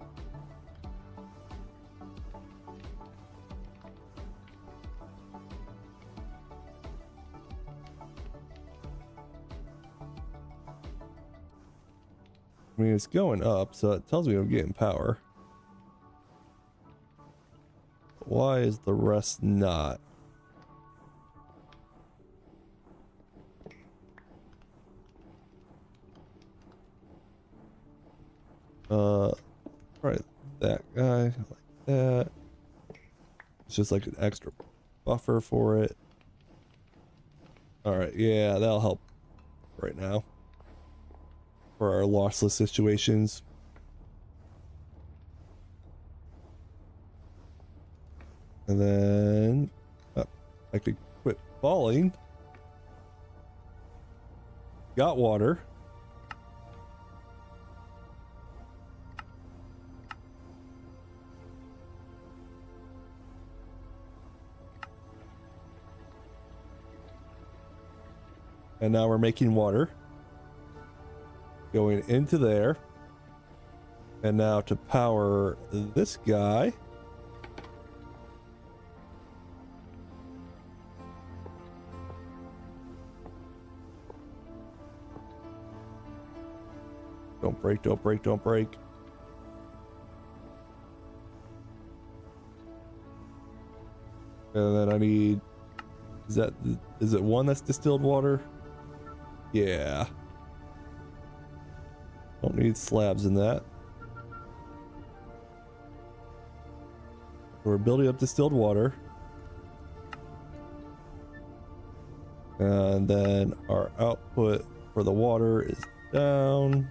I mean, it's going up, so it tells me I'm getting power. Why is the rest not? Right, that guy, like that. It's just like an extra buffer for it. All right, yeah, that'll help right now for our lossless situations. And then I could quit falling. Got water. And now we're making water. Going into there. And now to power this guy. Don't break, don't break, don't break. And then I need, is it one that's distilled water? Yeah. Don't need slabs in that. We're building up distilled water. And then our output for the water is down.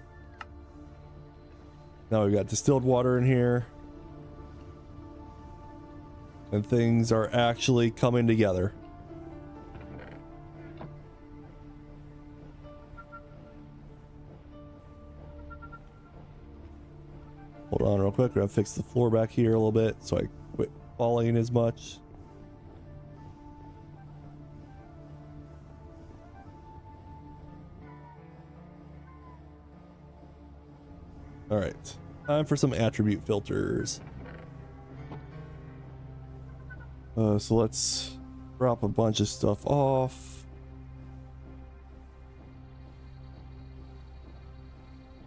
Now we've got distilled water in here. And things are actually coming together. Hold on real quick. We're gonna fix the floor back here a little bit so I quit falling as much. All right, time for some attribute filters. So let's drop a bunch of stuff off.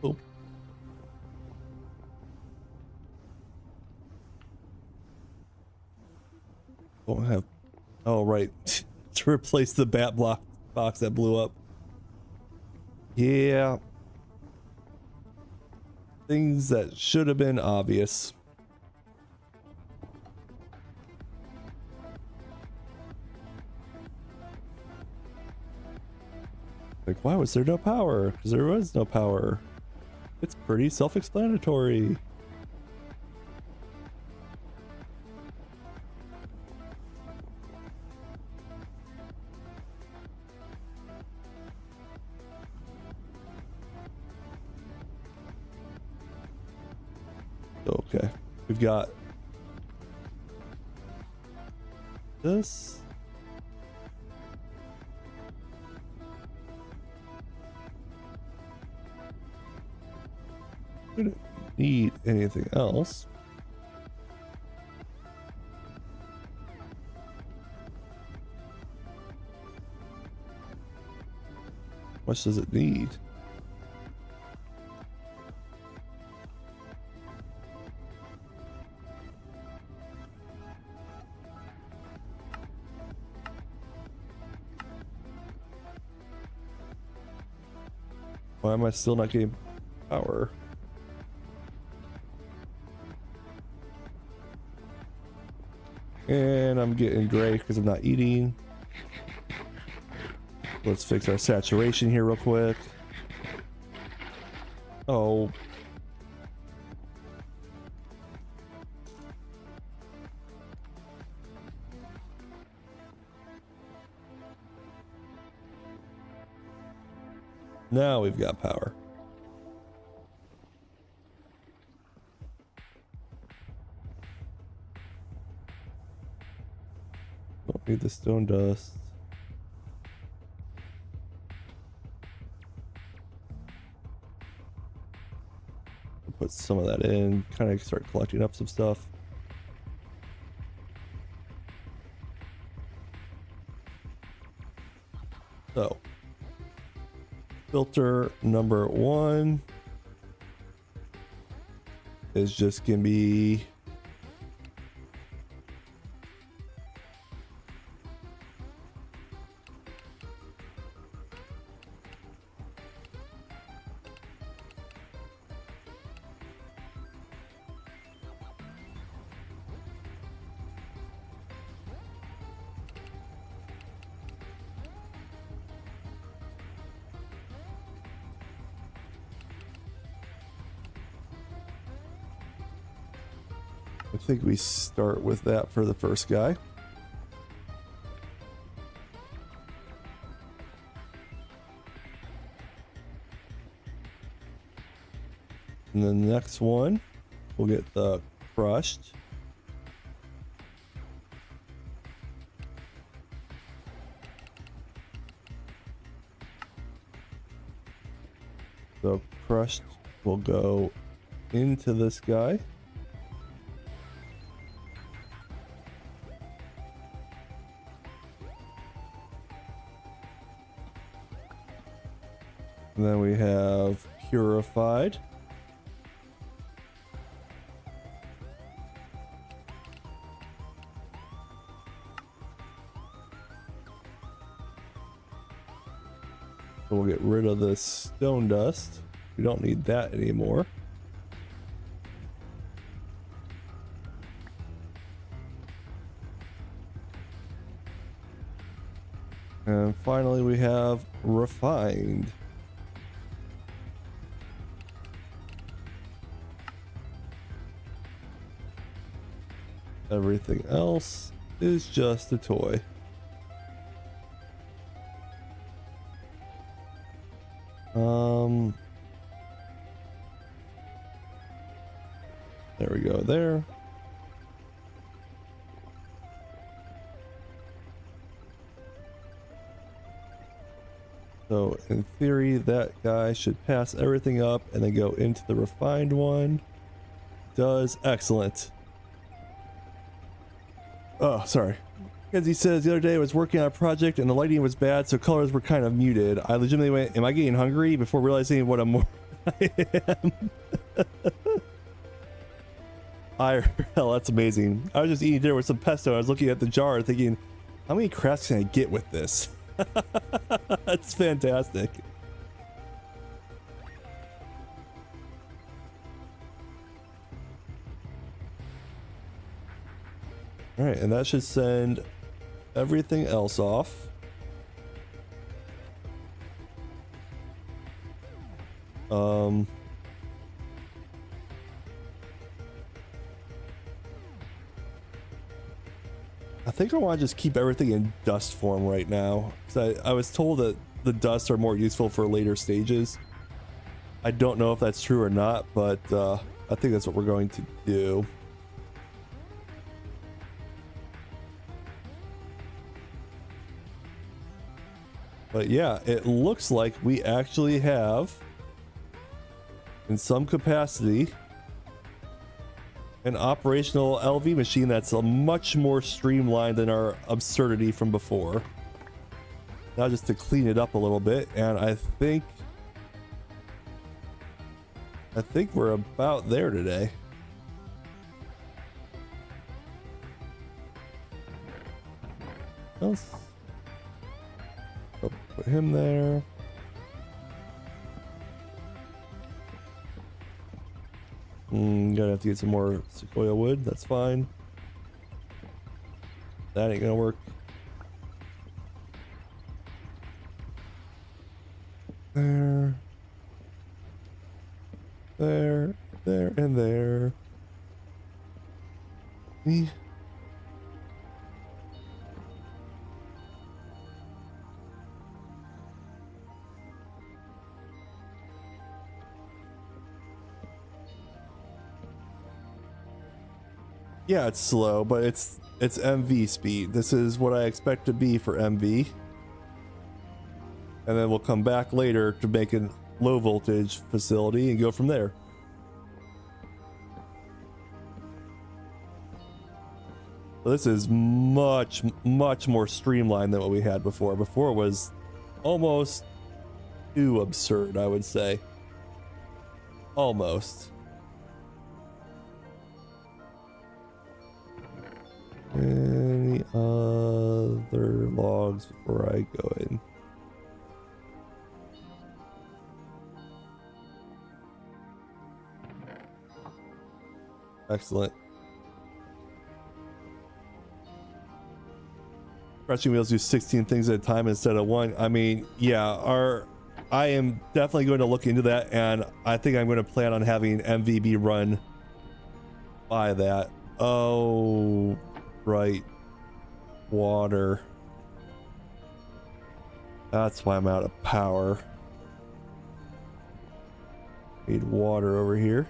Oh. Don't have, oh right, to replace the bat block box that blew up. Yeah. Things that should have been obvious. Like, why was there no power? Because there was no power. It's pretty self-explanatory. Okay, we've got this. We don't need anything else. How much does it need? Why am I still not getting power? And I'm getting gray because I'm not eating. Let's fix our saturation here real quick. Oh. Now we've got power. Don't need the stone dust. Put some of that in, kind of start collecting up some stuff. So, filter number 1 is just gonna be I think we start with that for the first guy. And then the next one, we'll get the crushed. So crushed will go into this guy. And then we have purified. So we'll get rid of this stone dust. We don't need that anymore. And finally we have refined. Everything else is just a toy. There we go there. So in theory, that guy should pass everything up and then go into the refined one. Does. Excellent. Oh, sorry. As he says, the other day I was working on a project and the lighting was bad, so colors were kind of muted. I legitimately went, am I getting hungry? Before realizing what a more I am. Hell, that's amazing. I was just eating dinner with some pesto. I was looking at the jar thinking, how many crafts can I get with this? That's fantastic. All right, and that should send everything else off. I think I want to just keep everything in dust form right now, because I was told that the dusts are more useful for later stages. I don't know if that's true or not, but I think that's what we're going to do. But yeah, it looks like we actually have, in some capacity, an operational LV machine that's a much more streamlined than our absurdity from before. Now just to clean it up a little bit, and I think we're about there today. Else? I'll put him there. Gonna have to get some more sequoia wood. That's fine. That ain't gonna work. There. There. There and there. Me. Yeah, it's slow, but it's MV speed. This is what I expect to be for MV. And then we'll come back later to make a low voltage facility and go from there. So this is much more streamlined than what we had before. Before it was almost too absurd, I would say. Almost. Any other logs before I go in? Excellent. Crushing wheels do 16 things at a time instead of one. I mean, yeah, I am definitely going to look into that, and I think I'm going to plan on having MVB run by that. Oh, right. Water. That's why I'm out of power. Need water over here.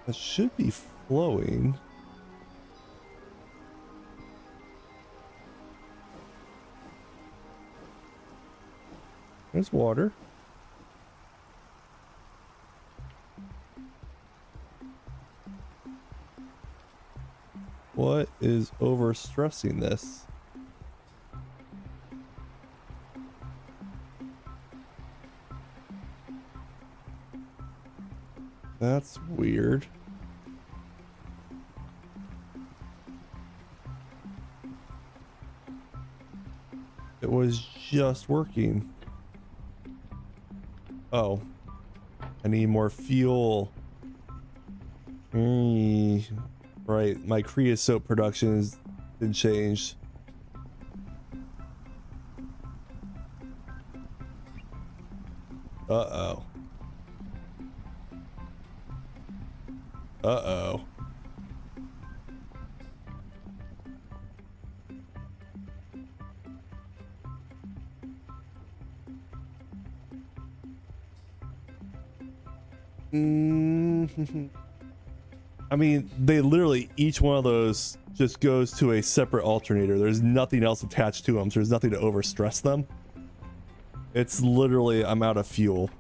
It should be flowing. There's water. What is overstressing this? That's weird. It was just working. Oh, I need more fuel. Right, my creosote production has been changed. Uh-oh. Uh-oh. I mean, they literally, each one of those just goes to a separate alternator. There's nothing else attached to them, so there's nothing to overstress them. It's literally, I'm out of fuel.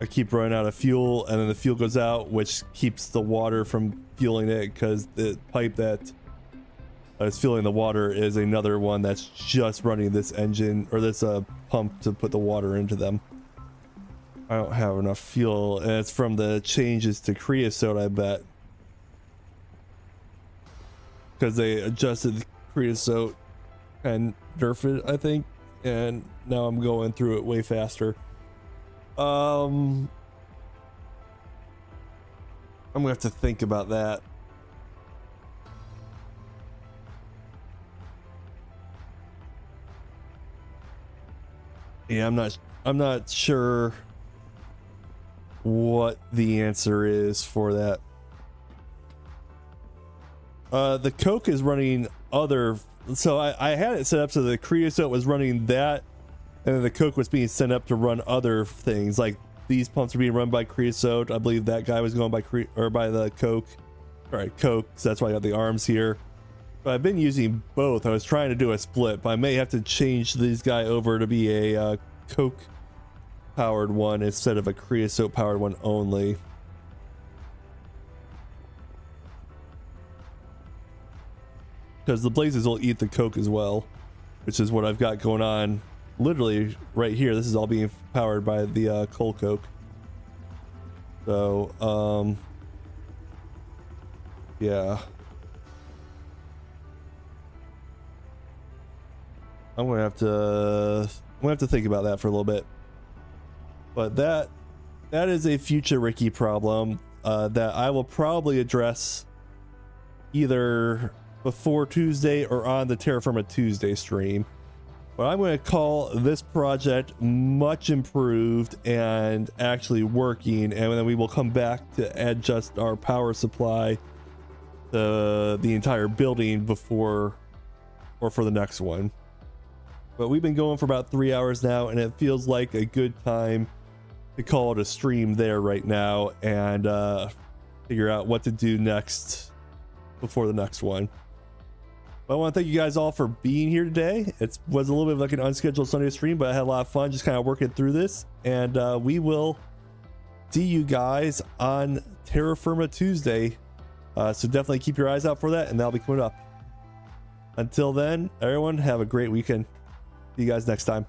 I keep running out of fuel, and then the fuel goes out, which keeps the water from fueling it, because the pipe that is fueling the water is another one that's just running this engine, or this pump to put the water into them. I don't have enough fuel, and it's from the changes to creosote, I bet. Because they adjusted the creosote and nerfed it, I think, and now I'm going through it way faster. I'm gonna have to think about that. Yeah, I'm not sure what the answer is for that. The Coke is running other, so I had it set up so the creosote was running that, and then the Coke was being sent up to run other things. Like these pumps are being run by creosote. I believe that guy was going by by the Coke. All right, Coke, so that's why I got the arms here. But I've been using both. I was trying to do a split, but I may have to change this guy over to be a Coke powered one instead of a creosote powered one only. Because the blazes will eat the Coke as well, which is what I've got going on literally right here. This is all being powered by the coal Coke. So yeah, I'm gonna have to think about that for a little bit. But that is a future Ricky problem that I will probably address either before Tuesday or on the Terrafirma Tuesday stream. But I'm going to call this project much improved and actually working, and then we will come back to adjust our power supply to the entire building before or for the next one. But we've been going for about 3 hours now, and it feels like a good time to call it a stream there right now and figure out what to do next before the next one. But I want to thank you guys all for being here today. It was a little bit of like an unscheduled Sunday stream, but I had a lot of fun just kind of working through this, and we will see you guys on Terrafirma Tuesday, so definitely keep your eyes out for that, and that'll be coming up. Until then, everyone, have a great weekend. See you guys next time.